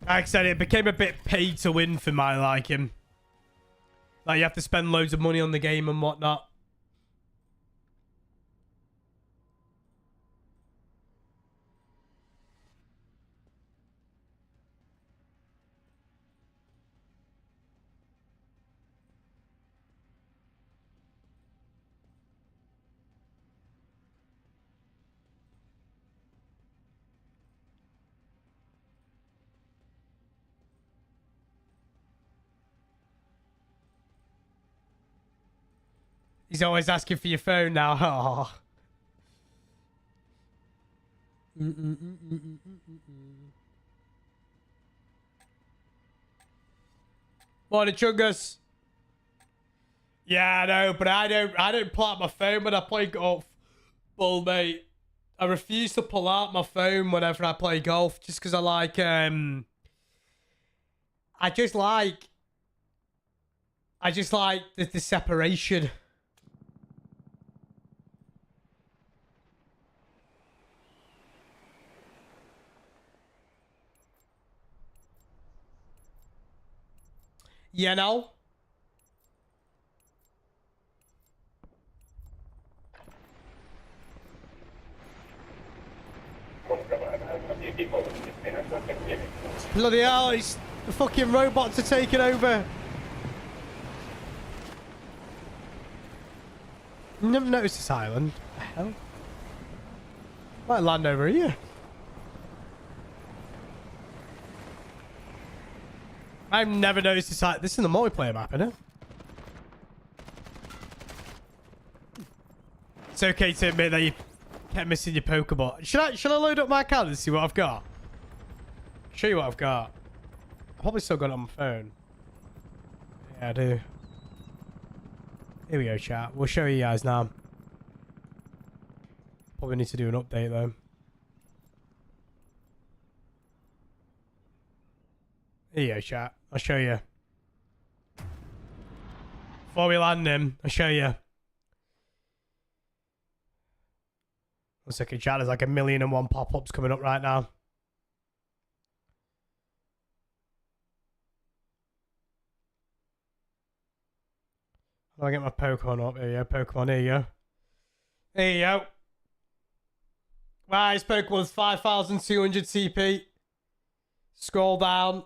Like I said, it became a bit pay to win for my liking. Like, you have to spend loads of money on the game and whatnot. He's always asking for your phone now. Oh. Morning, Chungus. Yeah, I know, but I don't pull out my phone when I play golf. Well, mate, I refuse to pull out my phone whenever I play golf just because I like, I just like the separation. You know? Bloody hell, it's the fucking robots are taking over. Never noticed this island. What the hell? Might land over here. I've never noticed this island. This is the multiplayer map, isn't it? It's okay to admit that you kept missing your Pokeball. Should I load up my account and see what I've got? Show you what I've got. I've probably still got it on my phone. Yeah, I do. Here we go, chat. We'll show you guys now. Probably need to do an update though. Here you go, chat. I'll show you. Before we land him, I'll show you. 1 second, chat. There's like 1,000,001 pop-ups coming up right now. How do I get my Pokemon up? Here you go, Pokemon. Here you go. There you go. Right, this Pokemon's 5,200 CP. Scroll down.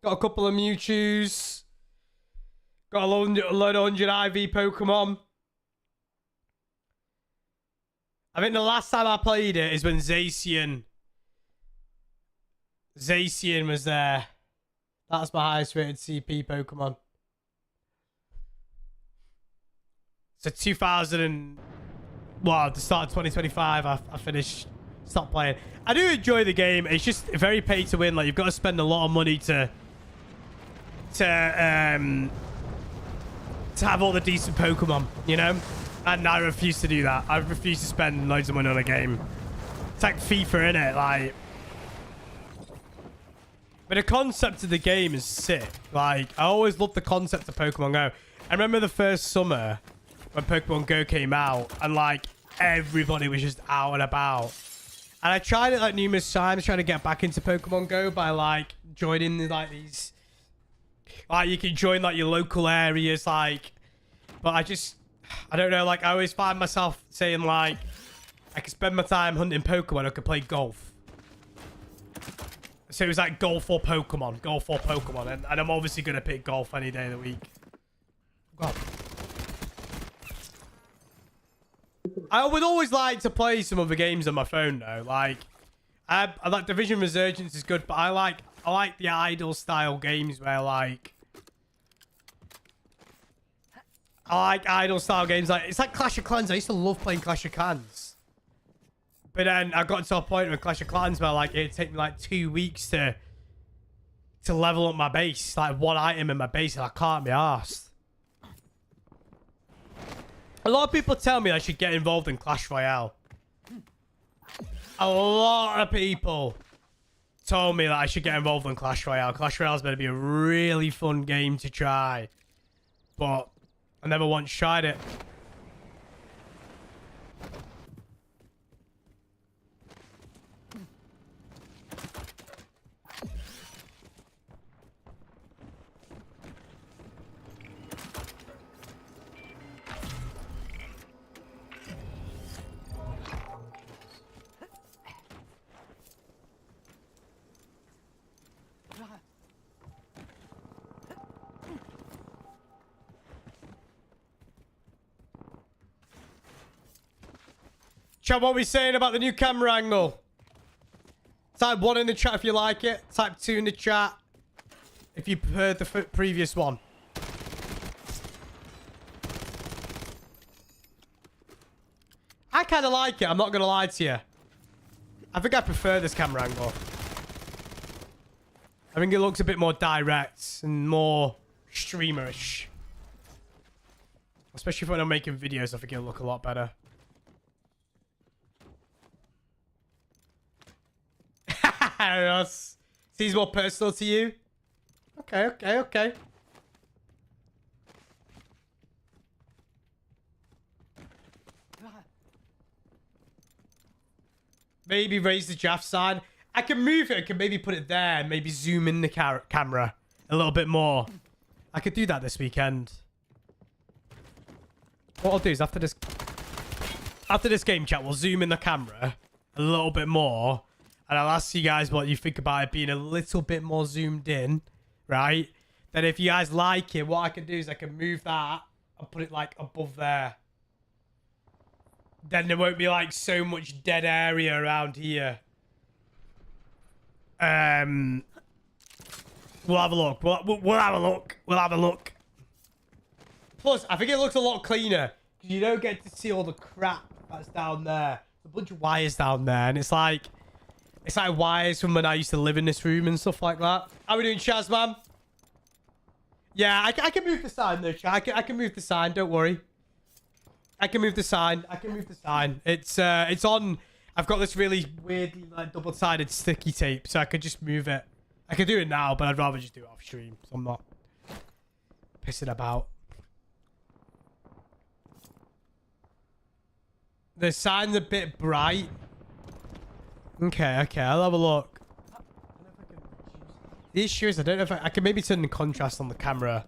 Got a couple of Mewtwo's. Got a load of 100 IV Pokemon. I think the last time I played it is when 𝗖cie_𝗱𝗏 was there. That's my highest rated CP Pokemon. So 2000 and... Well, at the start of 2025, I finished... Stopped playing. I do enjoy the game. It's just very pay to win. Like, you've got to spend a lot of money to have all the decent Pokemon, you know? And I refuse to do that. I refuse to spend loads of money on a game. It's like FIFA, innit? Like... But the concept of the game is sick. Like, I always loved the concept of Pokemon Go. I remember the first summer when Pokemon Go came out and, like, everybody was just out and about. And I tried it, like, numerous times, trying to get back into Pokemon Go by, like, joining, like, these... Like, you can join, like, your local areas, like... But I just... I don't know, like, I always find myself saying, like... I could spend my time hunting Pokemon, I could play golf. So it was like golf or Pokemon. Golf or Pokemon. And I'm obviously going to pick golf any day of the week. God. I would always like to play some other games on my phone, though. Like, I like Division Resurgence is good, but I like the idle style games where, like... I like idle style games. Like, it's like Clash of Clans. I used to love playing Clash of Clans. But then I got to a point with Clash of Clans where, like, it'd take me, like, 2 weeks to level up my base. Like, one item in my base, and I can't be arsed. A lot of people tell me I should get involved in Clash Royale. A lot of people told me that I should get involved in Clash Royale. Clash Royale is going to be a really fun game to try. But I never once tried it. Chat, what are we saying about the new camera angle? Type 1 in the chat if you like it. Type 2 in the chat if you preferred the previous one. I kind of like it. I'm not going to lie to you. I think I prefer this camera angle. I think it looks a bit more direct and more streamerish. Especially when I'm making videos, I think it'll look a lot better. Seems more personal to you? Okay, okay, okay. Maybe raise the Jaff sign. I can move it. I can maybe put it there and maybe zoom in the camera a little bit more. I could do that this weekend. What I'll do is after this game chat, we'll zoom in the camera a little bit more. And I'll ask you guys what you think about it being a little bit more zoomed in, right? Then if you guys like it, what I can do is I can move that and put it like above there. Then there won't be like so much dead area around here. We'll have a look. We'll have a look. We'll have a look. Plus, I think it looks a lot cleaner because you don't get to see all the crap that's down there. There's a bunch of wires down there, and it's like wires from when I used to live in this room and stuff like that. How are we doing, Chaz, man? Yeah, I can move the sign though, Chaz. I can move the sign. Don't worry. I can move the sign. I can move the sign. It's on. I've got this really weirdly like double-sided sticky tape, so I could just move it. I could do it now, but I'd rather just do it off stream, so I'm not pissing about. The sign's a bit bright. Okay, okay, I'll have a look. The issue is I don't know if I can maybe turn the contrast on the camera.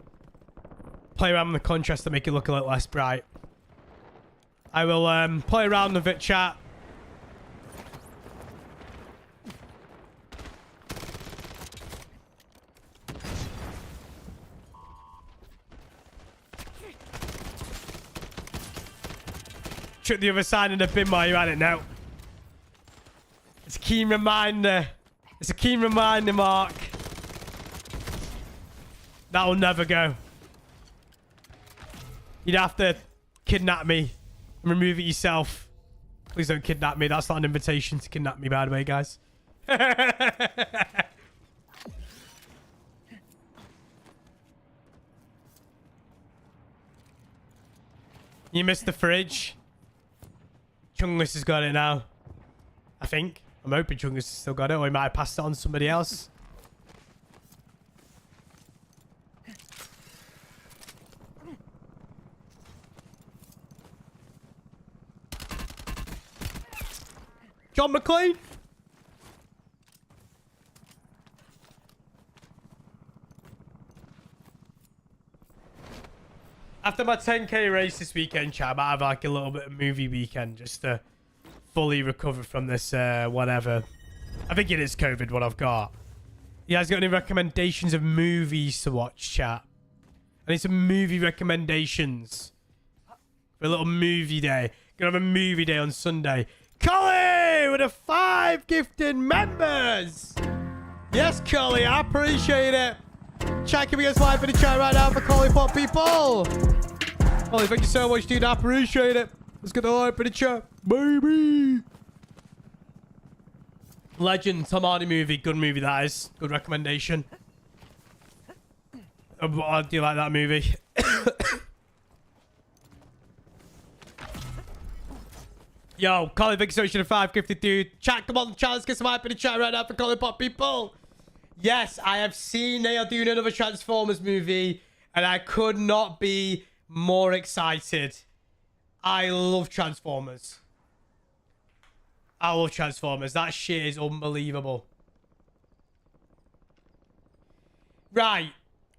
Play around with the contrast to make it look a little less bright. I will play around with it, chat. Chuck the other side in the bin while you're at it now. It's a keen reminder. It's a keen reminder, Mark. That'll never go. You'd have to kidnap me and remove it yourself. Please don't kidnap me. That's not an invitation to kidnap me, by the way, guys. You missed the fridge. Chungus has got it now. I think. I'm hoping Chungus has still got it, or he might have passed it on to somebody else. John McClane. After my 10k race this weekend, chat, I might have like a little bit of movie weekend just to fully recover from this whatever. I think it is COVID what I've got. You guys got any recommendations of movies to watch, chat? I need some movie recommendations for a little movie day. Gonna have a movie day on Sunday. Collie with the 5 gifted members. Yes, Collie, I appreciate it. Chat, can we get live in the chat right now for Collie Pop people? Collie, thank you so much, dude. I appreciate it. Let's get the live in the chat, baby. Legend, Tom Hardy movie. Good movie, that is. Good recommendation. Do you like that movie? Yo, Colin, thank you so much for the 550, dude. Chat, come on, chat. Let's get some hype in the chat right now for Colin Pop people. Yes, I have seen they are doing another Transformers movie, and I could not be more excited. I love Transformers. I love Transformers. That shit is unbelievable. Right.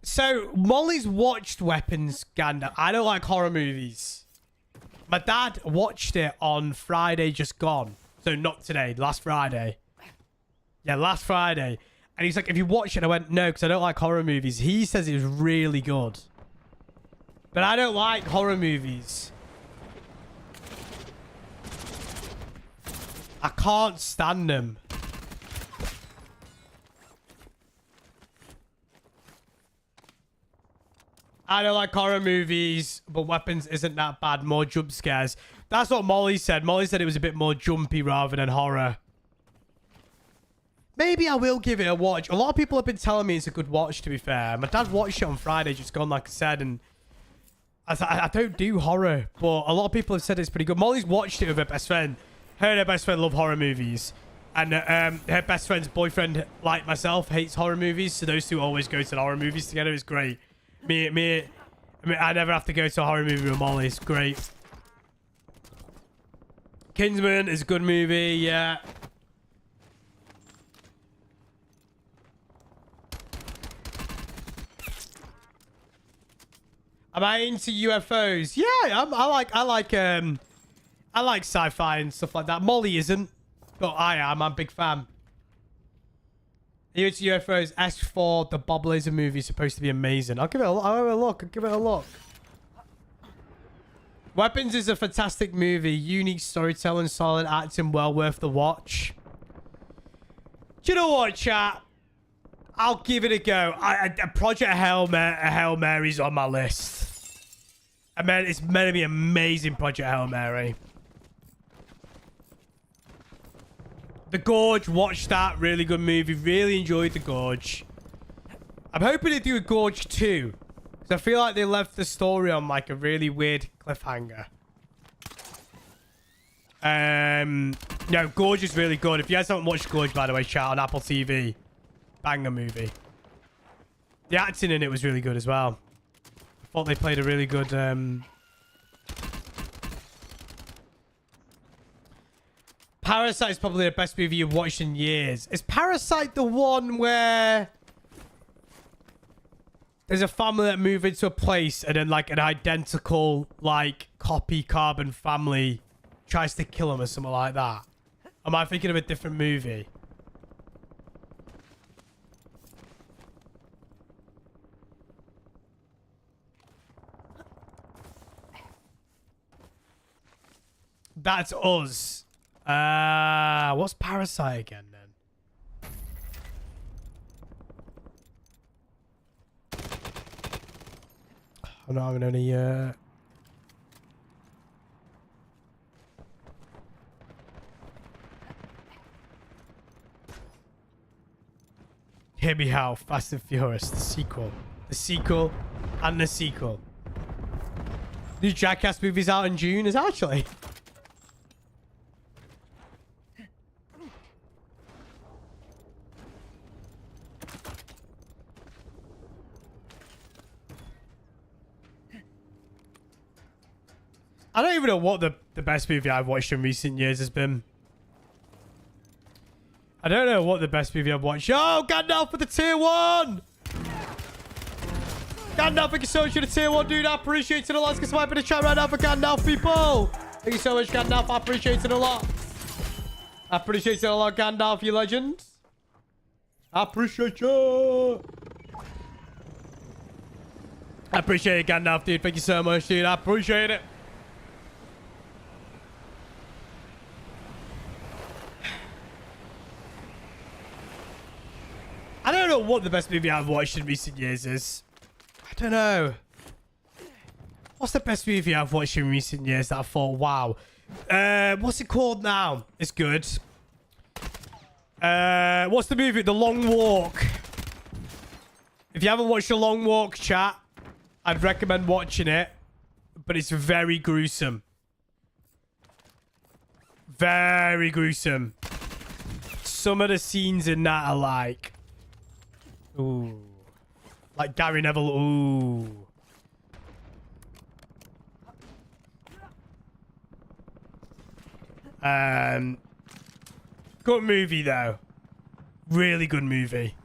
So, Molly's watched Weapons Gander. I don't like horror movies. My dad watched it on Friday just gone. So, not today. Last Friday. Yeah, last Friday. And he's like, have you watched it? I went, no, because I don't like horror movies. He says it was really good. But I don't like horror movies. I can't stand them. I don't like horror movies, but Weapons isn't that bad. More jump scares. That's what Molly said. Molly said it was a bit more jumpy rather than horror. Maybe I will give it a watch. A lot of people have been telling me it's a good watch, to be fair. My dad watched it on Friday, just gone, like I said, and I don't do horror, but a lot of people have said it's pretty good. Molly's watched it with her best friend. Her and her best friend love horror movies. And her best friend's boyfriend, like myself, hates horror movies. So those two always go to the horror movies together. It's great. I never have to go to a horror movie with Molly. It's great. Kingsman is a good movie, yeah. Am I into UFOs? Yeah, I like sci-fi and stuff like that. Molly isn't, but I am. I'm a big fan. Are you into UFOs? S4, the Bob Laser movie is supposed to be amazing. I'll give it a look. Weapons is a fantastic movie. Unique storytelling, solid acting, well worth the watch. Do you know what, chat? I'll give it a go. Project Hail Mary's on my list. I mean, it's meant to be amazing, Project Hail Mary. The Gorge, watched that. Really good movie. Really enjoyed The Gorge. I'm hoping to do a Gorge 2. Because I feel like they left the story on like a really weird cliffhanger. No, Gorge is really good. If you guys haven't watched Gorge, by the way, chat, on Apple TV. Banger movie. The acting in it was really good as well. I thought they played a really good... Parasite is probably the best movie you've watched in years. Is Parasite the one where there's a family that move into a place and then like an identical like copy carbon family tries to kill them or something like that? Am I thinking of a different movie? That's us. What's Parasite again then? I'm not having any Hear Me Out, Fast and Furious, the sequel. The sequel and the sequel. New Jackass movie's out in June, is actually. I don't even know what the best movie I've watched in recent years has been. I don't know what the best movie I've watched. Yo, Gandalf for the tier 1! Gandalf, thank you so much for the tier 1, dude. I appreciate it a lot. Let's get some hype in the chat right now for Gandalf, people. Thank you so much, Gandalf. I appreciate it a lot. I appreciate it a lot, Gandalf, you legend. I appreciate you. I appreciate it, Gandalf, dude. Thank you so much, dude. I appreciate it. I don't know what the best movie I've watched in recent years is. I don't know. What's the best movie I've watched in recent years that I thought, wow. What's it called now? It's good. What's the movie? The Long Walk. If you haven't watched The Long Walk, chat, I'd recommend watching it. But it's very gruesome. Very gruesome. Some of the scenes in that are like... Ooh. Like Gary Neville. Ooh. Good movie though. Really good movie.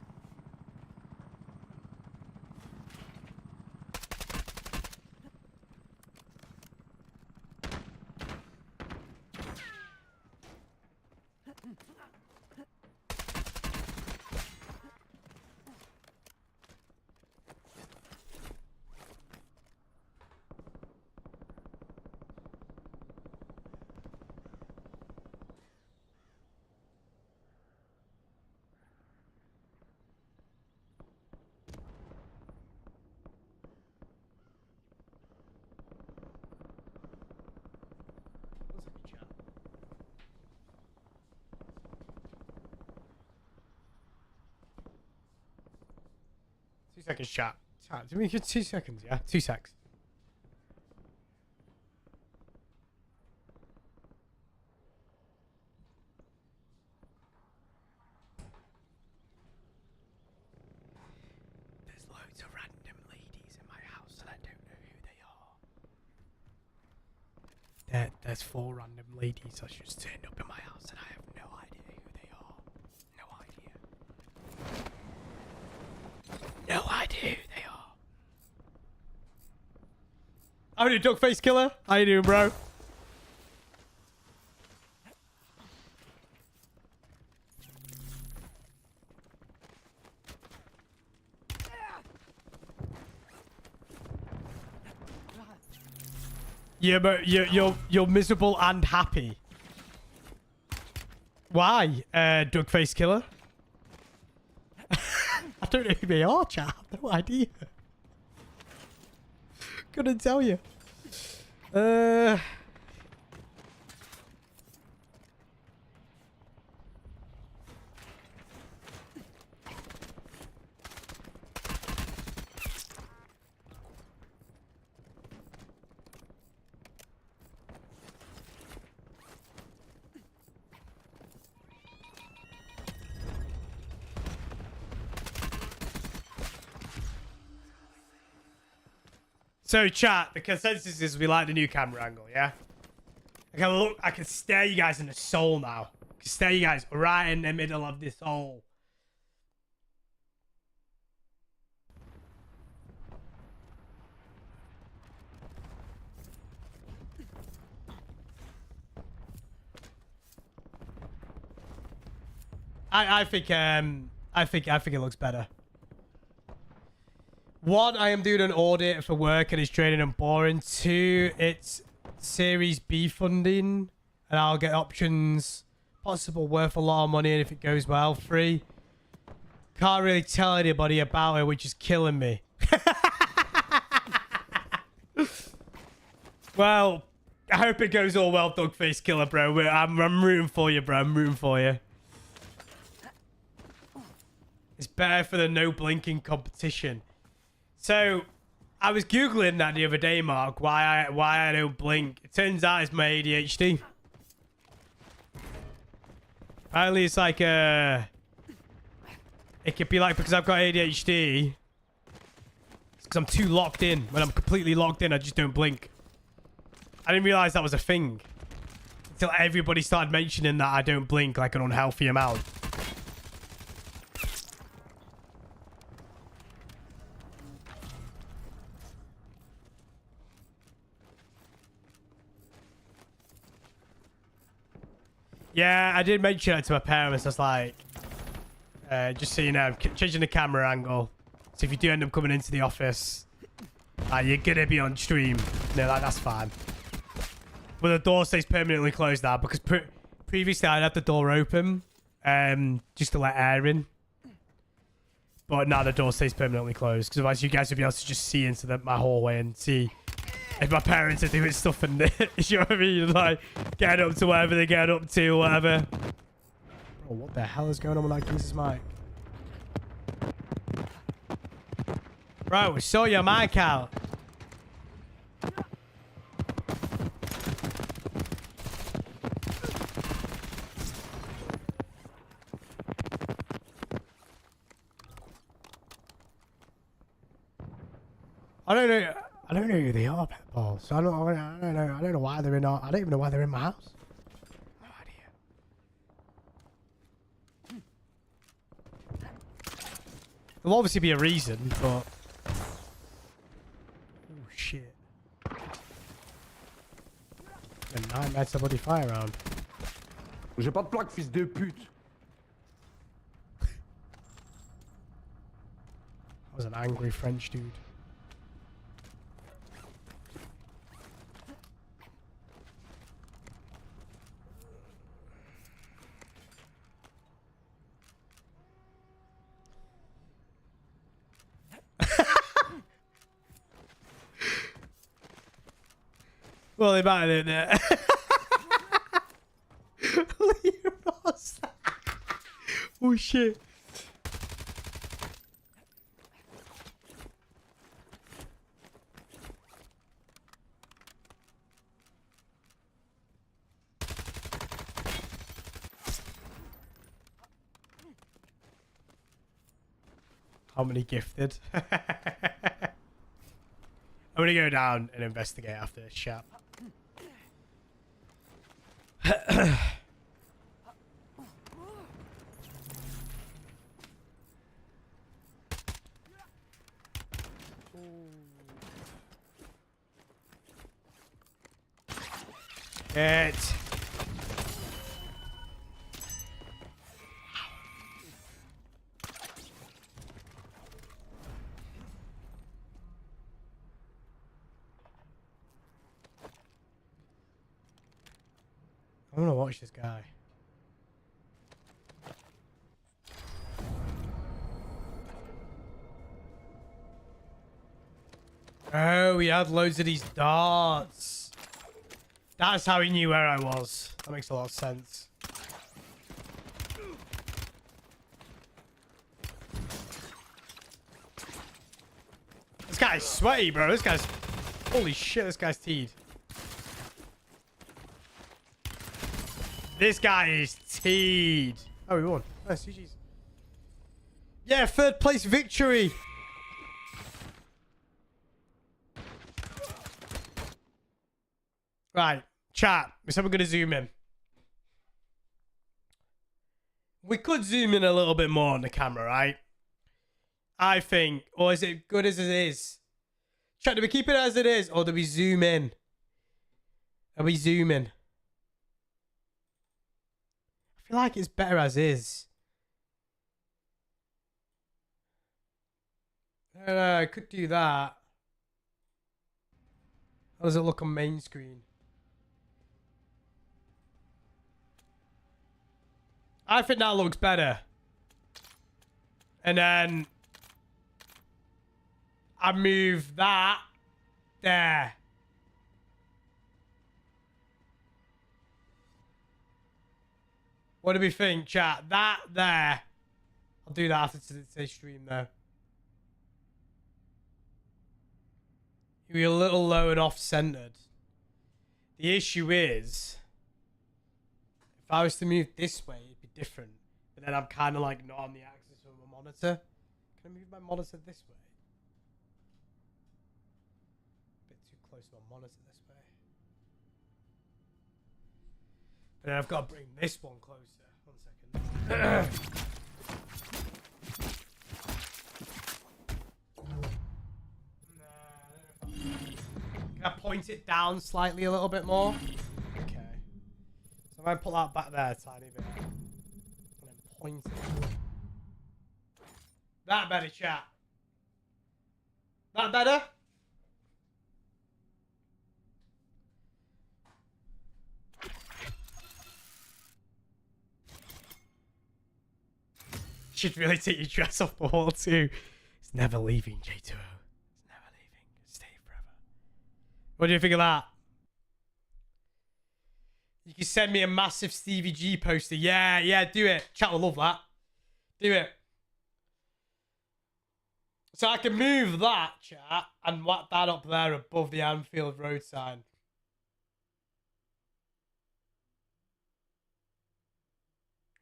seconds, chat. Give me 2 seconds, yeah? 2 secs. There's loads of random ladies in my house and I don't know who they are. There's 4 random ladies that just turned up in my house and I have no idea who they are. No idea. No idea who they are. How are you doing, 𝗖cie𝗱𝗲𝗏? How you doing, bro? Yeah, but you're miserable and happy. Why, 𝗔𝗙𝗙𝗏𝗏? I don't know who they are, chat. I have no idea. Couldn't tell you. So chat, the consensus is we like the new camera angle, yeah? I can stare you guys in the soul now. I can stare you guys right in the middle of this hole. I think it looks better. 1, I am doing an audit for work and it's draining and boring. 2, it's Series B funding and I'll get options possible worth a lot of money and if it goes well. 3, can't really tell anybody about it, which is killing me. Well, I hope it goes all well, 𝗔𝗙𝗙𝗏𝗏, bro. I'm rooting for you, bro. I'm rooting for you. It's better for the no blinking competition. So, I was Googling that the other day, Mark, why I don't blink. It turns out it's my ADHD. Apparently it's like, it could be like because I've got ADHD. It's because I'm too locked in. When I'm completely locked in, I just don't blink. I didn't realize that was a thing. Until everybody started mentioning that I don't blink like an unhealthy amount. Yeah, I did mention it to my parents. I was like, just so you know, changing the camera angle. So if you do end up coming into the office, you're going to be on stream. No, that's fine. But the door stays permanently closed now because previously I'd have the door open just to let air in. But now the door stays permanently closed because otherwise you guys would be able to just see into my hallway and see if my parents are doing stuff and you know what I mean? Like, getting up to whatever they get up to or whatever. Bro, what the hell is going on with that Jesus mic? Bro, sort your mic out. I don't know who they are, 𝗏𝗏𝗏𝗏. So I don't know why they're in I don't even know why they're in my house. No idea. There'll obviously be a reason, but oh shit. A nightmare to bloody fire around. J'ai pas de plaque, fils de pute. That was an angry French dude. Well, they might have there. Oh shit. How many gifted? I'm gonna go down and investigate after this chat. It. I want to watch this guy. Oh, he had loads of these darts. That's how he knew where I was. That makes a lot of sense. This guy's sweaty, bro. This guy's... Holy shit, this guy's teed. This guy is teed. Oh, we won. Nice, GG's. Yeah, third place victory. Right, chat. We said we're going to zoom in. We could zoom in a little bit more on the camera, right? I think. Or is it good as it is? Chat, do we keep it as it is? Or do we zoom in? Are we zooming? I feel like it's better as is. I don't know, I could do that. How does it look on main screen? I think that looks better. And then I move that there. What do we think, chat? That there. I'll do that after today's stream, though. You're a little low and off-centered. The issue is, if I was to move this way, it'd be different. But then I'm kind of like not on the axis of my monitor. Can I move my monitor this way? A bit too close to my monitor this way. But then I've got to bring this one closer. 1 second. Can I point it down slightly a little bit more? Okay. So I'm going to pull that back there a tiny bit. And then point it. That better, chat. That better? You should really take your dress off the wall too. It's never leaving, J2O. It's never leaving. Stay forever. What do you think of that? You can send me a massive Stevie G poster. Yeah, do it. Chat will love that. Do it. So I can move that, chat, and whack that up there above the Anfield Road sign.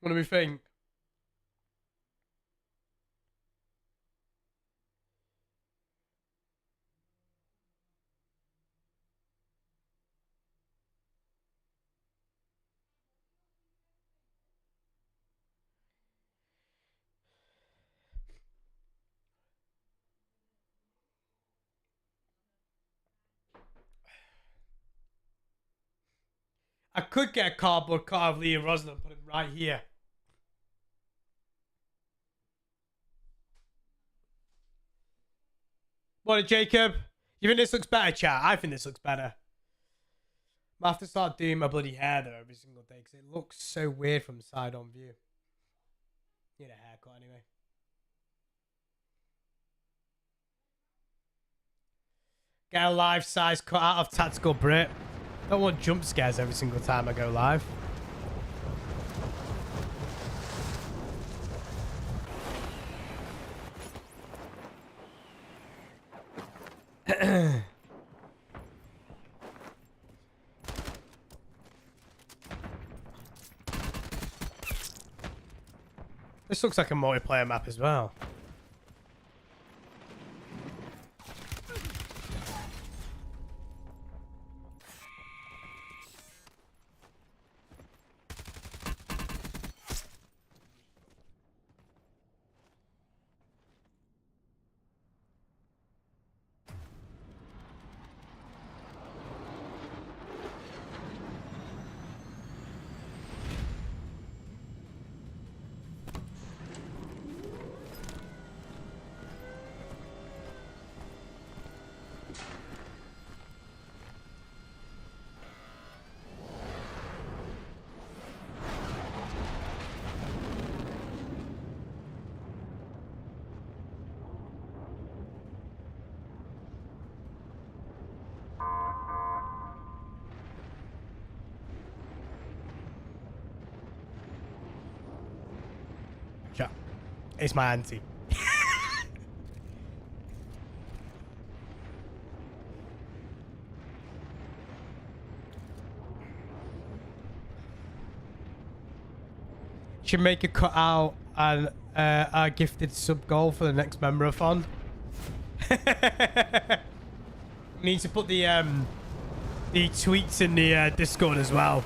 What do we think? I could get a cardboard cut of Liam Rosner and put him right here. What, Jacob? You think this looks better, chat? I think this looks better. I have to start doing my bloody hair though every single day because it looks so weird from side on view. Need a haircut anyway. Get a life size cut out of Tactical Brit. Don't want jump scares every single time I go live. This looks like a multiplayer map as well. Chat. It's my auntie. Should make a cutout and a gifted sub goal for the next member-a-thon. We need to put the tweets in the Discord as well.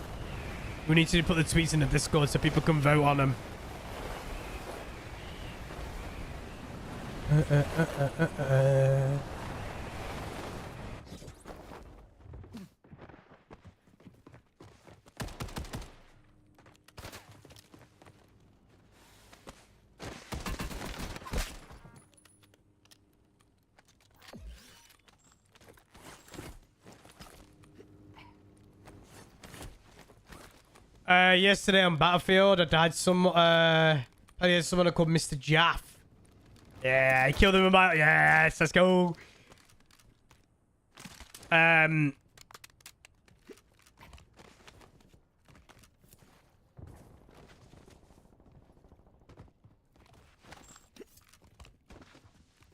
We need to put the tweets in the Discord so people can vote on them. Yesterday on Battlefield, I died someone called Mr. Jaff. Yeah, I killed him with my... Yes, let's go. I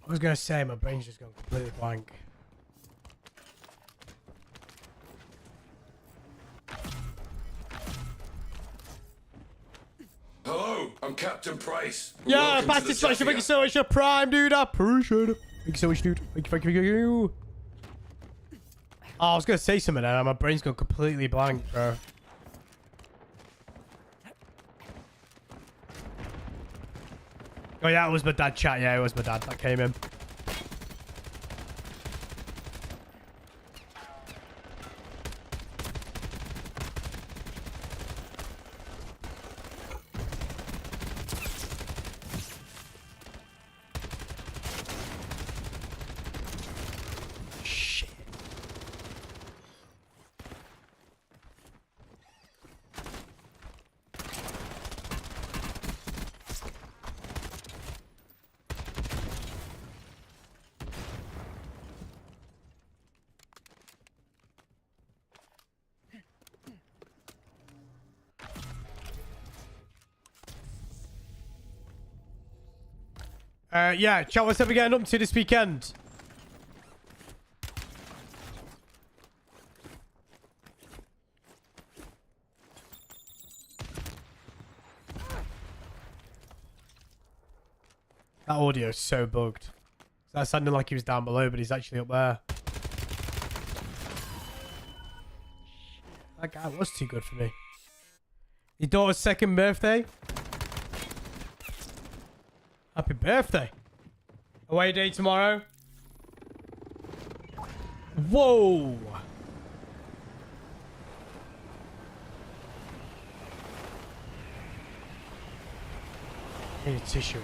was going to say, my brain's just gone completely blank. Hello, I'm Captain Price. Yeah, Welcome to Bastard the Slasher, thank you Jaffia. so much for Prime, dude. I appreciate it. Thank you so much, dude. Thank you. Oh, I was going to say something there. My brain's gone completely blank, bro. Oh, yeah, it was my dad, chat. Yeah, it was my dad that came in. Yeah, chat, what's up we getting up to this weekend? That audio is so bugged. That sounded like he was down below, but he's actually up there. That guy was too good for me. Your daughter's second birthday? Happy birthday. Away day tomorrow. Whoa. I need a tissue.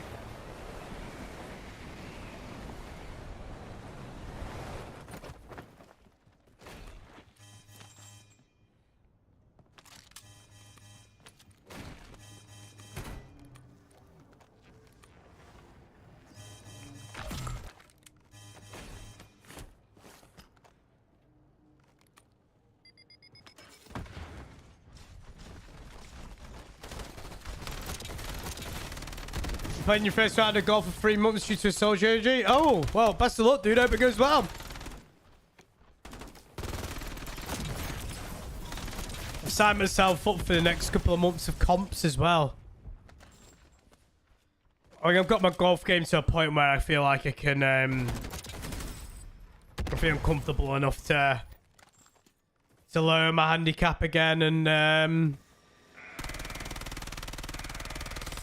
Playing your first round of golf for 3 months due to a soldier injury. Oh, well, best of luck, dude. Hope it goes well. I've signed myself up for the next couple of months of comps as well. I mean, I've got my golf game to a point where I feel like I can, I feel comfortable enough to lower my handicap again and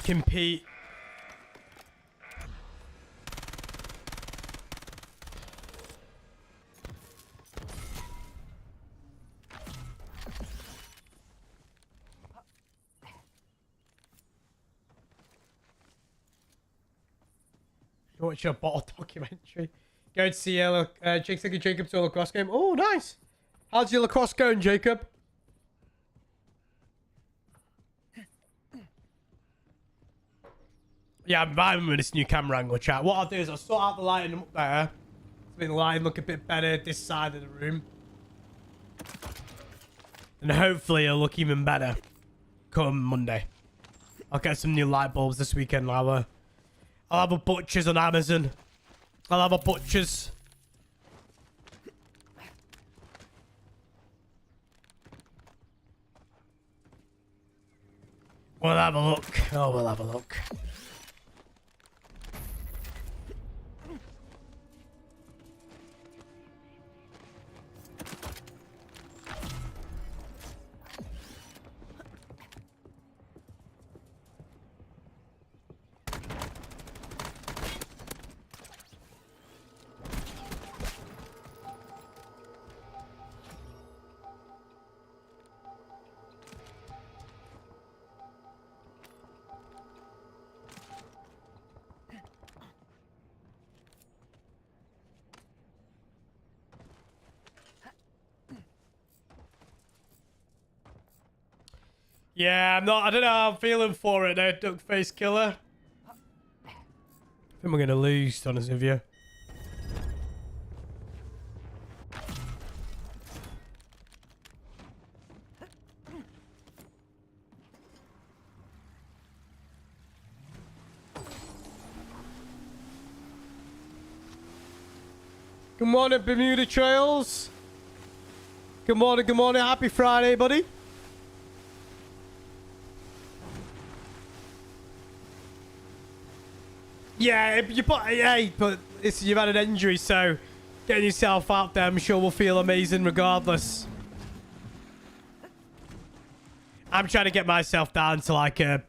compete. Watch your bottle documentary. Go to see Jacob to a lacrosse game. Oh, nice. How's your lacrosse going, Jacob? Yeah, I'm vibing with this new camera angle, chat. What I'll do is I'll sort out the lighting up there. So the lighting look a bit better this side of the room. And hopefully it'll look even better come Monday. I'll get some new light bulbs this weekend, I'll have a butcher's on Amazon. I'll have a butcher's. We'll have a look. Oh, we'll have a look. Yeah, I don't know how I'm feeling for it, duck face killer. I think we're gonna lose, to be honest with you. Good morning, Bermuda Trails. Good morning, good morning. Happy Friday, buddy. Yeah, but you've had an injury, so getting yourself out there, I'm sure will feel amazing regardless. I'm trying to get myself down to like a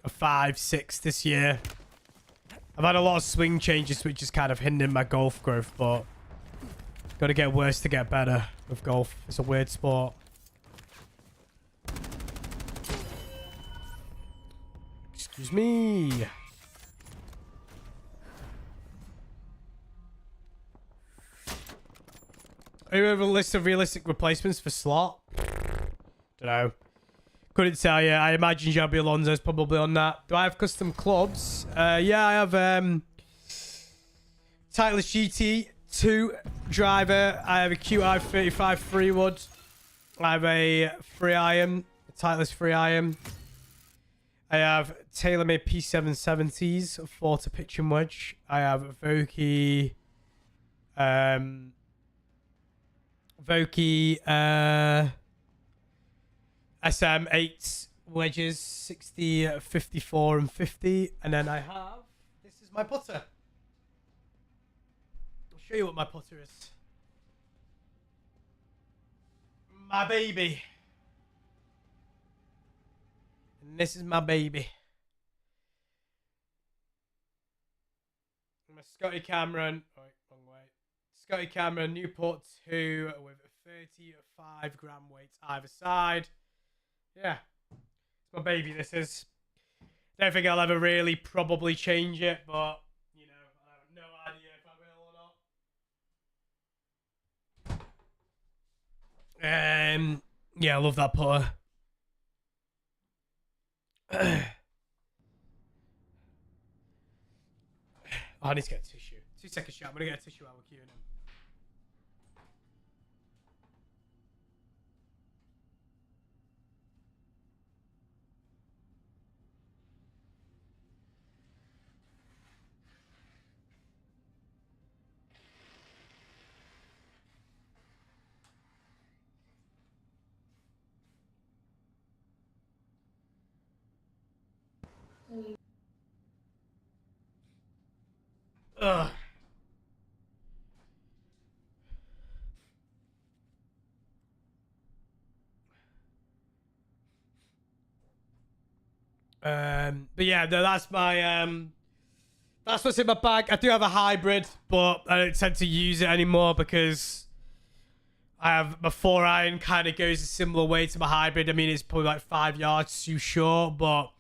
5-6 this year. I've had a lot of swing changes, which is kind of hindering my golf growth, but got to get worse to get better with golf. It's a weird sport. Excuse me. Are you over a list of realistic replacements for slot? Don't know. Couldn't tell you. I imagine Javi Alonso's probably on that. Do I have custom clubs? Yeah, I have 𝗖cie𝗱𝗲 2 driver. I have a QI35 free wood. I have a free iron, Titleist free iron. I have TaylorMade P770s, 4 to pitch and wedge. I have 𝗖cie SM8 wedges, 60, 54 and 50. And then I have, this is my putter. I'll show you what my putter is. My baby. And this is my baby. My Scotty Cameron. Oh, wrong way. Scotty Cameron Newport 2 with 35 gram weights either side. Yeah. It's my baby, this is. Don't think I'll ever really probably change it, but, you know, I have no idea if I will or not. Yeah, I love that putter. Oh, I need to get a tissue. 2 seconds, shot. I'm going to get a tissue while we're queuing him. Ugh. But yeah, no, that's my that's what's in my bag. I do have a hybrid, but I don't tend to use it anymore because I have my 4 iron kind of goes a similar way to my hybrid. I mean, it's probably like 5 yards too short, but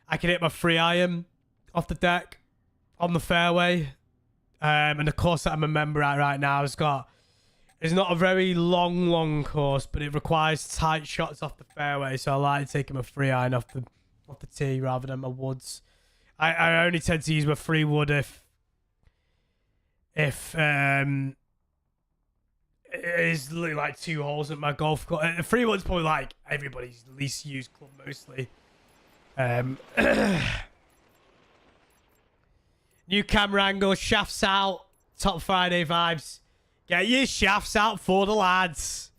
I can hit my 3 iron off the deck on the fairway. And the course that I'm a member at right now it's not a very long course, but it requires tight shots off the fairway. So I like taking my 3 iron off the tee rather than my woods. I only tend to use my 3 wood if it is literally like 2 holes at my golf course. 3 wood's probably like everybody's least used club mostly. New camera angle, shafts out, top Friday vibes. Get your shafts out for the lads.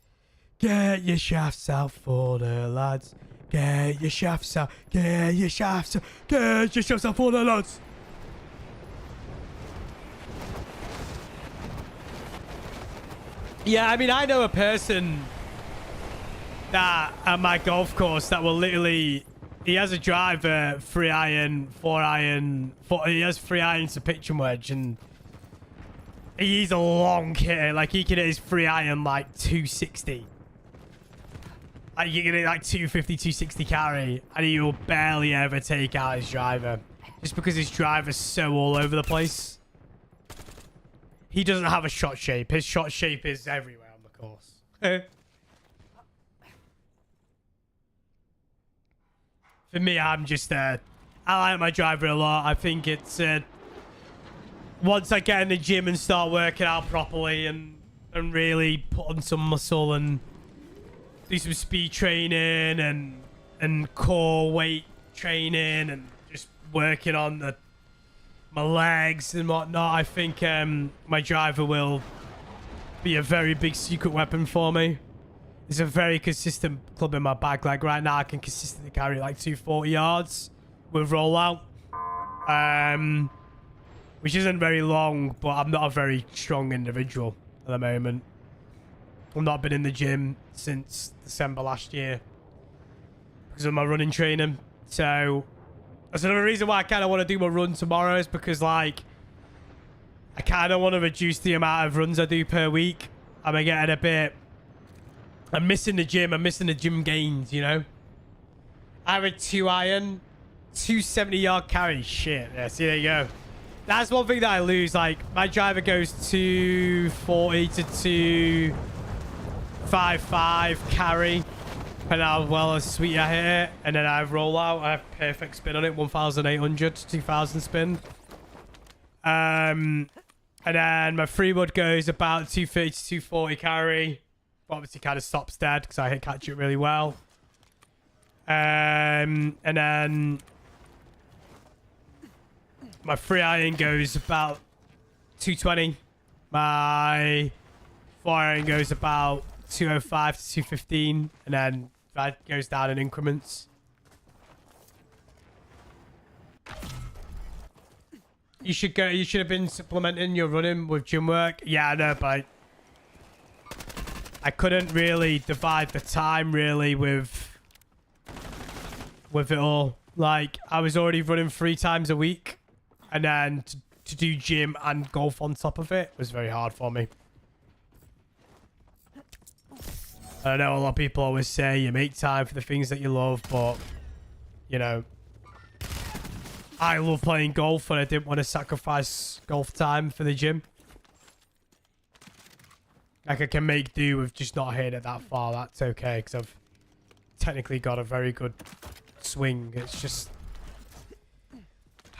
Get your shafts out for the lads. Get your shafts out. Get your shafts out. Get your shafts out for the lads. Yeah, I mean, I know a person that at my golf course that will literally, he has a driver, 3-iron, 4-iron, he has 3 irons to pitch and wedge, and he's a long hitter. Like, he can hit his 3-iron like 260. Like, you can hit like 250, 260 carry, and he will barely ever take out his driver. Just because his driver's so all over the place. He doesn't have a shot shape. His shot shape is everywhere on the course. For me, I'm just I like my driver a lot. I think it's once I get in the gym and start working out properly and really put on some muscle and do some speed training and core weight training and just working on my legs and whatnot, I think my driver will be a very big secret weapon for me. It's a very consistent club in my bag. Like right now, I can consistently carry like 240 yards with rollout, which isn't very long, but I'm not a very strong individual at the moment. I've not been in the gym since December last year because of my running training. So that's another reason why I kind of want to do my run tomorrow, is because like I kind of want to reduce the amount of runs I do per week. I'm getting a bit, I'm missing the gym. I'm missing the gym gains, you know. I have a 2-iron, 270-yard carry. Shit. Yeah, see, there you go. That's one thing that I lose. Like, my driver goes 240 to 255 carry. And how well as sweet I hit it. And then I roll out. I have perfect spin on it. 1,800 to 2,000 spin. And then my free wood goes about 230 to 240 carry. Obviously kind of stops dead because I hit catch it really well. And then my 3-iron goes about 220. My 4-iron goes about 205 to 215, and then that goes down in increments. You should have been supplementing your running with gym work. Yeah, I know, but I couldn't really divide the time really with it all. Like, I was already running 3 times a week, and then to do gym and golf on top of it was very hard for me. I know a lot of people always say you make time for the things that you love, but you know, I love playing golf and I didn't want to sacrifice golf time for the gym. Like, I can make do with just not hitting it that far. That's okay, because I've technically got a very good swing. It's just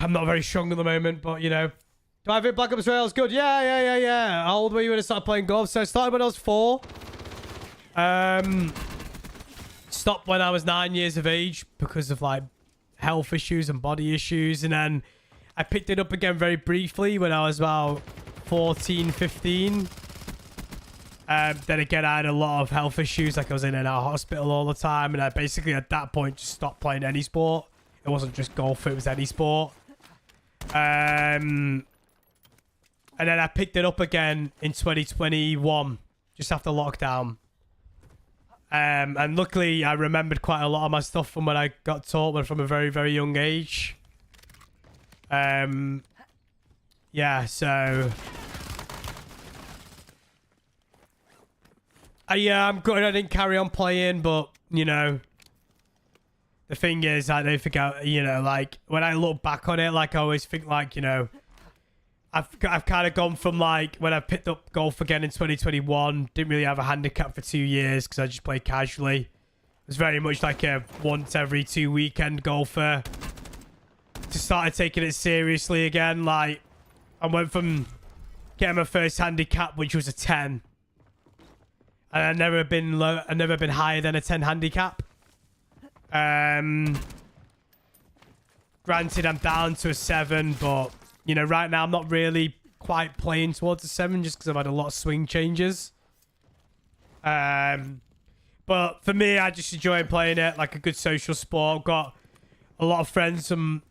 I'm not very strong at the moment, but you know. Do I have it Black Ops Rails? Good. Yeah. How old were you when I started playing golf? So I started when I was 4. Stopped when I was 9 years of age because of like health issues and body issues, and then I picked it up again very briefly when I was about 14, 15. Then again, I had a lot of health issues, like I was in and out of hospital all the time, and I basically at that point just stopped playing any sport. It wasn't just golf, it was any sport. And then I picked it up again in 2021, just after lockdown. And luckily, I remembered quite a lot of my stuff from when I got taught from a very, very young age. Yeah, so I'm good. I didn't carry on playing, but you know, the thing is, I don't forget. You know, like when I look back on it, like I always think, like, you know, I've kind of gone from like when I picked up golf again in 2021, didn't really have a handicap for 2 years because I just played casually. It was very much like a once every 2 weekend golfer. To started taking it seriously again. Like, I went from getting my first handicap, which was a 10, and I've never been higher than a 10 handicap. And Granted, I'm down to a 7, but, you know, right now I'm not really quite playing towards a 7 just because I've had a lot of swing changes. But for me, I just enjoy playing it like a good social sport. I've got a lot of friends from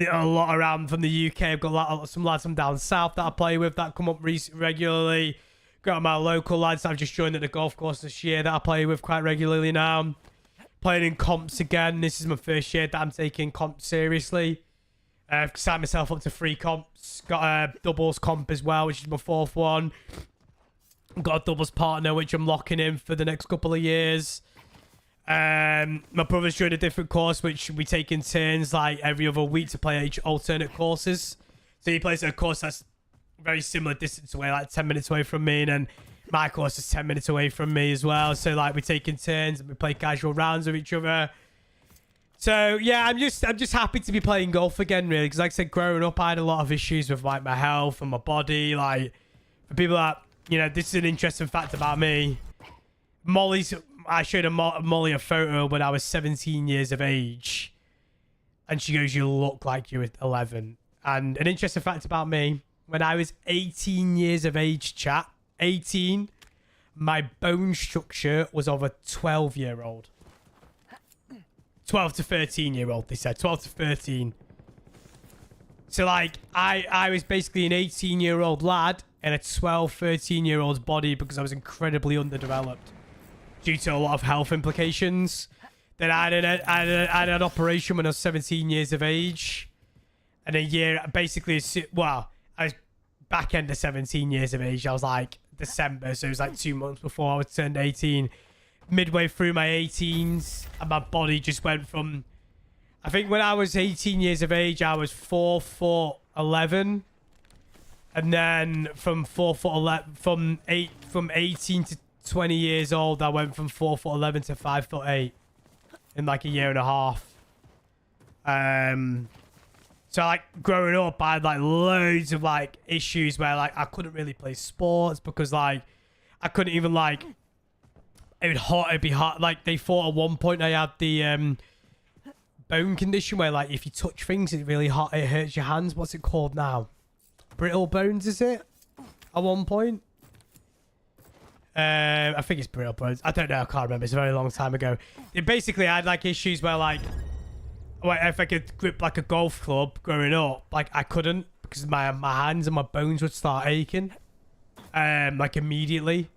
a lot around from the UK. I've got some lads from down south that I play with that come up regularly. Got my local lads that I've just joined at the golf course this year that I play with quite regularly now. Playing in comps again. This is my first year that I'm taking comps seriously. I've signed myself up to 3 comps. Got a doubles comp as well, which is my 4th one. Got a doubles partner, which I'm locking in for the next couple of years. My brother's joined a different course, which we take in turns, like every other week, to play alternate courses. So he plays a course that's very similar distance away, like 10 minutes away from me, and then my course is 10 minutes away from me as well. So like we take in turns and we play casual rounds with each other. So yeah, I'm just happy to be playing golf again, really, because like I said, growing up I had a lot of issues with like my health and my body. Like for people that, you know, this is an interesting fact about me. I showed Molly a photo when I was 17 years of age, and she goes, "You look like you were 11." And an interesting fact about me: when I was 18 years of age, chat, 18, my bone structure was of a 12-year-old. 12 to 13-year-old, they said. 12 to 13. So, like, I was basically an 18-year-old lad in a 12, 13-year-old's body because I was incredibly underdeveloped due to a lot of health implications. Then I had an operation when I was 17 years of age. And a year, basically, well, I was back end of 17 years of age. I was like December, so it was like 2 months before I was turned 18. Midway through my 18s, and my body just went from, I think when I was 18 years of age, I was 4'11", and then from 4'11", from 18 to 20 years old, I went from 4'11" to 5'8" in like a year and a half. So like growing up, I had like loads of like issues where like I couldn't really play sports because like I couldn't even like, it'd be hard. Like they thought at one point I had the bone condition where like if you touch things, it's really hot, it hurts your hands. What's it called now? Brittle bones, is it? At one point. I think it's brittle bones. I don't know. I can't remember. It's a very long time ago. Basically, I had like issues where like, if I could grip like a golf club growing up, like I couldn't because my hands and my bones would start aching, like immediately.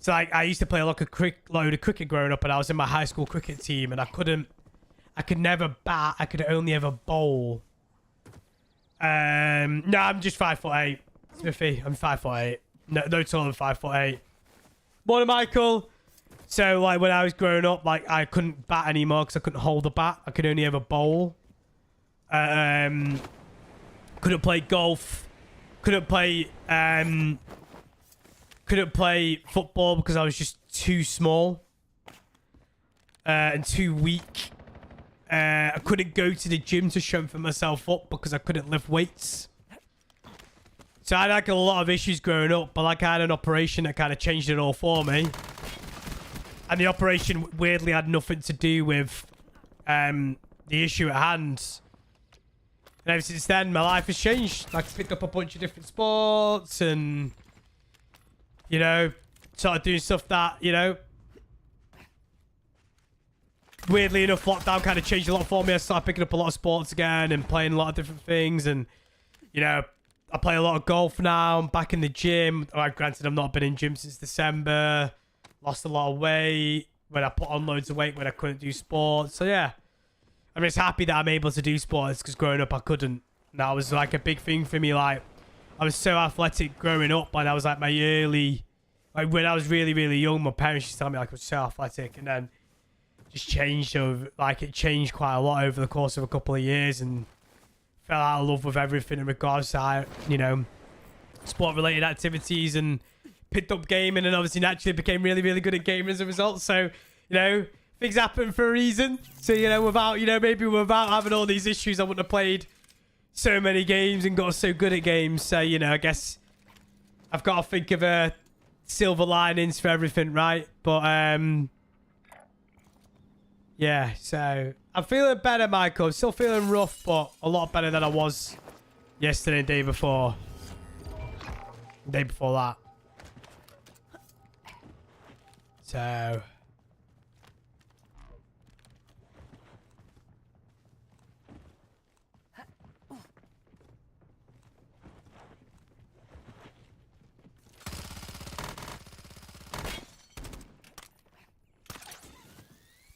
So like I used to play a load of cricket growing up, and I was in my high school cricket team, and I could never bat. I could only ever bowl. No, I'm just 5'8", Smithy. I'm 5'8". No taller than 5'8". Morning, Michael. So like when I was growing up, like I couldn't bat anymore because I couldn't hold a bat. I could only ever bowl. Couldn't play golf. Couldn't play football because I was just too small and too weak. I couldn't go to the gym to strengthen myself up because I couldn't lift weights. So I had like a lot of issues growing up, but like I had an operation that kind of changed it all for me. And the operation weirdly had nothing to do with the issue at hand. And ever since then, my life has changed. Like, I picked up a bunch of different sports and, you know, started doing stuff that, you know, weirdly enough, lockdown kind of changed a lot for me. I started picking up a lot of sports again and playing a lot of different things. And, you know, I play a lot of golf now. I'm back in the gym. Granted, I've not been in gym since December. Lost a lot of weight when I put on loads of weight when I couldn't do sports. So, yeah. I'm just happy that I'm able to do sports because growing up I couldn't. And that was like a big thing for me. Like, I was so athletic growing up, and I was like my early, like when I was really, really young, my parents used to tell me like I was so athletic, and then just changed over, like it changed quite a lot over the course of a couple of years, and fell out of love with everything in regards to, you know, sport related activities, and picked up gaming, and obviously naturally became really, really good at gaming as a result. So, you know, things happen for a reason. So, you know, without, you know, maybe without having all these issues, I wouldn't have played so many games and got so good at games. So, you know, I guess I've got to think of silver linings for everything, right? But, Yeah, so I'm feeling better, Michael. I'm still feeling rough, but a lot better than I was yesterday and the day before. The day before that. So...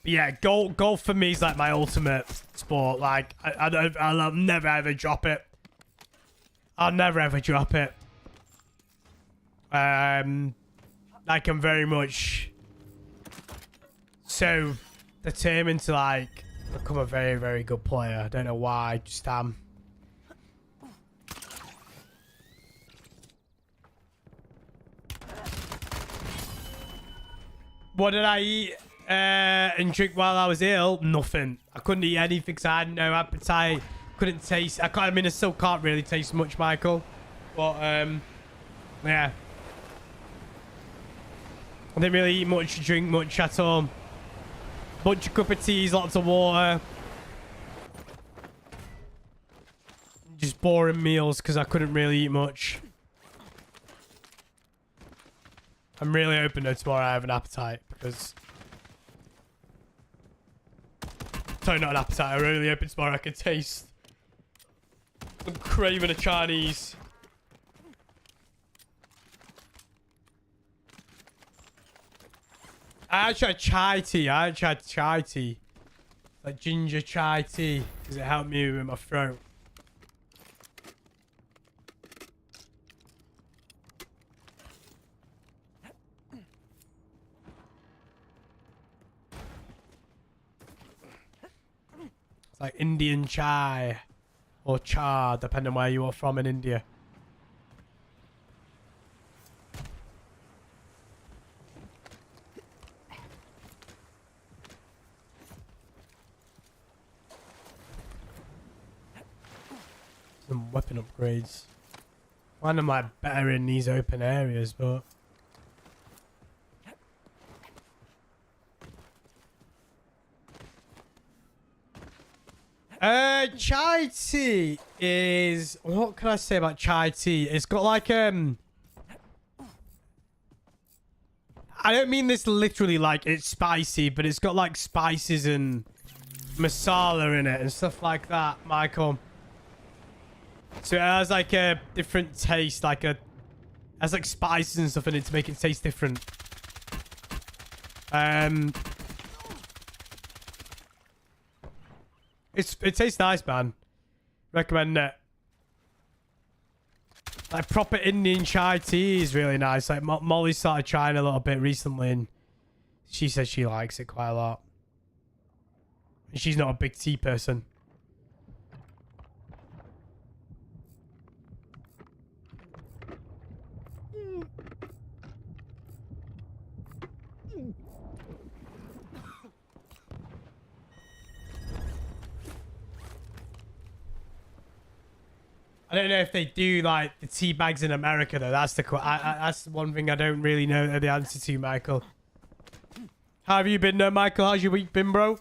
yeah, golf for me is like my ultimate sport. Like, I'll never ever drop it. I'll never ever drop it. Like, I'm very much so determined to like become a very, very good player. I don't know why, I just am. What did I eat and drink while I was ill? Nothing. I couldn't eat anything because I had no appetite. Couldn't taste. I mean, I still can't really taste much, Michael. But yeah. I didn't really eat much, drink much at all. Bunch of cup of teas, lots of water. Just boring meals because I couldn't really eat much. I'm really hoping that tomorrow I have an appetite because... sorry, not an appetite. I'm really hoping tomorrow I can taste. I'm craving a Chinese. I tried chai tea. I tried chai tea. Like ginger chai tea. Because it helped me with my throat. It's like Indian chai. Or cha, depending on where you are from in India. Some weapon upgrades. One of my better in these open areas, but... chai tea is... what can I say about chai tea? It's got like, I don't mean this literally like it's spicy, but it's got like spices and masala in it and stuff like that, Michael. So it has like a different taste, like it has like spices and stuff in it to make it taste different. It tastes nice, man. Recommend it. Like proper Indian chai tea is really nice. Like Molly started trying a little bit recently, and she says she likes it quite a lot. And she's not a big tea person. I don't know if they do like the tea bags in America though. That's that's one thing I don't really know the answer to, Michael. How have you been, Michael? How's your week been, bro?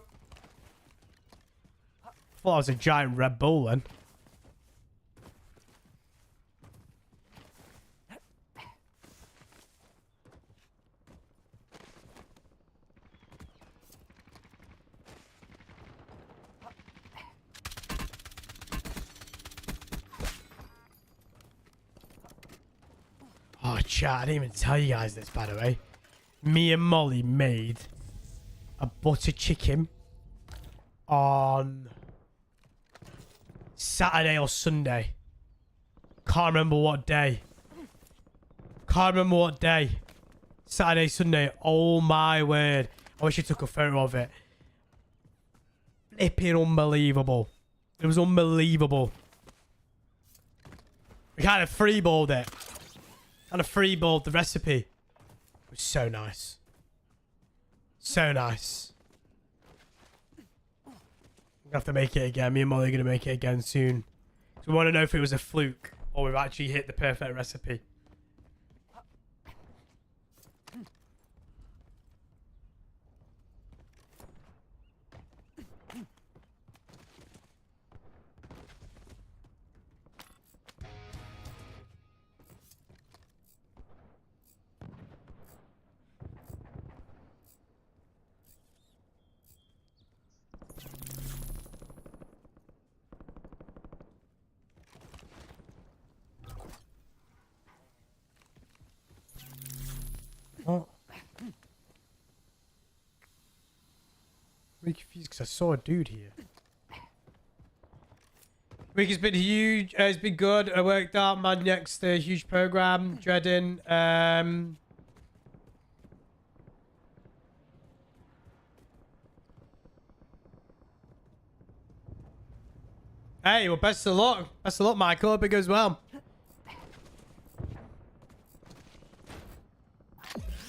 I thought I was a giant Red Bull then. Oh, chat, I didn't even tell you guys this, by the way. Me and Molly made a butter chicken on Saturday or Sunday. Can't remember what day. Saturday, Sunday. Oh, my word. I wish I took a photo of it. Flipping unbelievable. It was unbelievable. We kind of freeballed it. And a freeballed the recipe. It was so nice. So nice. I'm gonna have to make it again. Me and Molly are gonna make it again soon. So we want to know if it was a fluke or we've actually hit the perfect recipe. confused because I saw a dude here. Week has been huge. It's been good. I worked out. Man, next huge program. Dreading. Hey, well, best of luck. Best of luck, Michael. Hope it goes well.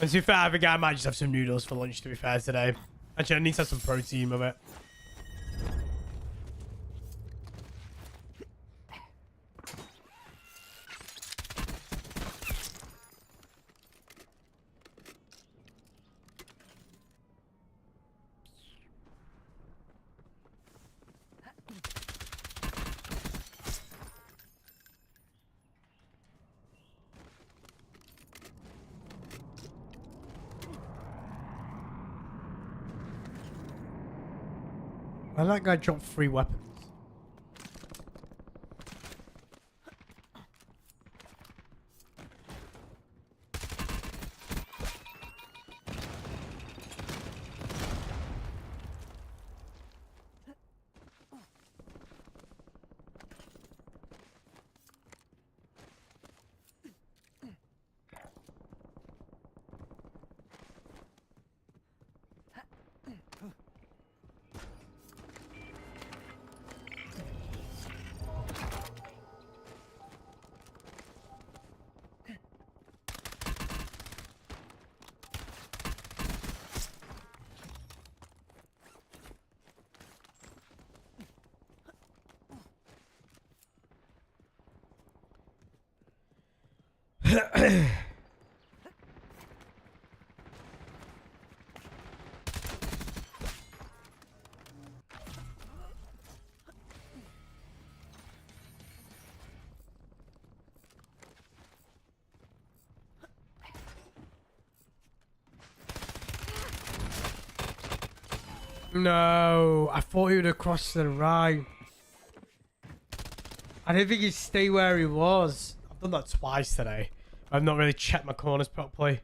And to be fair, I think I might just have some noodles for lunch, to be fair, today. Actually, I need to have some protein with it. Why did that guy drop 3 weapons? No, I thought he would have crossed the right. I didn't think he'd stay where he was. I've done that twice today. I've not really checked my corners properly.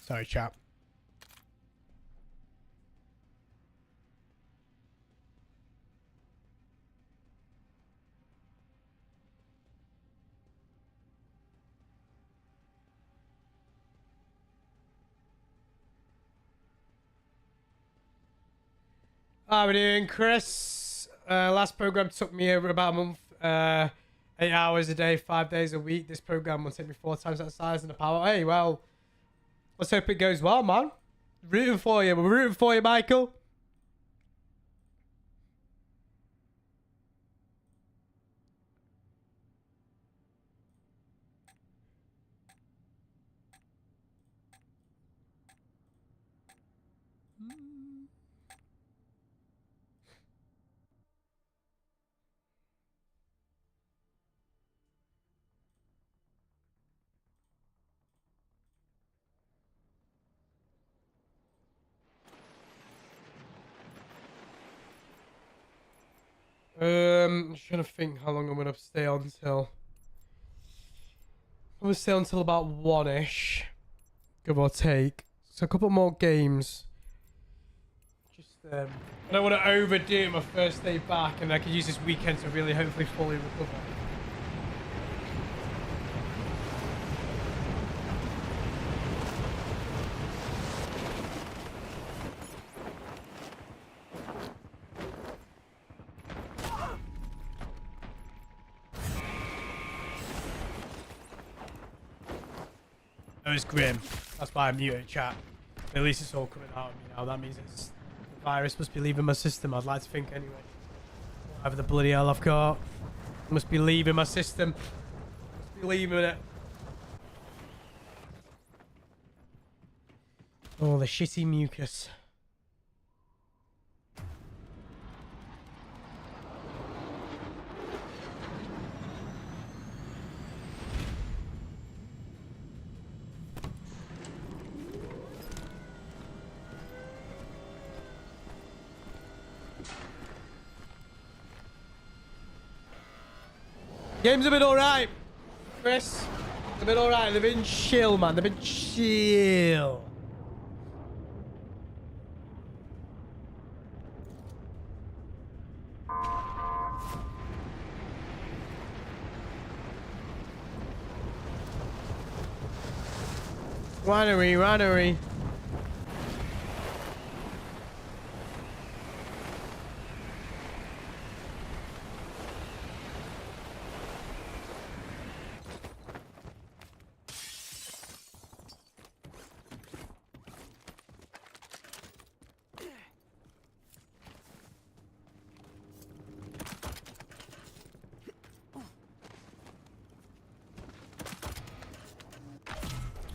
Sorry, chap. How are we doing, Chris? Last program took me over about a month. 8 hours a day, 5 days a week. This program will take me 4 times that size and the power. Hey, well, let's hope it goes well, man. Rooting for you. We're rooting for you, Michael. I'm just trying to think how long I'm gonna stay on till. I'm gonna stay until about 1-ish, give or take. So a couple more games. Just I don't want to overdo it my first day back, and I can use this weekend to really hopefully fully recover. it's grim. That's why I muted chat. At least it's all coming out of me now. That means it's the virus must be leaving my system. I'd like to think anyway. Whatever the bloody hell I've got, must be leaving my system. Must be leaving it. Oh, the shitty mucus. Games have been alright, Chris. They've been alright. They've been chill, man. They've been chill. Runnery, runnery.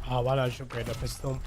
Oh, why don't I just upgrade the pistol?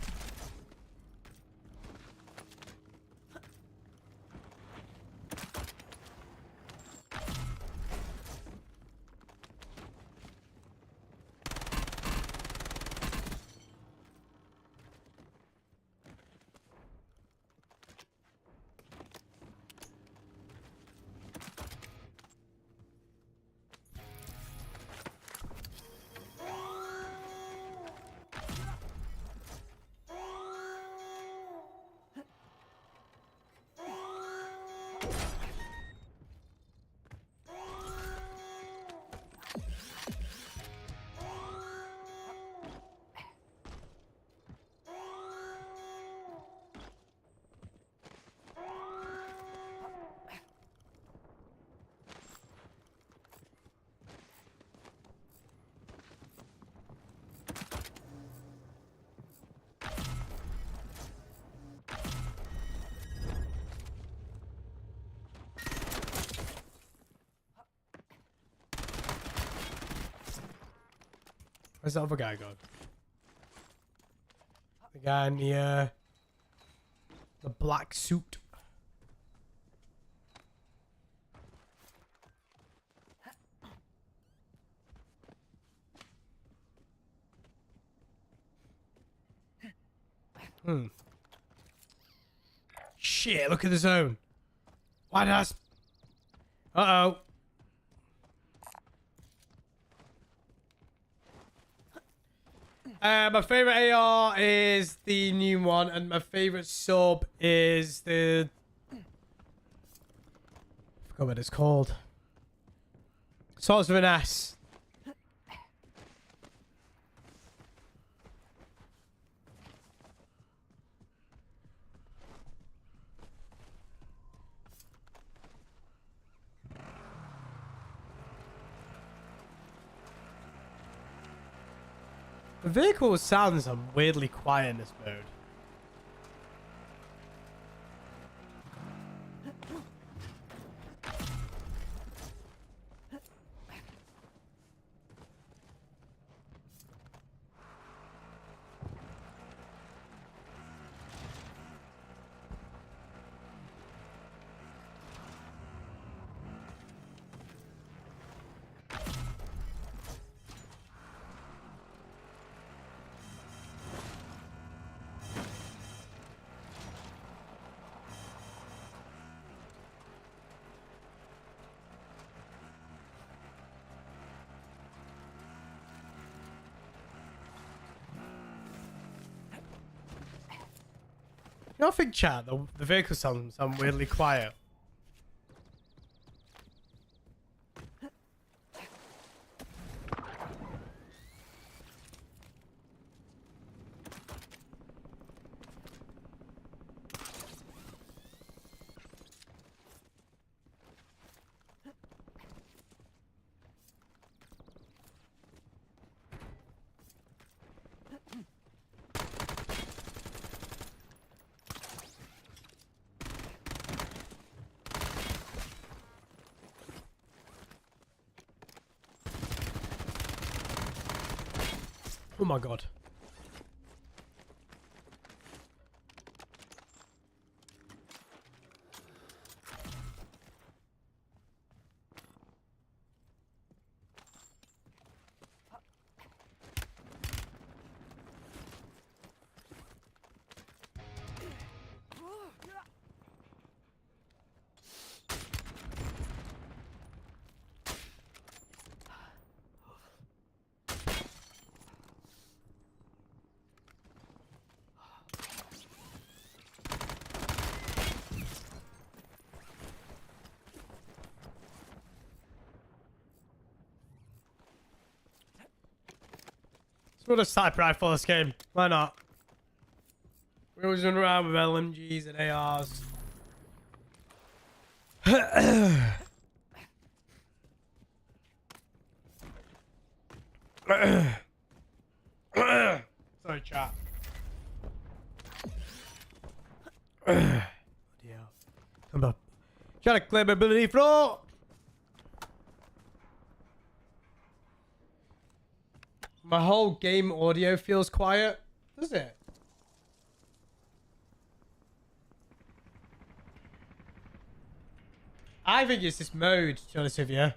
Where's the other guy gone? The guy in the black suit. Shit, look at the zone. Why did I... Uh-oh. My favorite AR is the new one, and my favorite sub is the... I forgot what it's called. Starts with an S. The vehicle sounds weirdly quiet in this mode. You know, I think, chat, the vehicle sounds weirdly quiet. Oh my god. What a sniper rifle this game. Why not? We always run around with LMGs and ARs. Sorry, chat. Yeah. Come up. Trying to clear my ability floor. My whole game audio feels quiet. Does it? I think it's this mode, to be honest with you.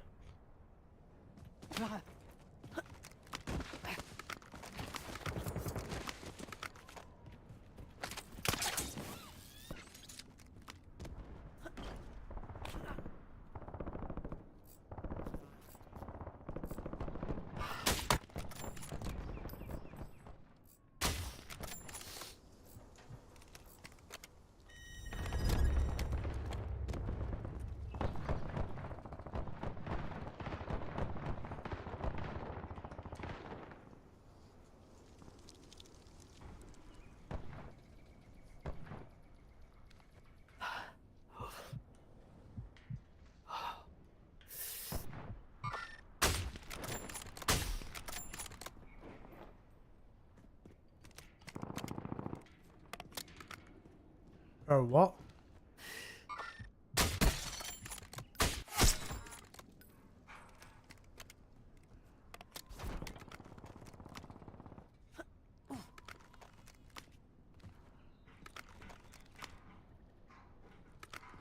Oh, what?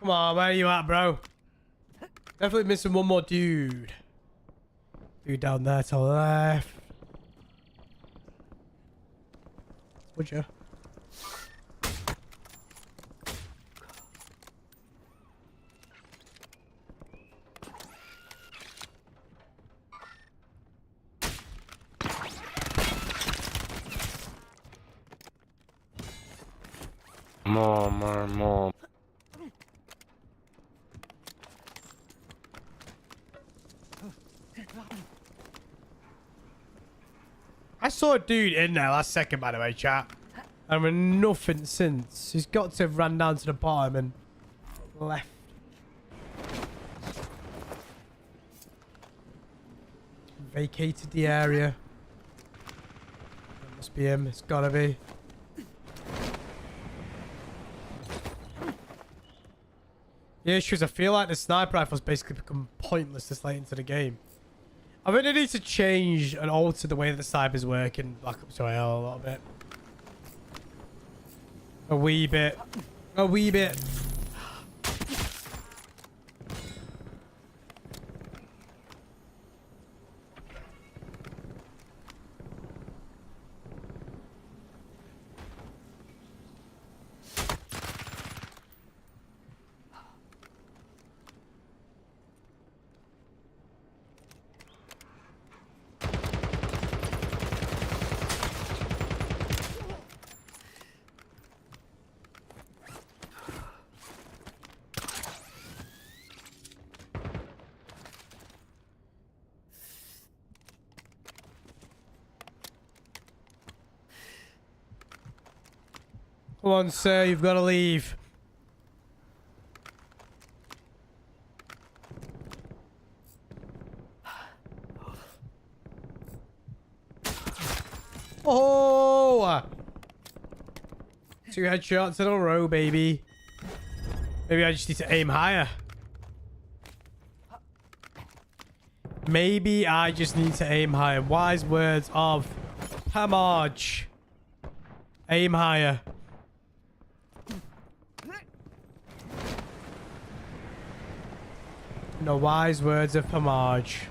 Come on, where are you at, bro? Definitely missing one more dude. Dude down there to the left. Would you? Mom. I saw a dude in there last second, by the way, chat. And with nothing since. He's got to have ran down to the bottom and left. Vacated the area. That must be him. It's gotta be. The issue is I feel like the sniper rifle's basically become pointless this late into the game. I think they need to change and alter the way that the snipers work in Black Ops Royale a little bit. A wee bit. A wee bit. Come on, sir, you've got to leave. Oh! 2 headshots in a row, baby. Maybe I just need to aim higher. Maybe I just need to aim higher. Wise words of 𝗝𝗙𝗙𝗙. Aim higher. No wise words of 𝗝𝗙𝗙𝗙.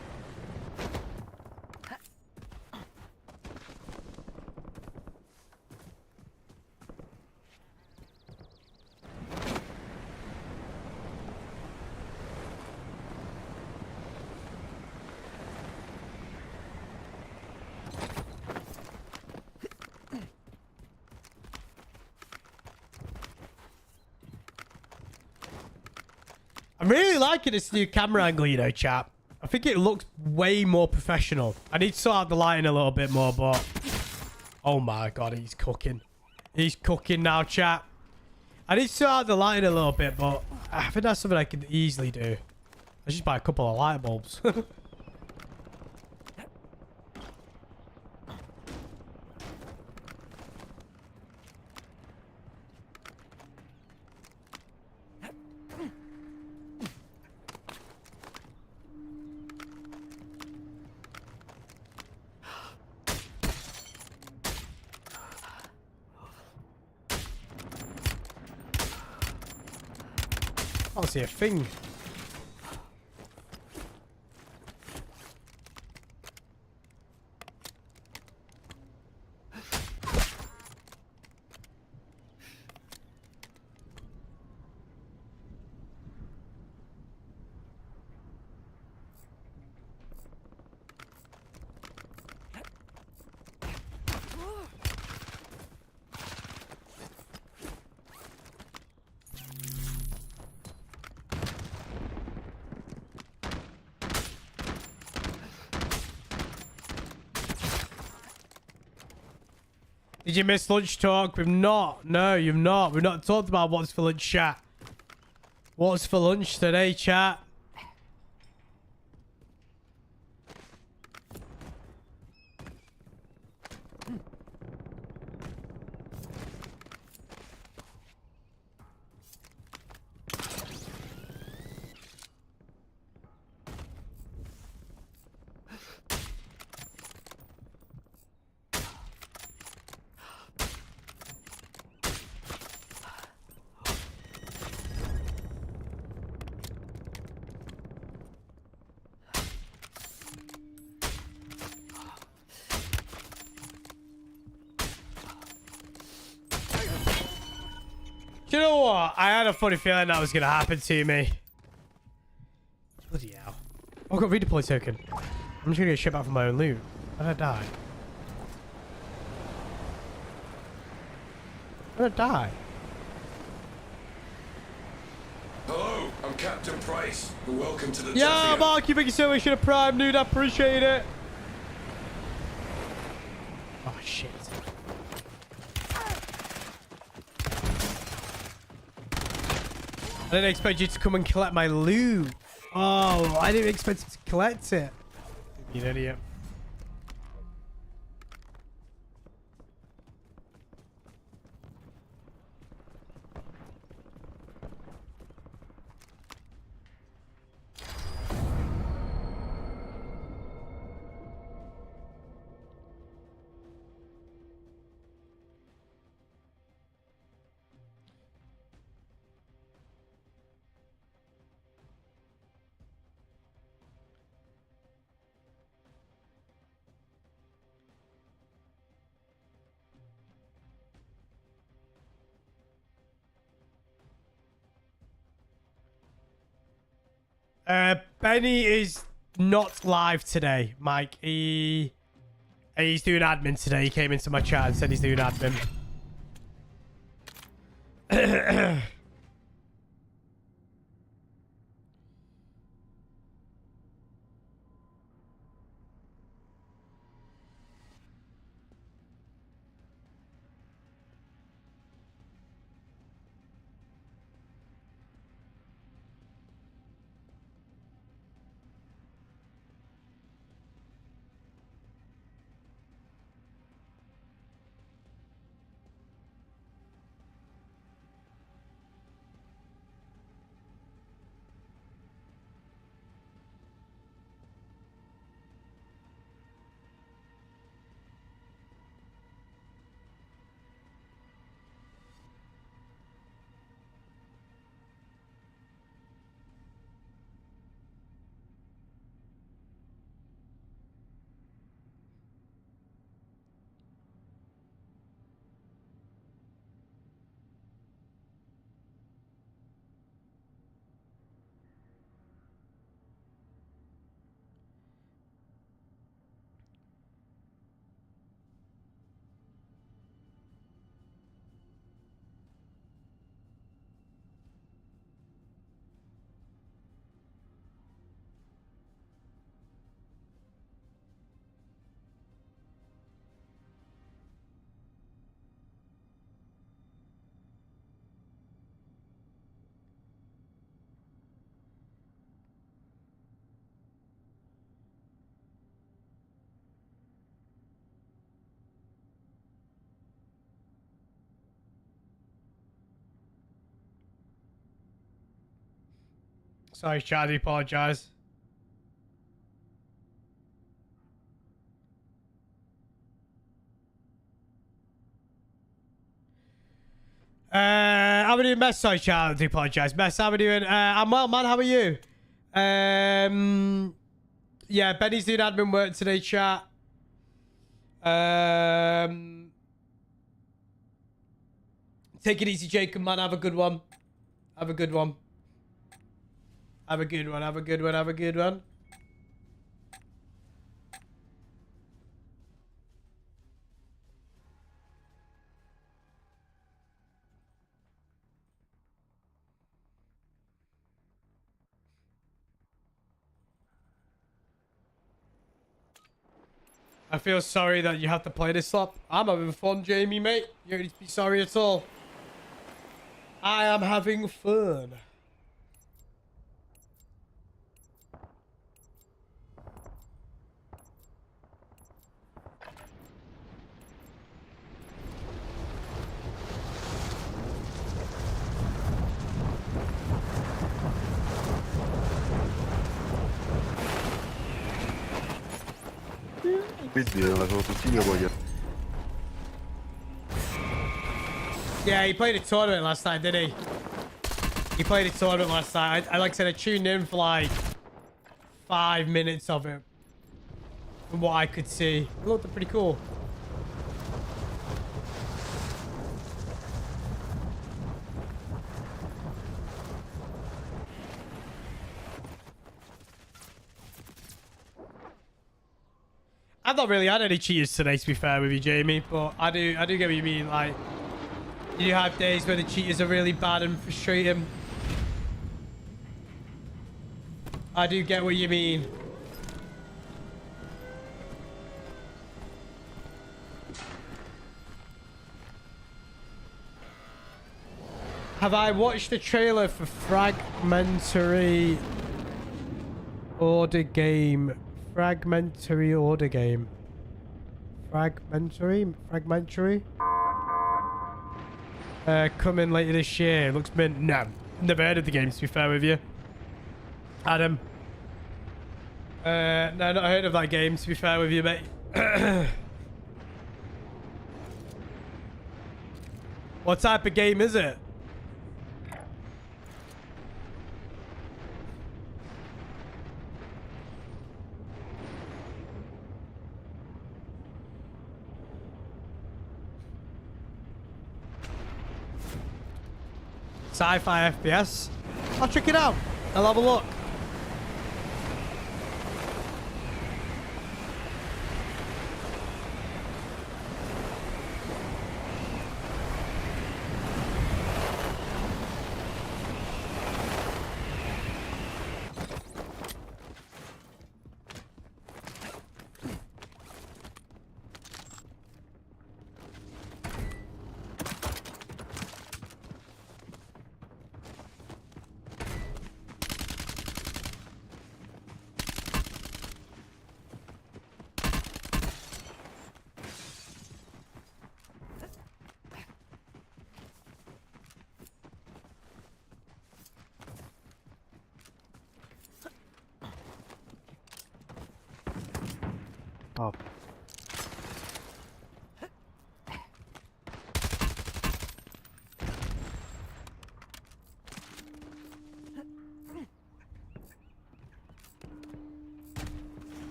I'm really liking this new camera angle, you know, chap. I think it looks way more professional. I need to sort out the lighting a little bit more, but... Oh my god, he's cooking. He's cooking now, chap. I need to sort out the lighting a little bit, but I think that's something I can easily do. I just buy a couple of light bulbs. I don't see a thing. Did you miss lunch talk? We've not. No, you've not. We've not talked about what's for lunch, chat. What's for lunch today, chat? You know what? I had a funny feeling that was going to happen to me. Bloody hell. Oh, I've got a redeploy token. I'm just going to get shit back from my own loot. How did I die? How did I die? Hello, I'm Captain Price. Welcome to the Yeah, Jaff. Mark, you think you so much for the prime, dude. I appreciate it. Oh, shit. I didn't expect you to come and collect my loot. Oh, I didn't expect you to collect it. You idiot. Benny is not live today, Mike. He's doing admin today. He came into my chat and said he's doing admin. Sorry, chat. I do apologise. How are we doing, Mess? Sorry, chat. I do apologise. Mess, how are we doing? I'm well, man. How are you? Yeah, Benny's doing admin work today, chat. Take it easy, Jacob, man. Have a good one. Have a good one. Have a good one. Have a good one. Have a good one. I feel sorry that you have to play this up. I'm having fun, Jamie, mate. You don't need to be sorry at all. I am having fun. Yeah, he played a tournament last night, didn't he? He played a tournament last night. I like I said, I tuned in for like 5 minutes of it. From what I could see. It looked pretty cool. I've not really had any cheaters today, to be fair with you, Jamie, but I do get what you mean. Like, you do have days where the cheaters are really bad and frustrating. I do get what you mean. Have I watched the trailer for Fragmentary Order Game? Fragmentary Order Game. Fragmentary? Coming later this year. Looks mint. No. Never heard of the game, to be fair with you. Adam. No, not heard of that game, to be fair with you, mate. What type of game is it? Sci-fi FPS. I'll check it out. I'll have a look. Oh.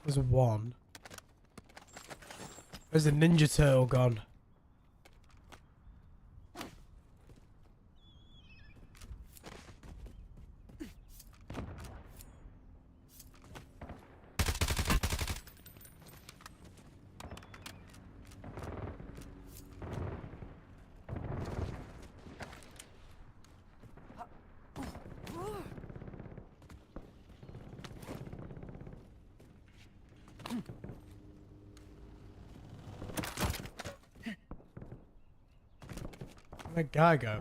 There's one. Where's the Ninja Turtle gone? Where'd that guy go?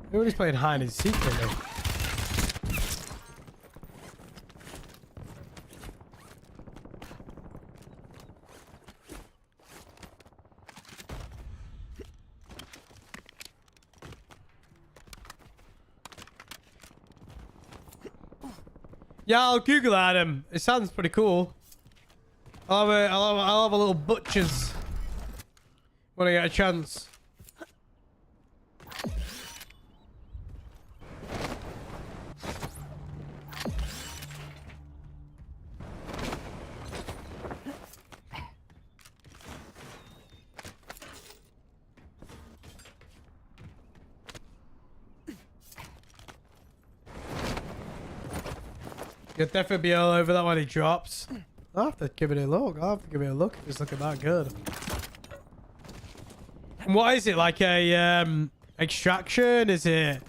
Everybody's playing hide and seek right now. Yeah, I'll Google Adam. It sounds pretty cool. I'll have a little butchers when I get a chance. You'll definitely be all over that when he drops. I'll have to give it a look. I'll have to give it a look if it's looking that good. And what is it? Like a extraction? Is it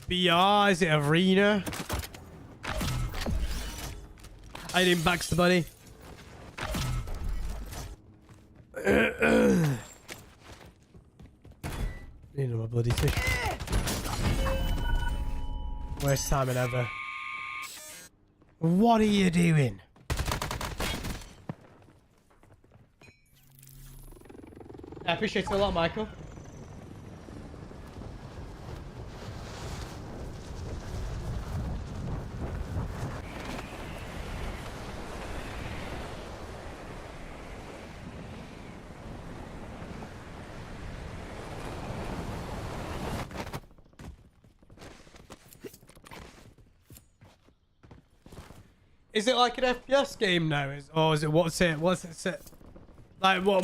BR? Is it arena? I didn't Baxter buddy. Need my bloody fish. Worst timing ever. What are you doing? I appreciate it a lot, Michael. Is it like an FPS game now? Or is it what's it? Like what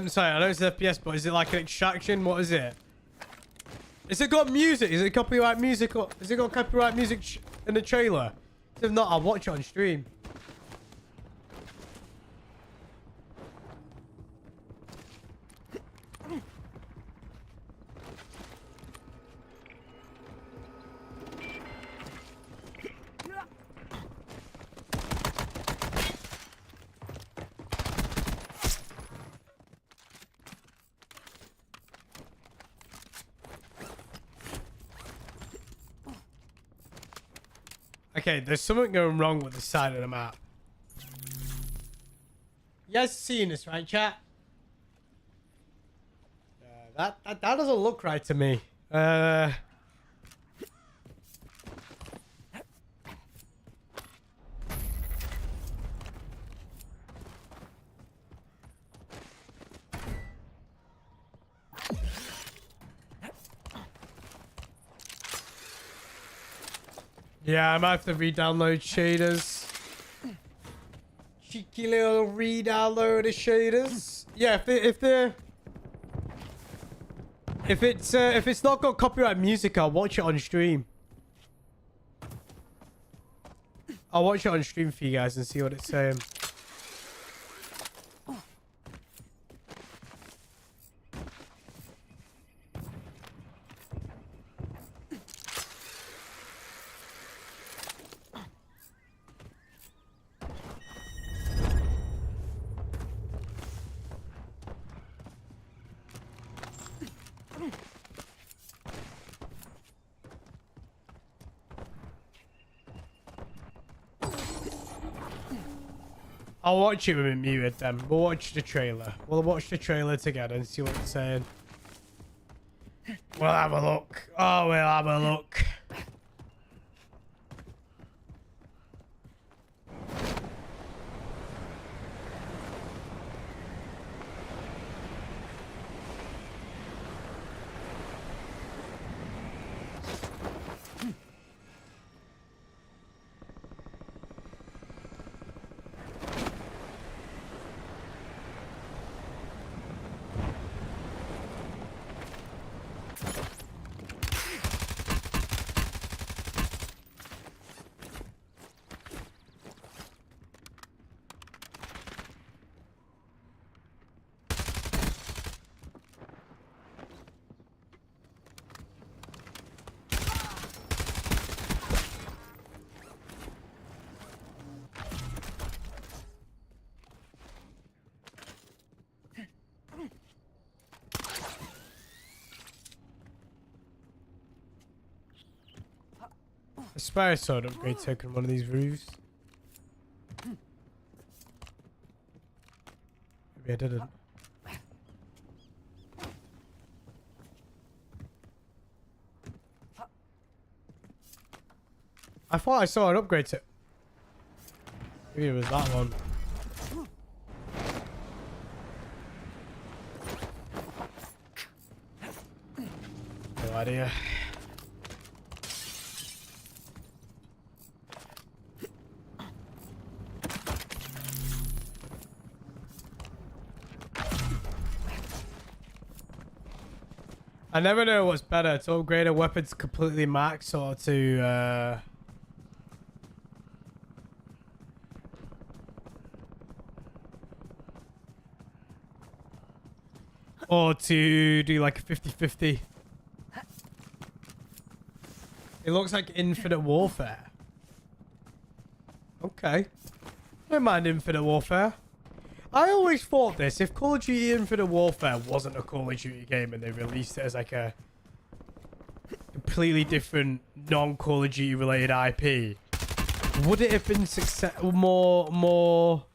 sorry, I know it's FPS, but is it like an extraction? What is it? Is it got music? Is it copyright music? Or is it got copyright music in the trailer? If not, I'll watch it on stream. Okay, there's something going wrong with the side of the map. You guys seeing this, right, chat? That doesn't look right to me. Yeah, I might have to re-download shaders. Cheeky little re-download of shaders. Yeah, if it's not got copyright music, I'll watch it on stream. I'll watch it on stream for you guys and see what it's saying. I'll watch it with it muted then. We'll watch the trailer. We'll watch the trailer together and see what it's saying. We'll have a look. Oh, we'll have a look. I swear I saw an upgrade token on one of these roofs. Maybe I didn't. I thought I saw an upgrade to... Maybe it was that one. No idea. I never know what's better, to upgrade a weapon to completely max or to do like a 50-50. It looks like Infinite Warfare. Okay. Don't mind Infinite Warfare. I always thought this, if Call of Duty Infinite Warfare wasn't a Call of Duty game and they released it as like a completely different non-Call of Duty related IP, would it have been more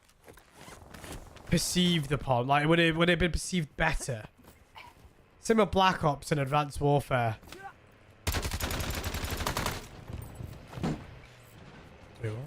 perceived upon? Like, would it have been perceived better? Same with Black Ops and Advanced Warfare. Wait, what?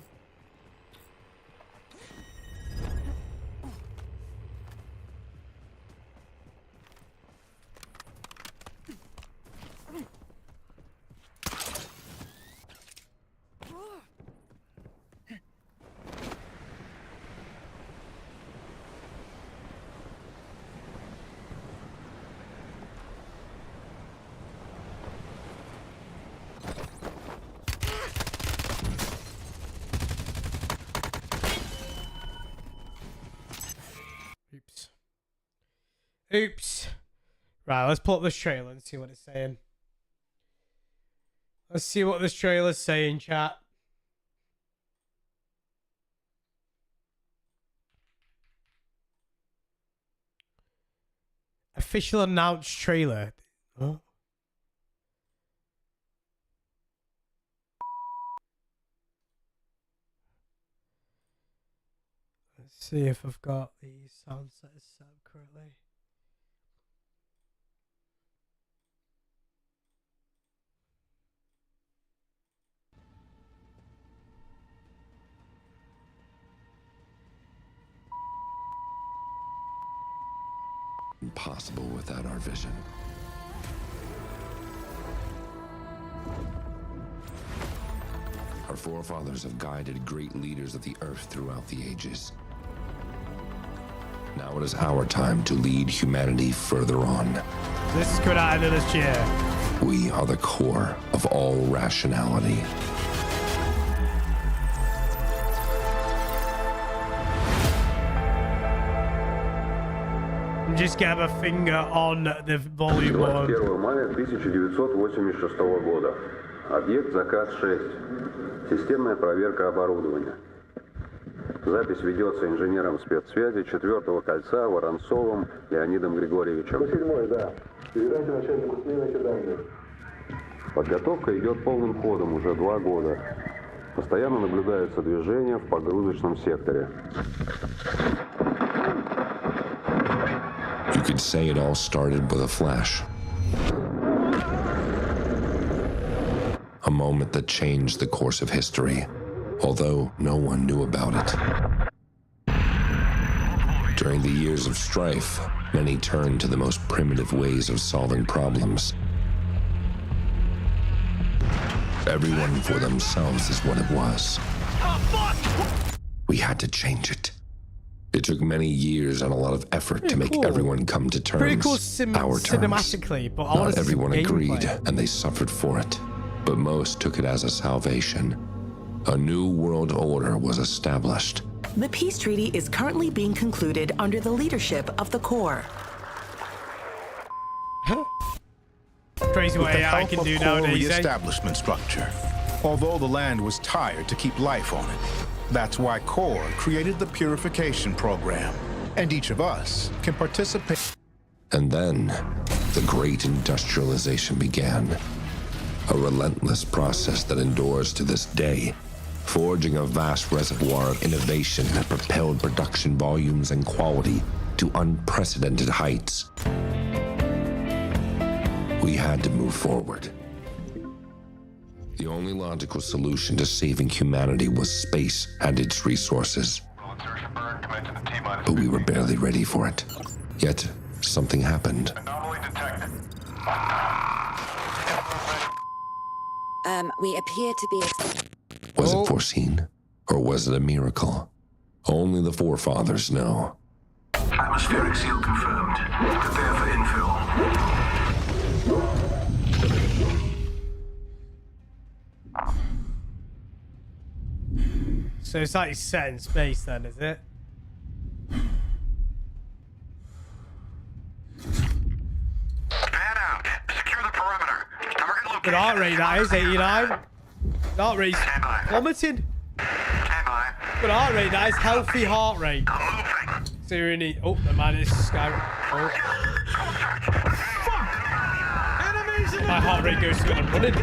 Oops. Right, let's pull up this trailer and see what it's saying. Let's see what this trailer's saying, chat. Official announced trailer. Oh. Let's see if I've got the sound settings set up correctly. Impossible without our vision. Our forefathers have guided great leaders of the earth throughout the ages. Now it is our time to lead humanity further on. This is good out of this chair. We are the core of all rationality. Just get a finger on the volume on. 21 мая 1986 года. Объект заказ 6. Системная проверка оборудования. Запись ведется инженером спецсвязи 4-го кольца Воронцовым Леонидом Григорьевичем. 7-й, да. Передайте начальнику смены эти данные. Подготовка идет полным ходом уже 2 года. Постоянно наблюдаются движения в погрузочном секторе. You could say it all started with a flash. A moment that changed the course of history, although no one knew about it. During the years of strife, many turned to the most primitive ways of solving problems. Everyone for themselves is what it was. We had to change it. It took many years and a lot of effort to make everyone come to terms. Pretty cool our terms. cinematically, but I want Not to see everyone agreed, gameplay. and they suffered for it. But most took it as a salvation. A new world order was established. The peace treaty is currently being concluded under the leadership of the Corps. Crazy what AI can do nowadays. Reestablishment structure. Although the land was tired to keep life on it. That's why Corps created the purification program. And each of us can participate. And then, the great industrialization began. a relentless process that endures to this day, forging a vast reservoir of innovation that propelled production volumes and quality to unprecedented heights. We had to move forward. The only logical solution to saving humanity was space and its resources. But we were barely ready for it. Yet, something happened. We appear to be... Was it foreseen? Or was it a miracle? Only the forefathers know. Atmospheric seal confirmed. Prepare for infill. So it's like set in space then, is it? Span out. Secure the perimeter. Target location. Good heart rate, that is 89. Heart rate's plummeting. Stand by. Good heart rate, that is healthy heart rate. I'm moving. So you're in the... Oh, the man is sky. Oh. My heart rate goes to I'm running.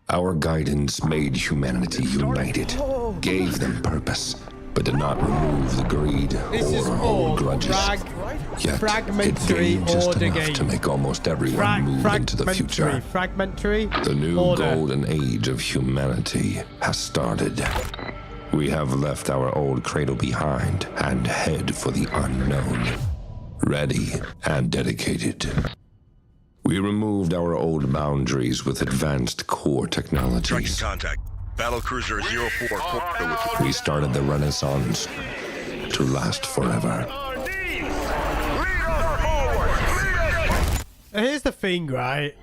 Our guidance made humanity united, gave them purpose, but did not remove the greed or old grudges. Yet it gained just enough to make almost everyone move into the future. Fragmentary. The new golden age of humanity has started. We have left our old cradle behind and head for the unknown, ready and dedicated. We removed our old boundaries with advanced core technologies. Contact. Battlecruiser 04. We started the Renaissance to last forever. Here's the thing, right?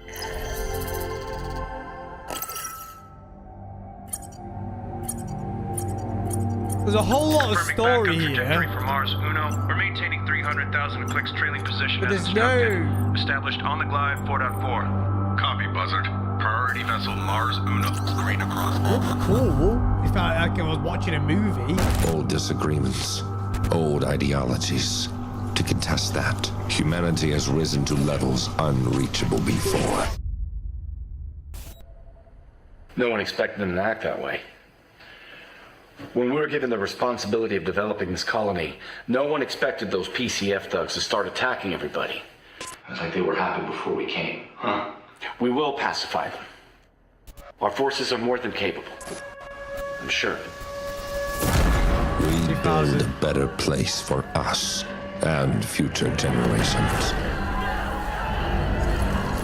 There's a whole lot of story here. From Mars Uno. We're maintaining 300,000 clicks trailing position. But as there's no... established on the glide 4.4. Copy, Buzzard. Priority vessel Mars Uno. Green across. Oh, cool. It felt like I was watching a movie. Old disagreements, old ideologies. To contest that, humanity has risen to levels unreachable before. No one expected them to act that way. When we were given the responsibility of developing this colony, no one expected those PCF thugs to start attacking everybody. It's like they were happy before we came, huh? We will pacify them. Our forces are more than capable. I'm sure. We build a better place for us and future generations.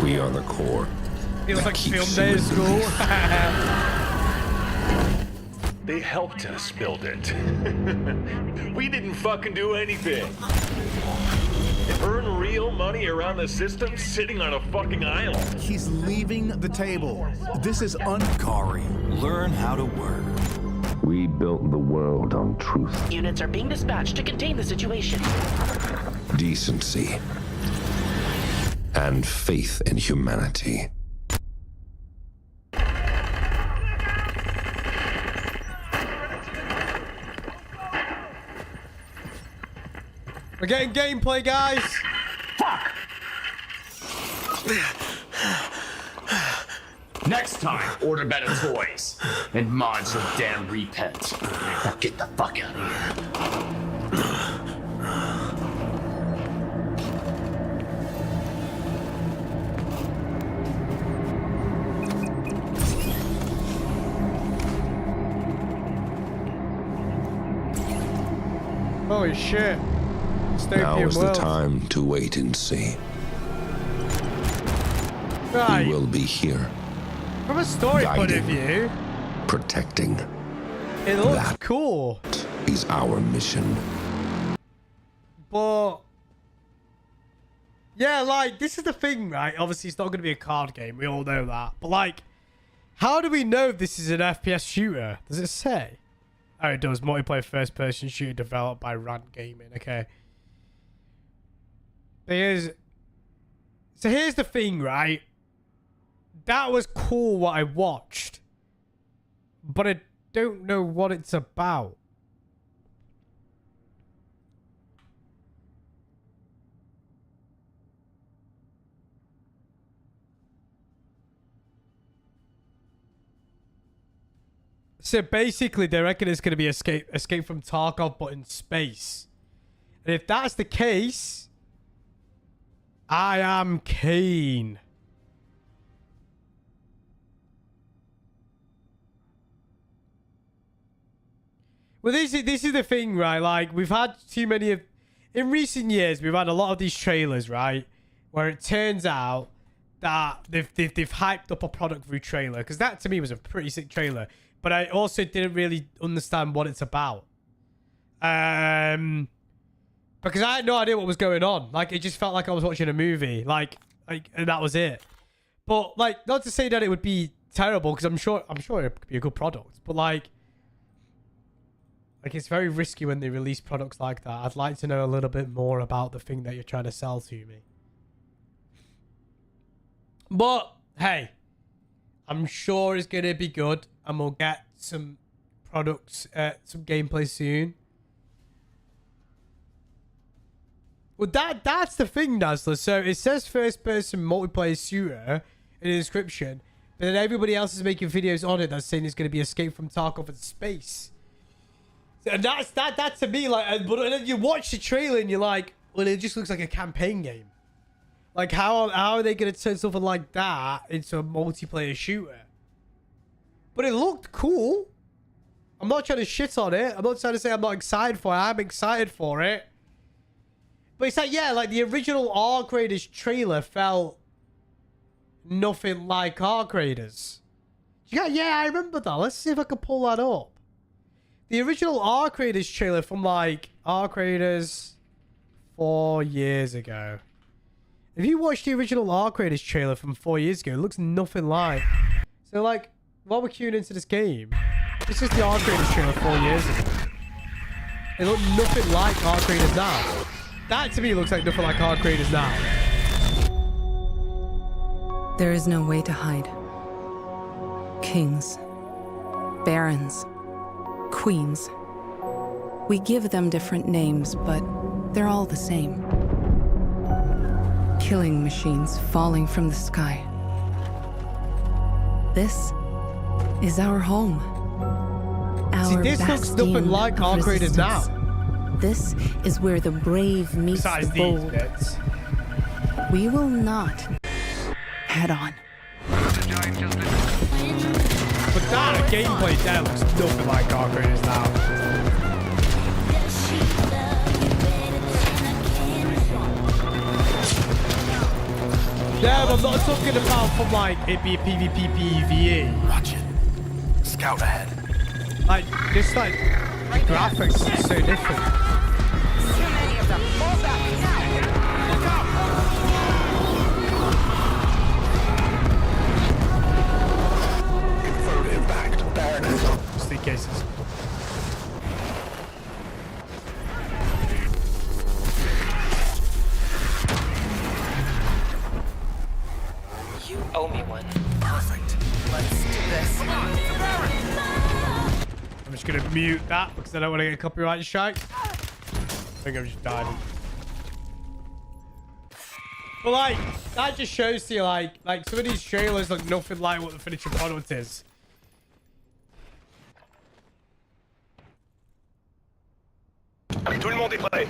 We are the core. Feels like film day at school. They helped us build it. We didn't fucking do anything. Earn real money around the system sitting on a fucking island. He's leaving the table. This is Kari. Learn how to work. We built the world on truth. Units are being dispatched to contain the situation. Decency. And faith in humanity. We're getting gameplay, guys. Fuck! Next time, order better toys. And mod some damn repent. Now get the fuck out of here. Holy shit. Now is the time to wait and see. Right. We will be here. From a story point of view, protecting. It looks cool. Is our mission. But yeah, like this is the thing, right? Obviously, it's not going to be a card game. We all know that. But like, how do we know this is an FPS shooter? Does it say? Oh, it does. Multiplayer first-person shooter developed by Rand Gaming. Okay. So here's the thing, right? That was cool what I watched, but I don't know what it's about. So basically, they reckon it's going to be Escape from Tarkov, but in space. And if that's the case, I am keen. Well, this is the thing, right? Like, we've had too many of... In recent years, we've had a lot of these trailers, right? Where it turns out that they've hyped up a product through trailer. Because that, to me, was a pretty sick trailer. But I also didn't really understand what it's about. Because I had no idea what was going on. Like, it just felt like I was watching a movie. Like, and that was it. But, like, not to say that it would be terrible, because I'm sure it could be a good product. But, like, it's very risky when they release products like that. I'd like to know a little bit more about the thing that you're trying to sell to me. But, hey, I'm sure it's going to be good. And we'll get some products, some gameplay soon. Well, that's the thing, Dazzler. So it says first-person multiplayer shooter in the description, but then everybody else is making videos on it that's saying it's going to be Escape from Tarkov in space. And that to me, like, but then you watch the trailer and you're like, well, it just looks like a campaign game. Like, how are they going to turn something like that into a multiplayer shooter? But it looked cool. I'm not trying to shit on it. I'm not trying to say I'm not excited for it. I'm excited for it. But it's like, yeah, like the original Ark Raiders trailer felt nothing like Ark Raiders. Yeah, I remember that. Let's see if I can pull that up. The original Ark Raiders trailer from, like, Ark Raiders 4 years ago. If you watch the original Ark Raiders trailer from 4 years ago, it looks nothing like. So, like, while we're queuing into this game, this is the Ark Raiders trailer 4 years ago. It looked nothing like Ark Raiders now. That, to me, looks like nothing like Ark Raiders now. There is no way to hide. Kings, barons, queens. We give them different names, but they're all the same. Killing machines falling from the sky. This is our home. See, this looks nothing like Ark Raiders now. This is where the brave meet the bold. We will not head on. But that gameplay there looks nothing like Ark Raiders now. Yeah, but I'm not talking about from like it be a PvP PvE. Watch it. Scout ahead. Like, just like the graphics are so different. Too many of them. Fall back now. Look out! Confirmed impact. Barracks. Just in cases. You owe me one. Perfect. Let's do this. I'm just gonna mute that because I don't want to get a copyright strike. I think I've just died. But like, that just shows to you like some of these trailers look nothing like what the finished product is. Tout le monde est prêt.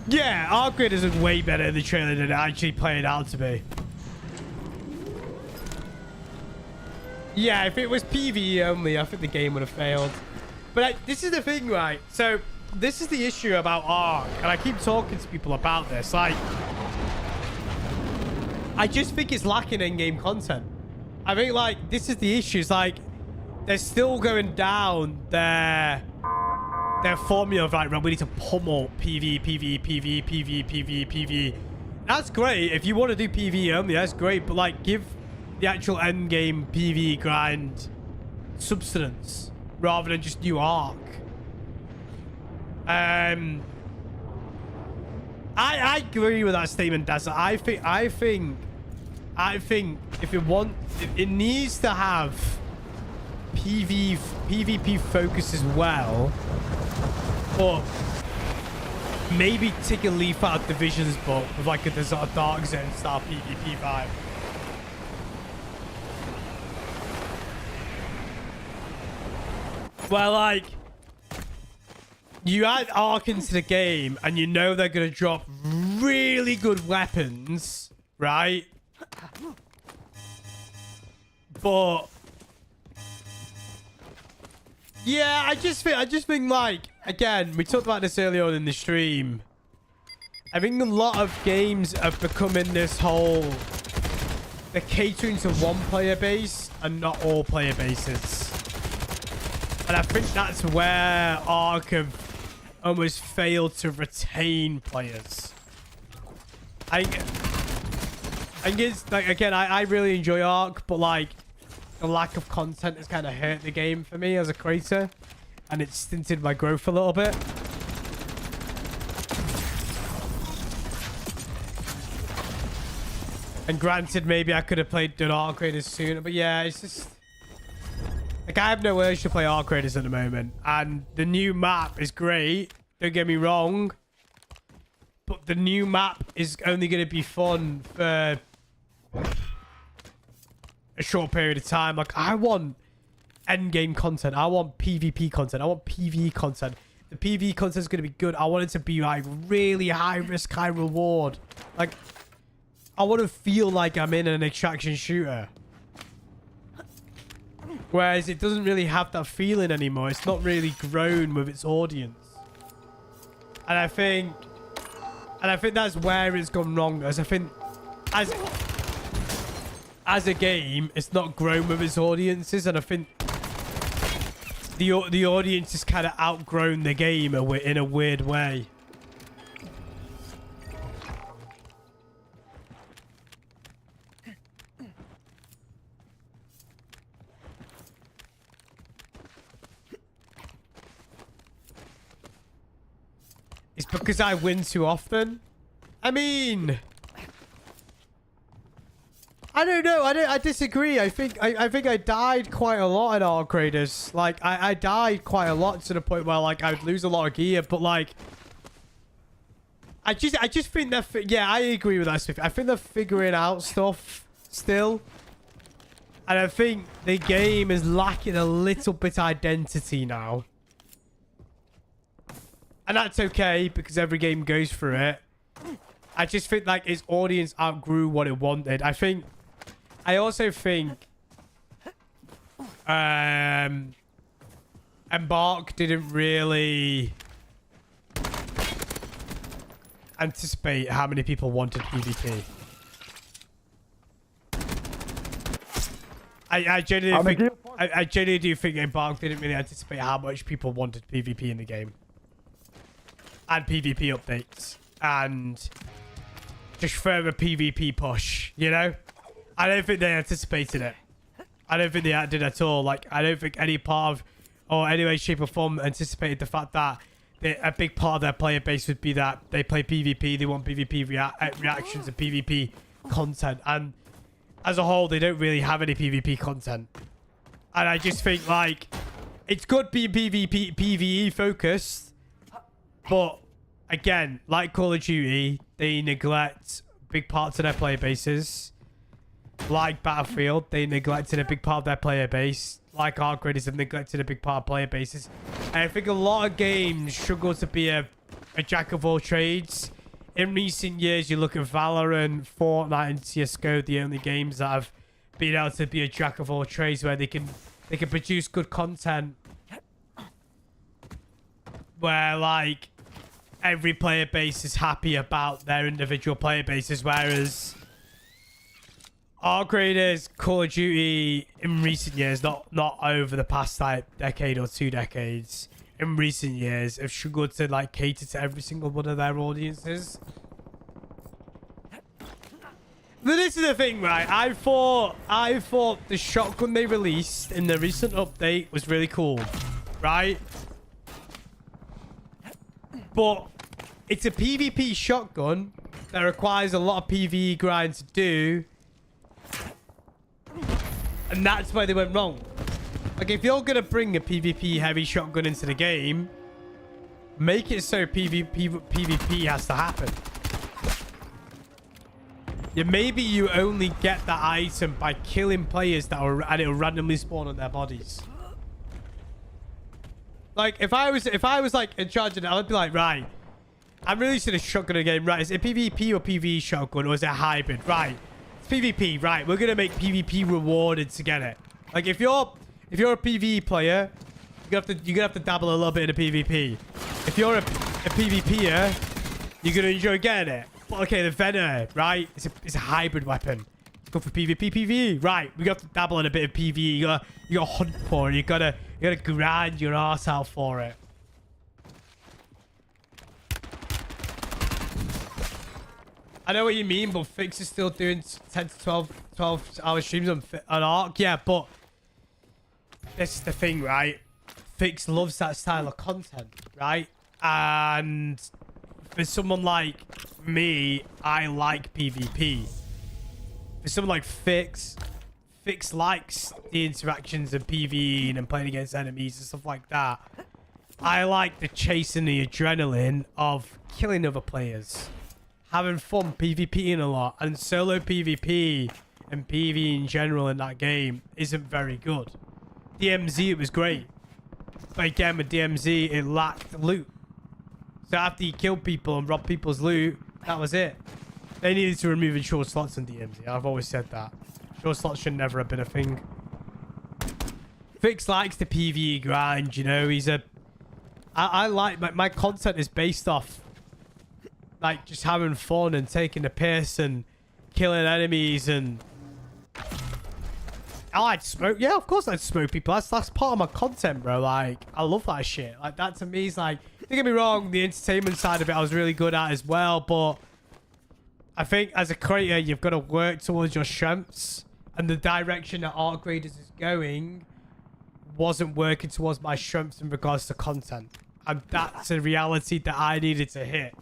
Yeah, Ark Raiders is way better in the trailer than it actually played out to be. Yeah, if it was PvE only, I think the game would have failed. But this is the thing, right? So, this is the issue about Ark, and I keep talking to people about this. Like, I just think it's lacking in-game content. I think, like, this is the issue. It's like, they're still going down their formula of, like, we need to pummel PvE. That's great. If you want to do PvE only, that's great. But, like, give the actual end game PvE grind substance rather than just new Ark. I agree with that statement, Dazza. I think if it it needs to have PvP focus as well, but maybe take a leaf out of Division's book with like a Dark Zone style PvP vibe. Where, like, you add Ark into the game and you know they're going to drop really good weapons, right? But yeah, I just think like, again, we talked about this earlier on in the stream. I think a lot of games have become in this whole, they're catering to one player base and not all player bases. And I think that's where Ark have almost failed to retain players. I guess, like, again, I really enjoy Ark, but like the lack of content has kind of hurt the game for me as a creator, and it's stinted my growth a little bit. And granted, maybe I could have done Ark Raiders sooner, but yeah, it's just like I have no urge to play Ark Raiders at the moment, and the new map is great. Don't get me wrong, but the new map is only going to be fun for a short period of time. Like, I want endgame content. I want PvP content. I want PvE content. The PvE content is going to be good. I want it to be like really high risk, high reward. Like, I want to feel like I'm in an extraction shooter. Whereas it doesn't really have that feeling anymore. It's not really grown with its audience. And I think that's where it's gone wrong. As I think as a game, it's not grown with its audiences, and I think the audience has kind of outgrown the game in a weird way. It's because I win too often. I mean, I don't know. I disagree. I think I died quite a lot in Ark Raiders. Like, I died quite a lot to the point where like I would lose a lot of gear. But like, I just think that yeah, I agree with that, Swift. I think they're figuring out stuff still, and I think the game is lacking a little bit identity now. And that's okay, because every game goes through it. I just think like its audience outgrew what it wanted. I also think Embark didn't really anticipate how many people wanted PvP. I genuinely do think Embark didn't really anticipate how much people wanted PvP in the game. And PvP updates. And just further PvP push, you know? I don't think they anticipated it. I don't think they did at all. Like, I don't think any part of, or any way, shape, or form anticipated the fact that a big part of their player base would be that they play PvP, they want PvP reactions and PvP content. And as a whole, they don't really have any PvP content. And I just think, like, it's good being PvE focused. But again, like Call of Duty, they neglect big parts of their player bases. Like Battlefield, they neglected a big part of their player base. Like Ark Raiders have neglected a big part of player bases. And I think a lot of games struggle to be a jack of all trades. In recent years, you look at Valorant, Fortnite, and CSGO, the only games that have been able to be a jack of all trades, where they can produce good content. Where like every player base is happy about their individual player bases, whereas Ark Raiders, Call of Duty in recent years, not over the past like decade or 2 decades, in recent years have struggled to like cater to every single one of their audiences. But this is the thing, right? I thought the shotgun they released in the recent update was really cool, right? But it's a PvP shotgun that requires a lot of PvE grind to do. And that's where they went wrong. Like, if you're going to bring a PvP heavy shotgun into the game, make it so PvP has to happen. Yeah, maybe you only get that item by killing players and it'll randomly spawn on their bodies. Like, if I was like in charge of it, I'd be like, right, I'm releasing a shotgun game, right? Is it PvP or PvE shotgun, or is it hybrid? Right, it's PvP, right? We're gonna make PvP rewarded to get it. Like, if you're a PvE player, you're gonna have to dabble a little bit in the PvP. If you're a PvPer, you're gonna enjoy getting it. But okay, the Venom, right? It's a hybrid weapon. Go for PvP, PvE, right? We got to dabble in a bit of PvE. You gotta hunt for it. You gotta grind your ass out for it. I know what you mean, but Fix is still doing 10 to 12 hour streams on Ark. Yeah, but this is the thing, right? Fix loves that style of content, right? And for someone like me, I like PvP. For someone like Fix likes the interactions of PvE and playing against enemies and stuff like that. I like the chase and the adrenaline of killing other players. Having fun, PvPing a lot. And solo PvP and PvE in general in that game isn't very good. DMZ, it was great. But again, with DMZ, it lacked loot. So after you kill people and rob people's loot, that was it. They needed to remove short slots in DMZ. I've always said that. Short slots should never have been a thing. Fix likes the PvE grind, you know. I like... My content is based off... like, just having fun and taking the piss and killing enemies and... I like to smoke. Yeah, of course I like to smoke people. That's part of my content, bro. Like, I love that shit. Like, that to me is like... Don't get me wrong, the entertainment side of it I was really good at as well, but... I think as a creator, you've got to work towards your strengths. And the direction that Art Graders is going wasn't working towards my strengths in regards to content. And that's a reality that I needed to hit.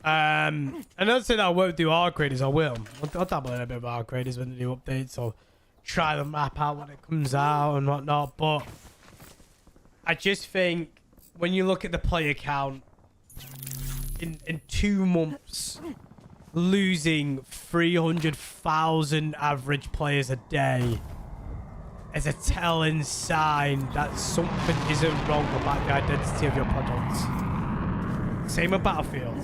I'm not saying that I won't do Art Graders. I will. I'll dabble in a bit of Art Graders when the new updates, or try the map out when it comes out and whatnot. But I just think when you look at the player count in 2 months, losing 300,000 average players a day is a telling sign that something isn't wrong about the identity of your product. Same with Battlefield.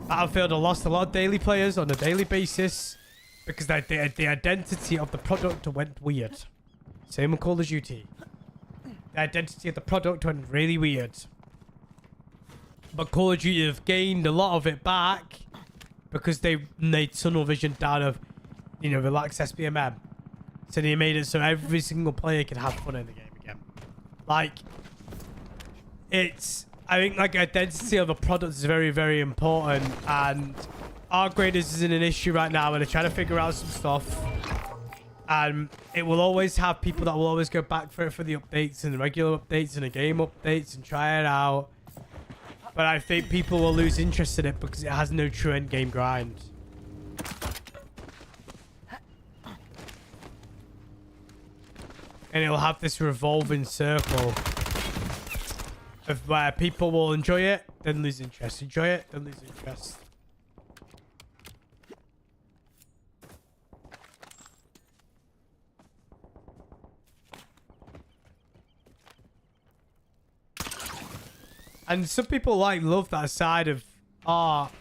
Battlefield have lost a lot of daily players on a daily basis because the identity of the product went weird. Same with Call of Duty. The identity of the product went really weird. But Call of Duty have gained a lot of it back because they made tunnel vision down of, you know, relaxed SBMM. So they made it so every single player can have fun in the game again. Like, I think, like, identity of the product is very, very important. And Art Graders isn't an issue right now, and they're trying to figure out some stuff. And it will always have people that will always go back for it for the updates and the regular updates and the game updates and try it out. But I think people will lose interest in it because it has no true end game grind. And it'll have this revolving circle of where people will enjoy it, then lose interest. Enjoy it, then lose interest. And some people love that side of art.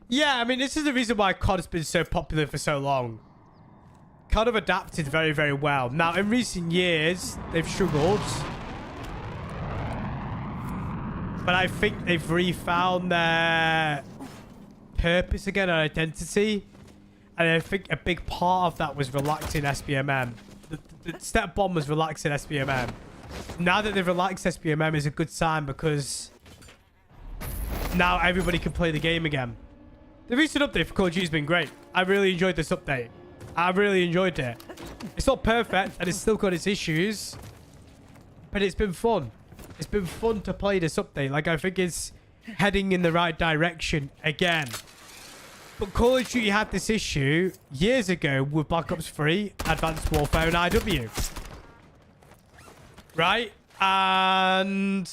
Yeah, I mean, this is the reason why COD has been so popular for so long. COD have adapted very, very well. Now, in recent years, they've struggled. But I think they've refound their purpose again, and identity. And I think a big part of that was relaxing SBMM. The step bomb was relaxing SBMM. Now that they've relaxed SBMM is a good sign because now everybody can play the game again. The recent update for Call of Duty has been great. I really enjoyed this update. I really enjoyed it. It's not perfect and it's still got its issues, but it's been fun. It's been fun to play this update. Like, I think it's heading in the right direction again. But Call of Duty had this issue years ago with Black Ops 3, Advanced Warfare, and IW. Right? And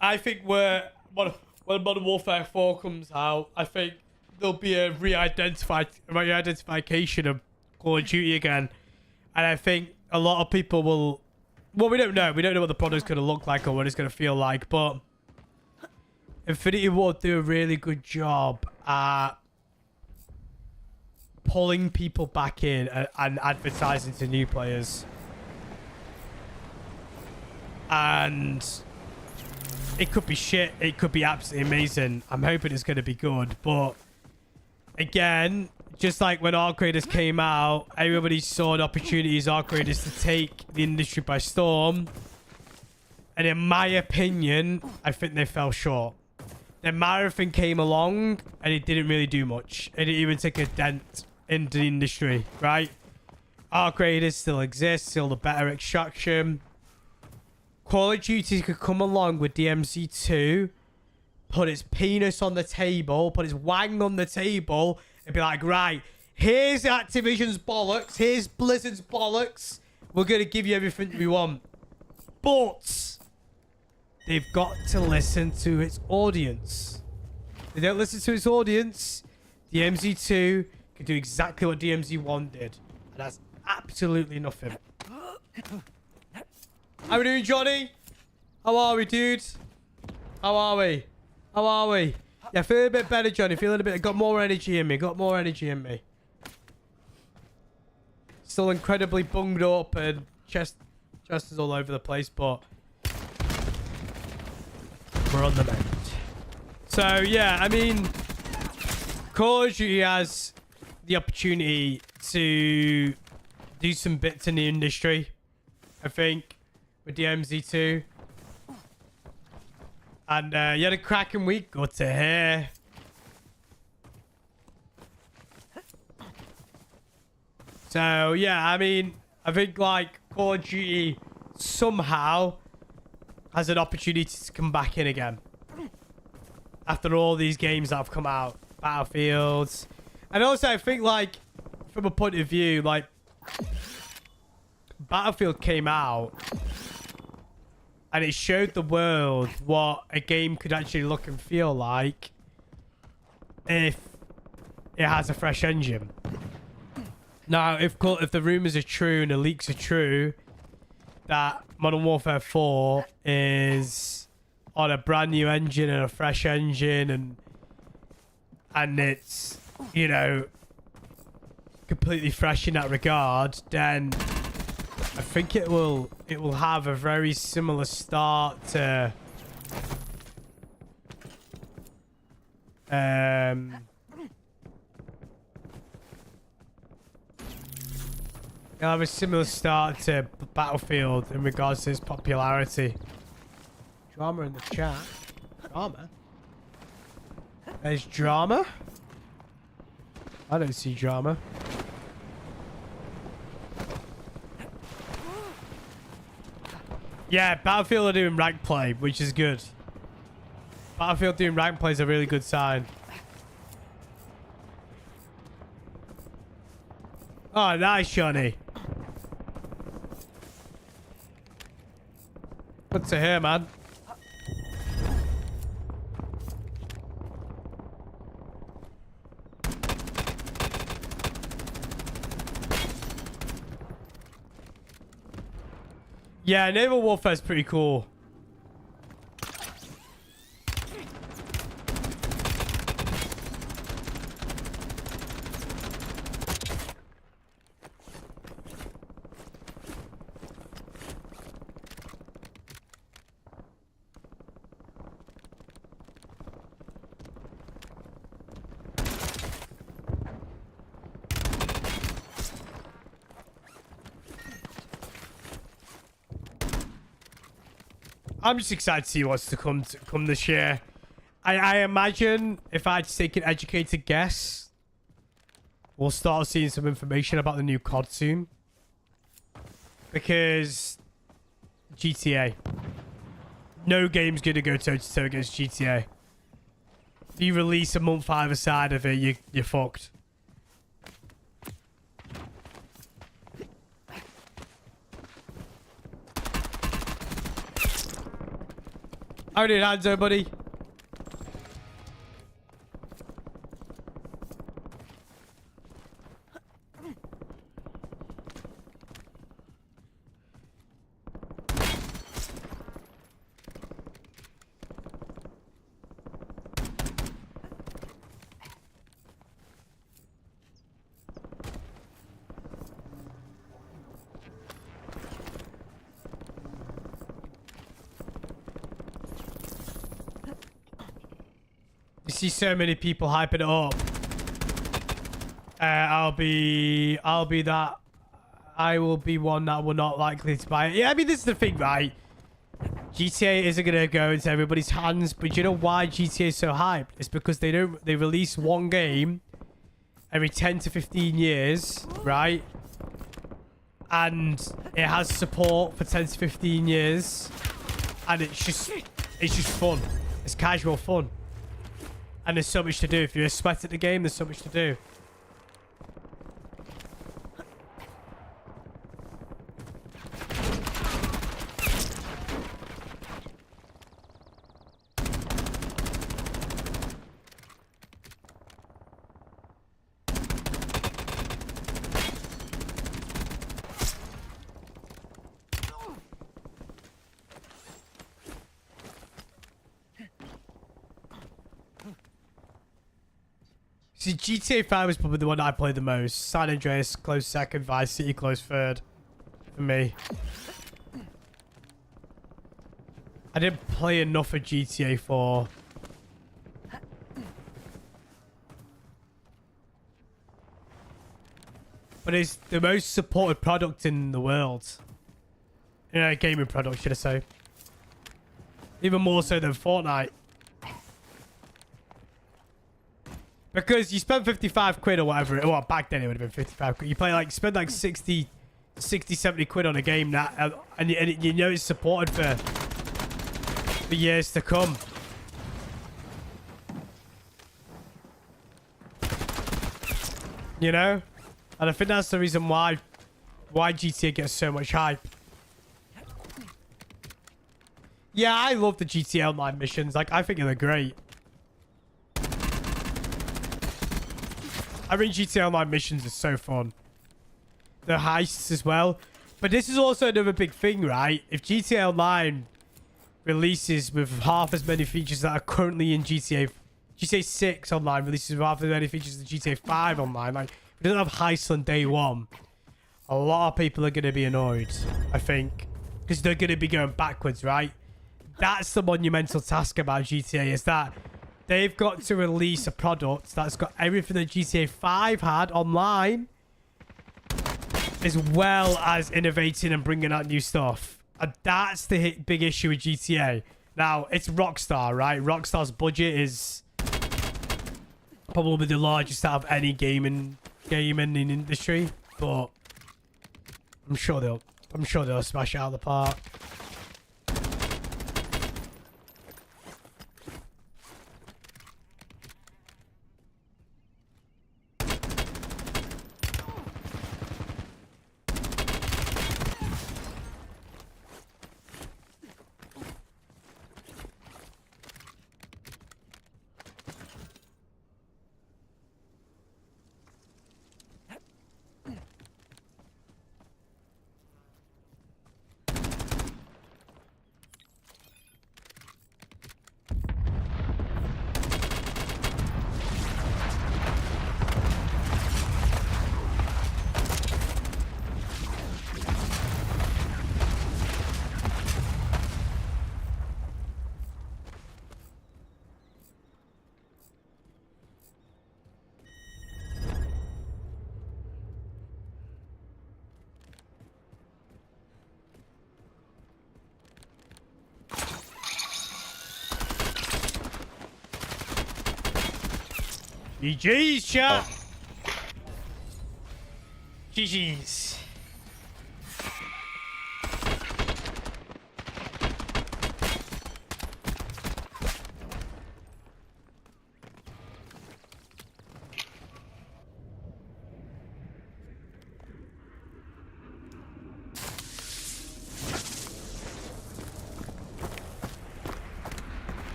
I think we're one when Modern Warfare 4 comes out, I think there'll be a re-identification of Call of Duty again. And I think a lot of people will... Well, we don't know. We don't know what the product's going to look like or what it's going to feel like. But Infinity Ward do a really good job at pulling people back in and advertising to new players. And it could be shit. It could be absolutely amazing. I'm hoping it's going to be good. But again, just like when Arc Raiders came out, everybody saw an opportunity as Arc Raiders to take the industry by storm. And in my opinion, I think they fell short. The Marathon came along and it didn't really do much. It didn't even take a dent into the industry, right? Arc Raiders still exists, still the better extraction. Call of Duty could come along with DMZ2, put its penis on the table, put its wang on the table, and be like, right, here's Activision's bollocks, here's Blizzard's bollocks. We're going to give you everything we want. But they've got to listen to its audience. If they don't listen to its audience, DMZ2 can do exactly what DMZ1 did. And that's absolutely nothing. How we doing, Johnny? How are we, dude? How are we? How are we? Yeah, feeling a bit better, Johnny. Feeling a bit... Got more energy in me. Got more energy in me. Still incredibly bunged up and chest is all over the place, but we're on the mend. So, yeah, I mean, Call of Duty has the opportunity to do some bits in the industry, I think, with DMZ2. And you had a cracking week. Good to hear. So, yeah, I mean, I think, like, Call of Duty somehow has an opportunity to come back in again. After all these games that have come out. Battlefields. And also, I think, like, from a point of view, like, Battlefield came out and it showed the world what a game could actually look and feel like if it has a fresh engine. Now, if the rumors are true and the leaks are true, that Modern Warfare 4 is on a brand new engine and a fresh engine, and it's, you know, completely fresh in that regard, then I think it will have a very similar start to it'll have a similar start to Battlefield in regards to its popularity. Drama in the chat. Drama? There's drama? I don't see drama. Yeah, Battlefield are doing rank play, which is good. Battlefield doing rank play is a really good sign. Oh, nice, Johnny. Good to hear, man. Yeah, naval warfare is pretty cool. I'm just excited to see what's to come this year. I imagine if I had to take an educated guess, we'll start seeing some information about the new COD soon. Because GTA. No game's going to go toe-to-toe against GTA. If you release a month either side of it, you're fucked. How are you doing, Hanzo, buddy? see so many people hyping it up. I will be one that will not likely to buy it. Yeah, I mean, this is the thing, right? GTA isn't going to go into everybody's hands, but you know why GTA is so hyped? It's because they release one game every 10 to 15 years, right? And it has support for 10 to 15 years. And it's just fun. It's casual fun. And there's so much to do. If you're a sweat at the game, there's so much to do. See, GTA 5 was probably the one I played the most. San Andreas close second, Vice City close third for me. I didn't play enough of GTA 4. But it's the most supported product in the world. You know, gaming product, should I say. Even more so than Fortnite. Because you spend 55 quid or whatever. Well, back then it would have been 55 quid. You play like, spend like 60, 70 quid on a game that, and you know it's supported for years to come. You know? And I think that's the reason why GTA gets so much hype. Yeah, I love the GTA Online missions. Like, I think they're great. I think GTA Online missions are so fun. The heists as well. But this is also another big thing, right? If GTA Online releases with half as many features that are currently in GTA 6 Online releases with half as many features as GTA 5 Online, like, if we don't have heists on day one, a lot of people are going to be annoyed, I think. Because they're going to be going backwards, right? That's the monumental task about GTA, is that they've got to release a product that's got everything that GTA 5 had online, as well as innovating and bringing out new stuff. And that's the big issue with GTA. Now, it's Rockstar, right? Rockstar's budget is probably the largest out of any gaming in industry, but I'm sure they'll smash it out of the park. GG's, chat. GG's.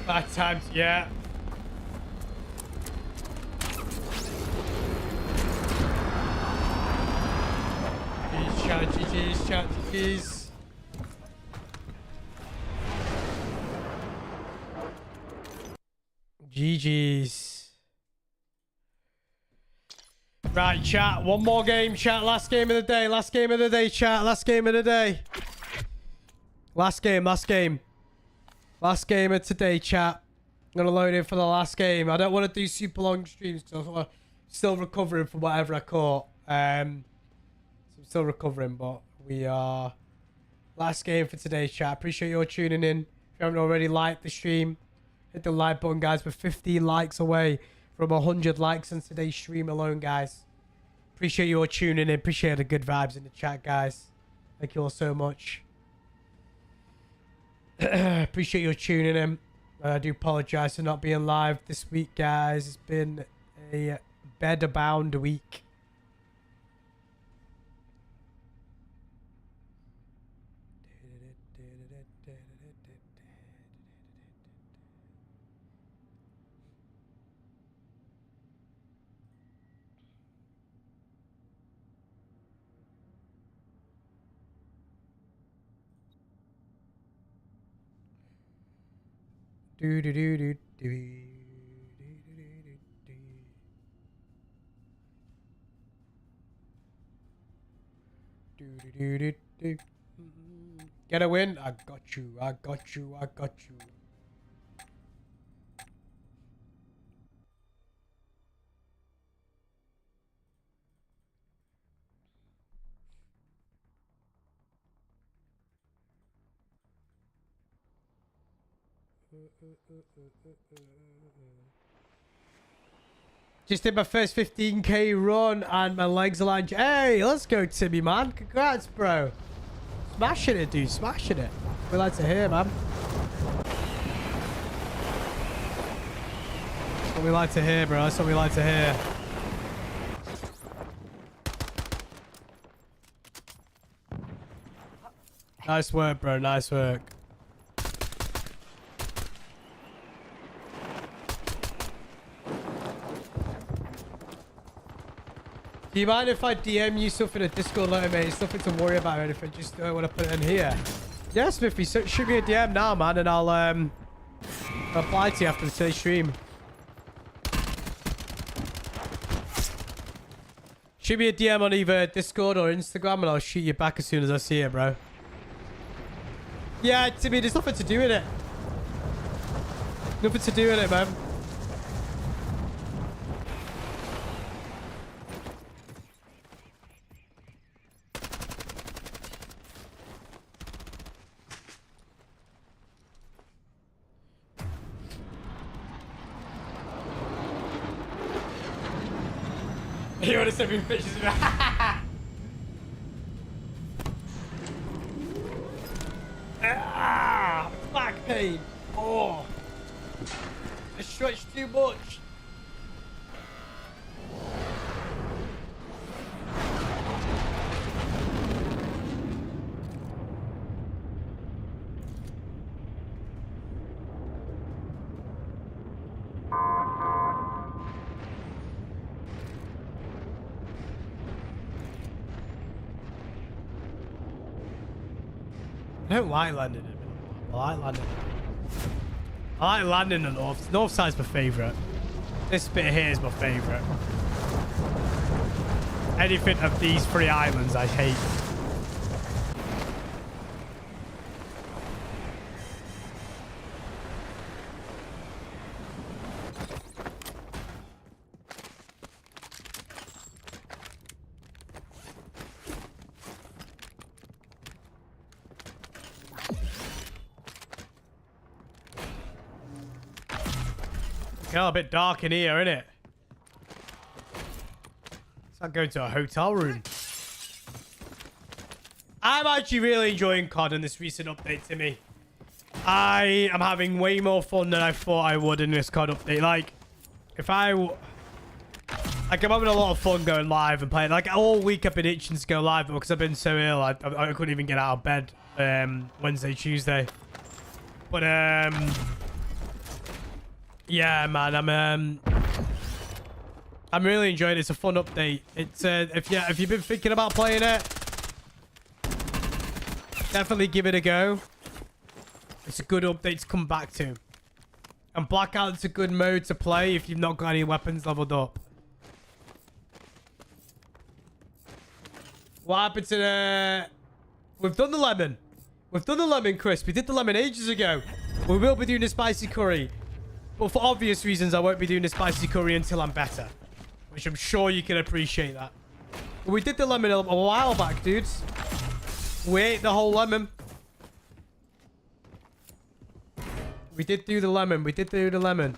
Bad times, yeah. GG's, chat, GG's, chat, GG's. GG's. Right, chat. One more game, chat. Last game of the day. Last game of the day, chat. Last game of the day. Last game, last game. Last game of today, chat. I'm going to load in for the last game. I don't want to do super long streams because I'm still recovering from whatever I caught. So I'm still recovering, but we are... Last game for today, chat. Appreciate you all tuning in. If you haven't already liked the stream, hit the like button, guys. We're 15 likes away from 100 likes on today's stream alone, guys. Appreciate you all tuning in. Appreciate the good vibes in the chat, guys. Thank you all so much. Appreciate you all tuning in. I do apologize for not being live this week, guys. It's been a bed-bound week. Do do do do do. Do. Get a win. I got you. I got you. I got you. Just did my first 15k run and my legs are like, hey, let's go, Timmy, man. Congrats, bro. Smashing it, dude. Smashing it. We like to hear, man. That's what we like to hear, bro. That's what we like to hear. Nice work, bro. Nice work. Do you mind if I DM you stuff in a Discord later, mate? It's nothing to worry about or anything. Just don't want to put it in here. Yeah, Smithy, so shoot me a DM now, man, and I'll reply to you after today's stream. Shoot me a DM on either Discord or Instagram, and I'll shoot you back as soon as I see it, bro. Yeah, Timmy, there's nothing to do with it. Nothing to do with it, man. You want to send me pictures of that? Back pain. Oh. I stretched too much. I don't like landing in the middle. I like landing. I like landing in the north. North side's my favourite. This bit here is my favourite. Anything of these three islands I hate. It's a bit dark in here, isn't it? It's like going to a hotel room. I'm actually really enjoying COD in this recent update to me. I am having way more fun than I thought I would in this COD update. Like, I'm having a lot of fun going live and playing. Like, all week I've been itching to go live because I've been so ill. I couldn't even get out of bed Wednesday, Tuesday. But, yeah, man, I'm really enjoying it. It's a fun update. It's if you've been thinking about playing it, definitely give it a go. It's a good update to come back to. And Blackout's a good mode to play if you've not got any weapons leveled up. What happened to the... We've done the lemon. We've done the lemon, Chris. We did the lemon ages ago. We will be doing the spicy curry. But for obvious reasons, I won't be doing the spicy curry until I'm better. Which I'm sure you can appreciate that. But we did the lemon a while back, dudes. We ate the whole lemon. We did do the lemon. We did do the lemon.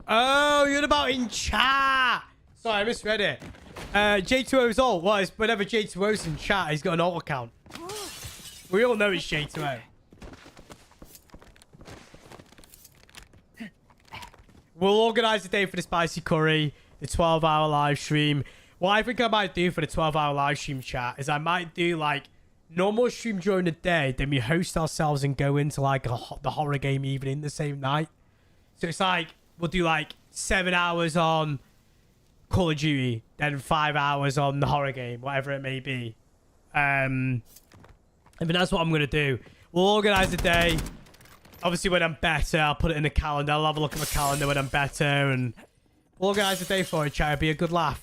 Oh, you're about in chat. Sorry, I misread it. J2O's alt. Well, it's whenever J2O's in chat, he's got an alt account. We all know it's J2O. We'll organise a day for the spicy curry, the 12-hour live stream. What I think I might do for the 12-hour live stream chat is I might do like normal stream during the day, then we host ourselves and go into like the horror game evening the same night. So it's like we'll do like 7 hours on Call of Duty, then 5 hours on the horror game, whatever it may be. I mean, that's what I'm going to do. We'll organise a day. Obviously, when I'm better, I'll put it in the calendar. I'll have a look at my calendar when I'm better. And we'll organise a day for it, chat. It'll be a good laugh.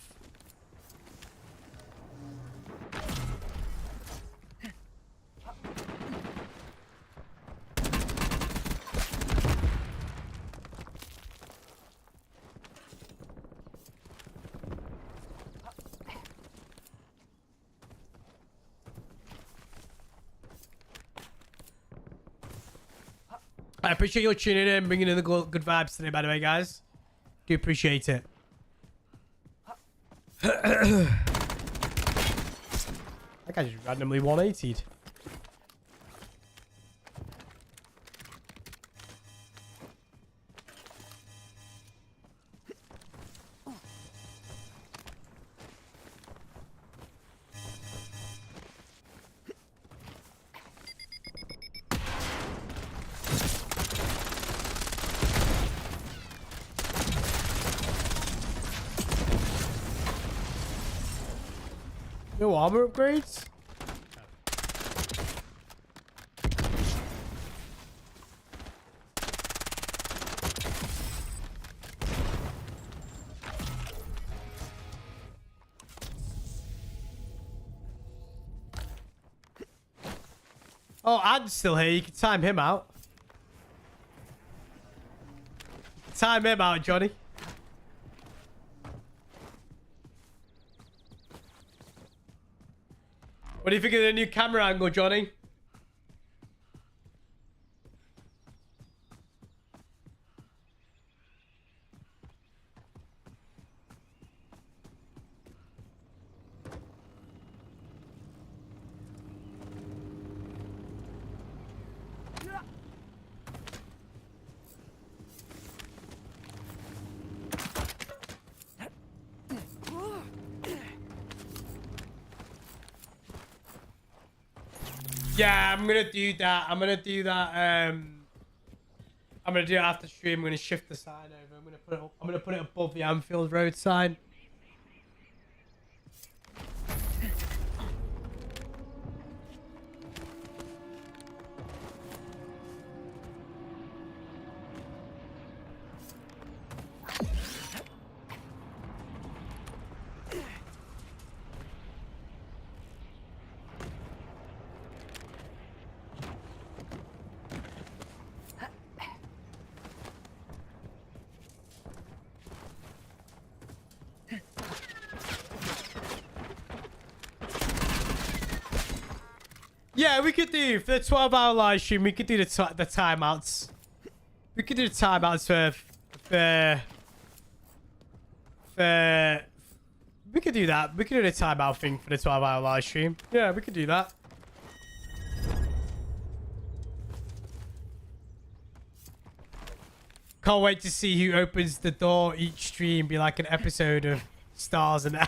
I appreciate you tuning in, bringing in the good vibes today, by the way, guys. Do appreciate it. That guy just randomly 180'd. No armor upgrades? Oh, Ad's still here. You can time him out. Time him out, Johnny. What do you think of the new camera angle, Johnny? Yeah, I'm gonna do that. I'm gonna do that. I'm gonna do it after stream. I'm gonna shift the sign over. I'm gonna put it above the Anfield Road sign. Yeah, we could do for the 12-hour live stream. We could do the timeouts. We could do the timeouts for. We could do that. We could do the timeout thing for the 12-hour live stream. Yeah, we could do that. Can't wait to see who opens the door each stream. Be like an episode of Stars and.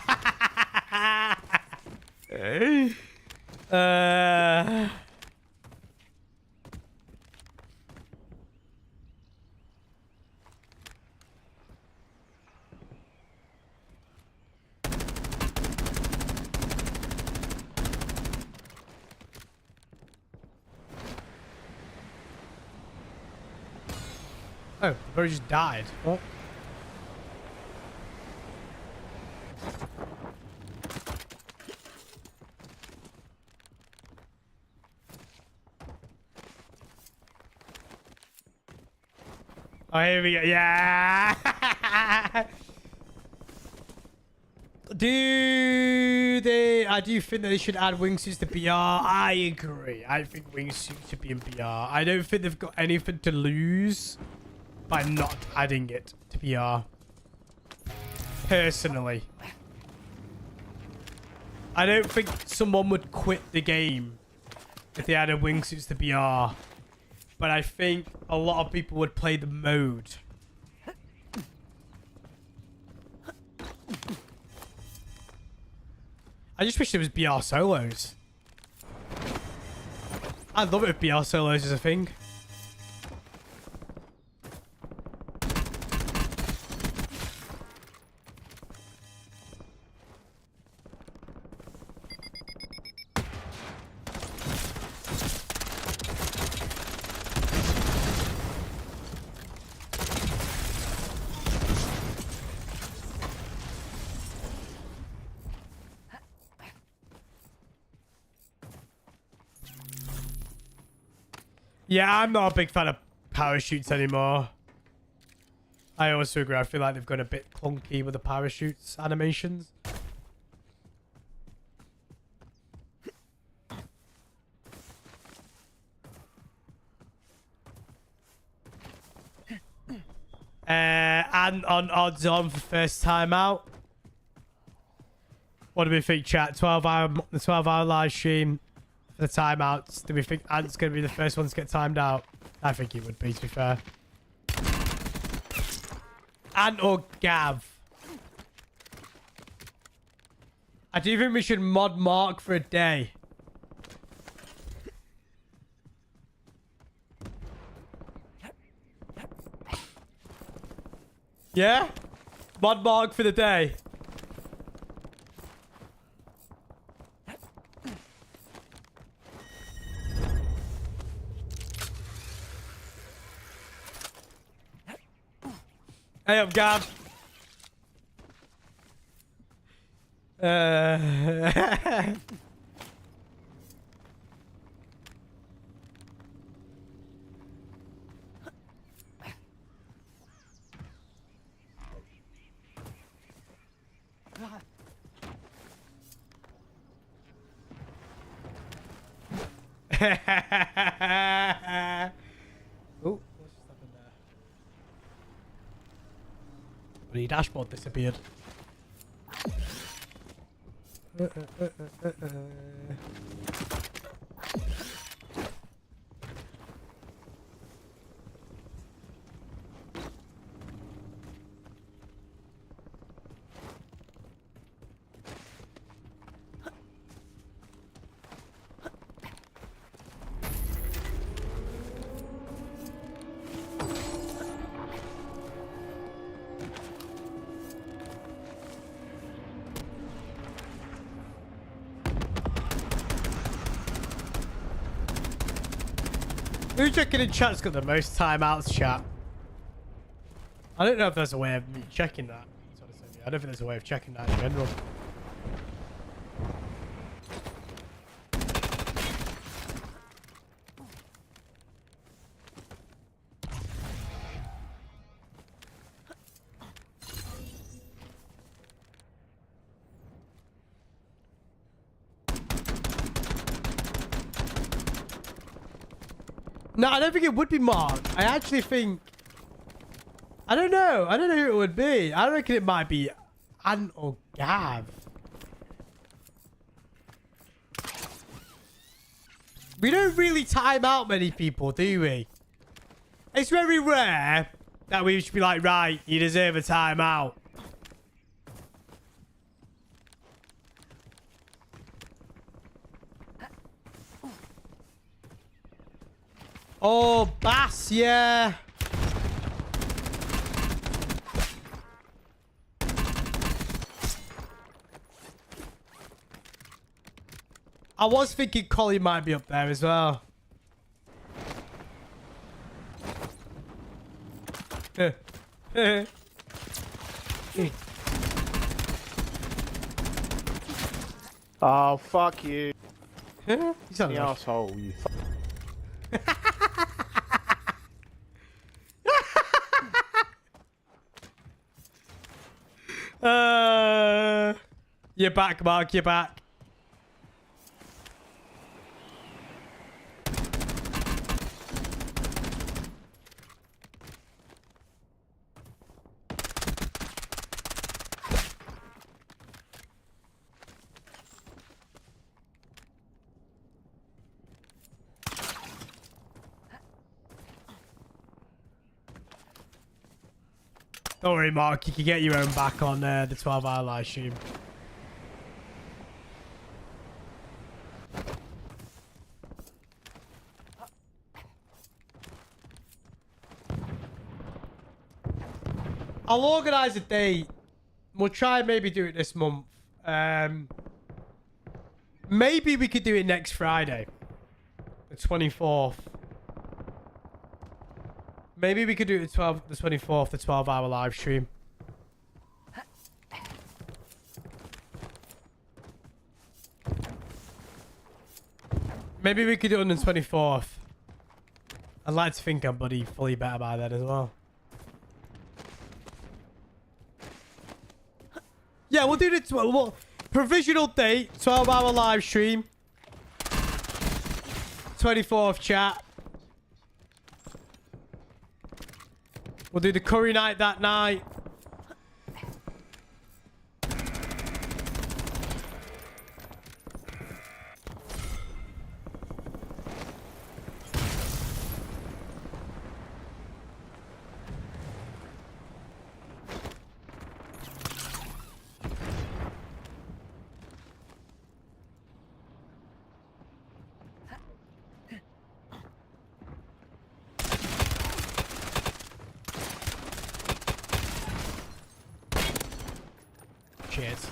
Oh, the bird just died. What? Oh, here we go. Yeah. I do think that they should add wingsuits to BR. I agree. I think wingsuits should be in BR. I don't think they've got anything to lose by not adding it to BR. Personally. I don't think someone would quit the game if they added wingsuits to BR. But I think a lot of people would play the mode. I just wish there was BR solos. I'd love it if BR solos is a thing. Yeah, I'm not a big fan of parachutes anymore. I also agree. I feel like they've gone a bit clunky with the parachutes animations. And on odds on for first time out. What do we think, chat? The 12-hour live stream. For the timeouts, do we think Ant's going to be the first one to get timed out? I think he would be, to be fair. Ant or Gav? I do think we should mod Mark for a day. Yeah? Mod Mark for the day. Hey up, Gav. Oh, what's just happened there? The dashboard disappeared. Who checking in chat's got the most timeouts, chat? I don't know if there's a way of me checking that. I don't think there's a way of checking that in general. No, I don't think it would be Mark. I actually think... I don't know. I don't know who it would be. I reckon it might be Ant or Gav. We don't really time out many people, do we? It's very rare that we should be like, right, you deserve a timeout. Oh, Bass, yeah. I was thinking Collie might be up there as well. Oh, fuck you. You sound the like... asshole, you You're back, Mark. You're back. Don't worry, Mark. You can get your own back on the 12-hour live stream. I'll organise a date. We'll try and maybe do it this month. Maybe we could do it next Friday. The 24th. Maybe we could do it the 24th, the 12-hour live stream. Maybe we could do it on the 24th. I'd like to think I'm fully better by then as well. Yeah, we'll do the provisional date, 12-hour live stream. 24th chat. We'll do the curry night that night. Cheers.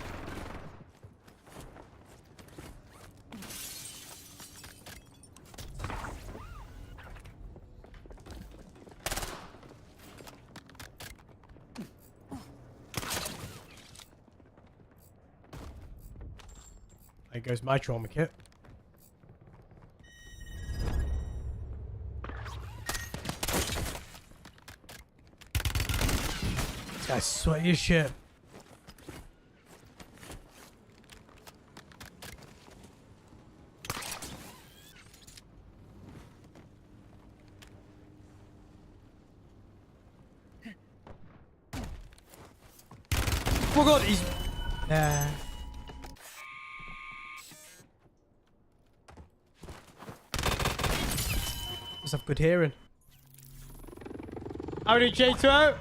There goes my trauma kit. This guy's sweaty as shit. Oh god, he's... Must have good hearing. How do you J2O?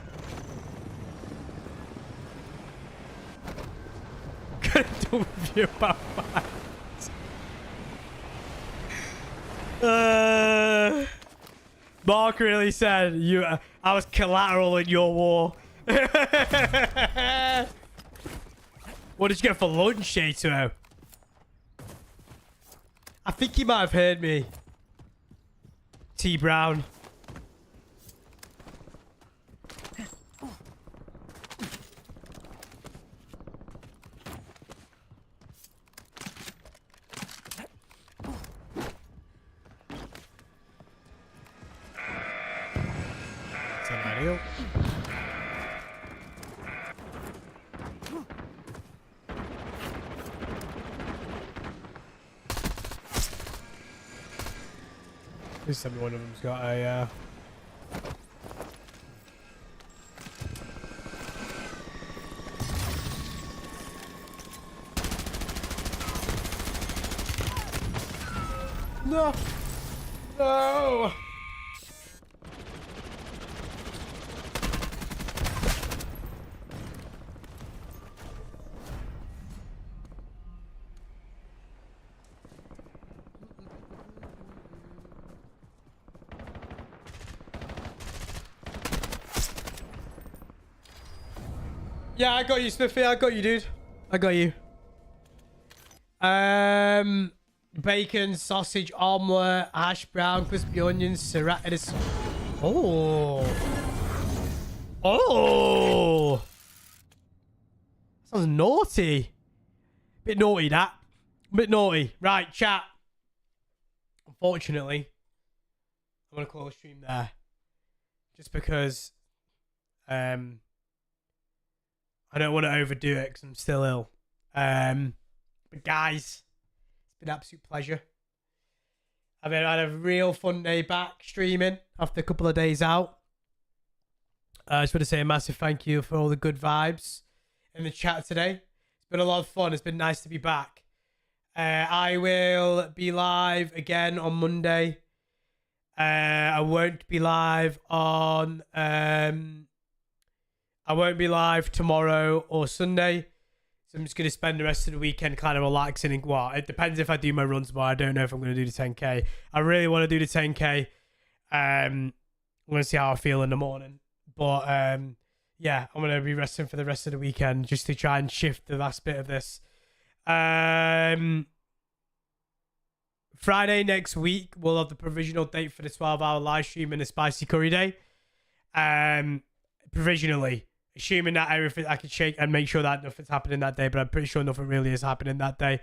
Gonna do with you about fight. Mark really said I was collateral in your war. What did you get for lunch, J2O? I think he might have heard me. T Brown. Ideal. Please tell me one of them's got a No! No! Yeah, I got you, Smithy. I got you, dude. I got you. Bacon, sausage, omelette, hash brown, crispy onions, serrated. Oh. Oh! Sounds naughty. Bit naughty, that. Bit naughty. Right, chat. Unfortunately, I'm going to close stream there. Just because I don't want to overdo it because I'm still ill. But guys, it's been an absolute pleasure. I've had a real fun day back streaming after a couple of days out. I just want to say a massive thank you for all the good vibes in the chat today. It's been a lot of fun. It's been nice to be back. I will be live again on Monday. I won't be live on... I won't be live tomorrow or Sunday. So I'm just going to spend the rest of the weekend kind of relaxing. And well, it depends if I do my runs tomorrow. I don't know if I'm going to do the 10K. I really want to do the 10K. I'm going to see how I feel in the morning. But yeah, I'm going to be resting for the rest of the weekend just to try and shift the last bit of this. Friday next week, we'll have the provisional date for the 12-hour live stream and the spicy curry day. Provisionally. Assuming that everything I can shake and make sure that nothing's happening that day, but I'm pretty sure nothing really is happening that day.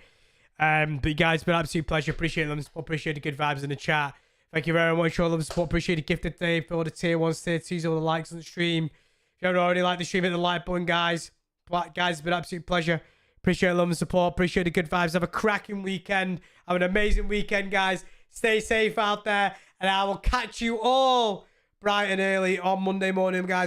But guys, it's been an absolute pleasure. Appreciate them support, appreciate the good vibes in the chat. Thank you very much for all the support. Appreciate the gifted day for all the tier 1s, tier 2s, all the likes on the stream. If you haven't already liked the stream, hit the like button, guys. But guys, it's been an absolute pleasure. Appreciate the love and support. Appreciate the good vibes. Have a cracking weekend. Have an amazing weekend, guys. Stay safe out there, and I will catch you all bright and early on Monday morning, guys.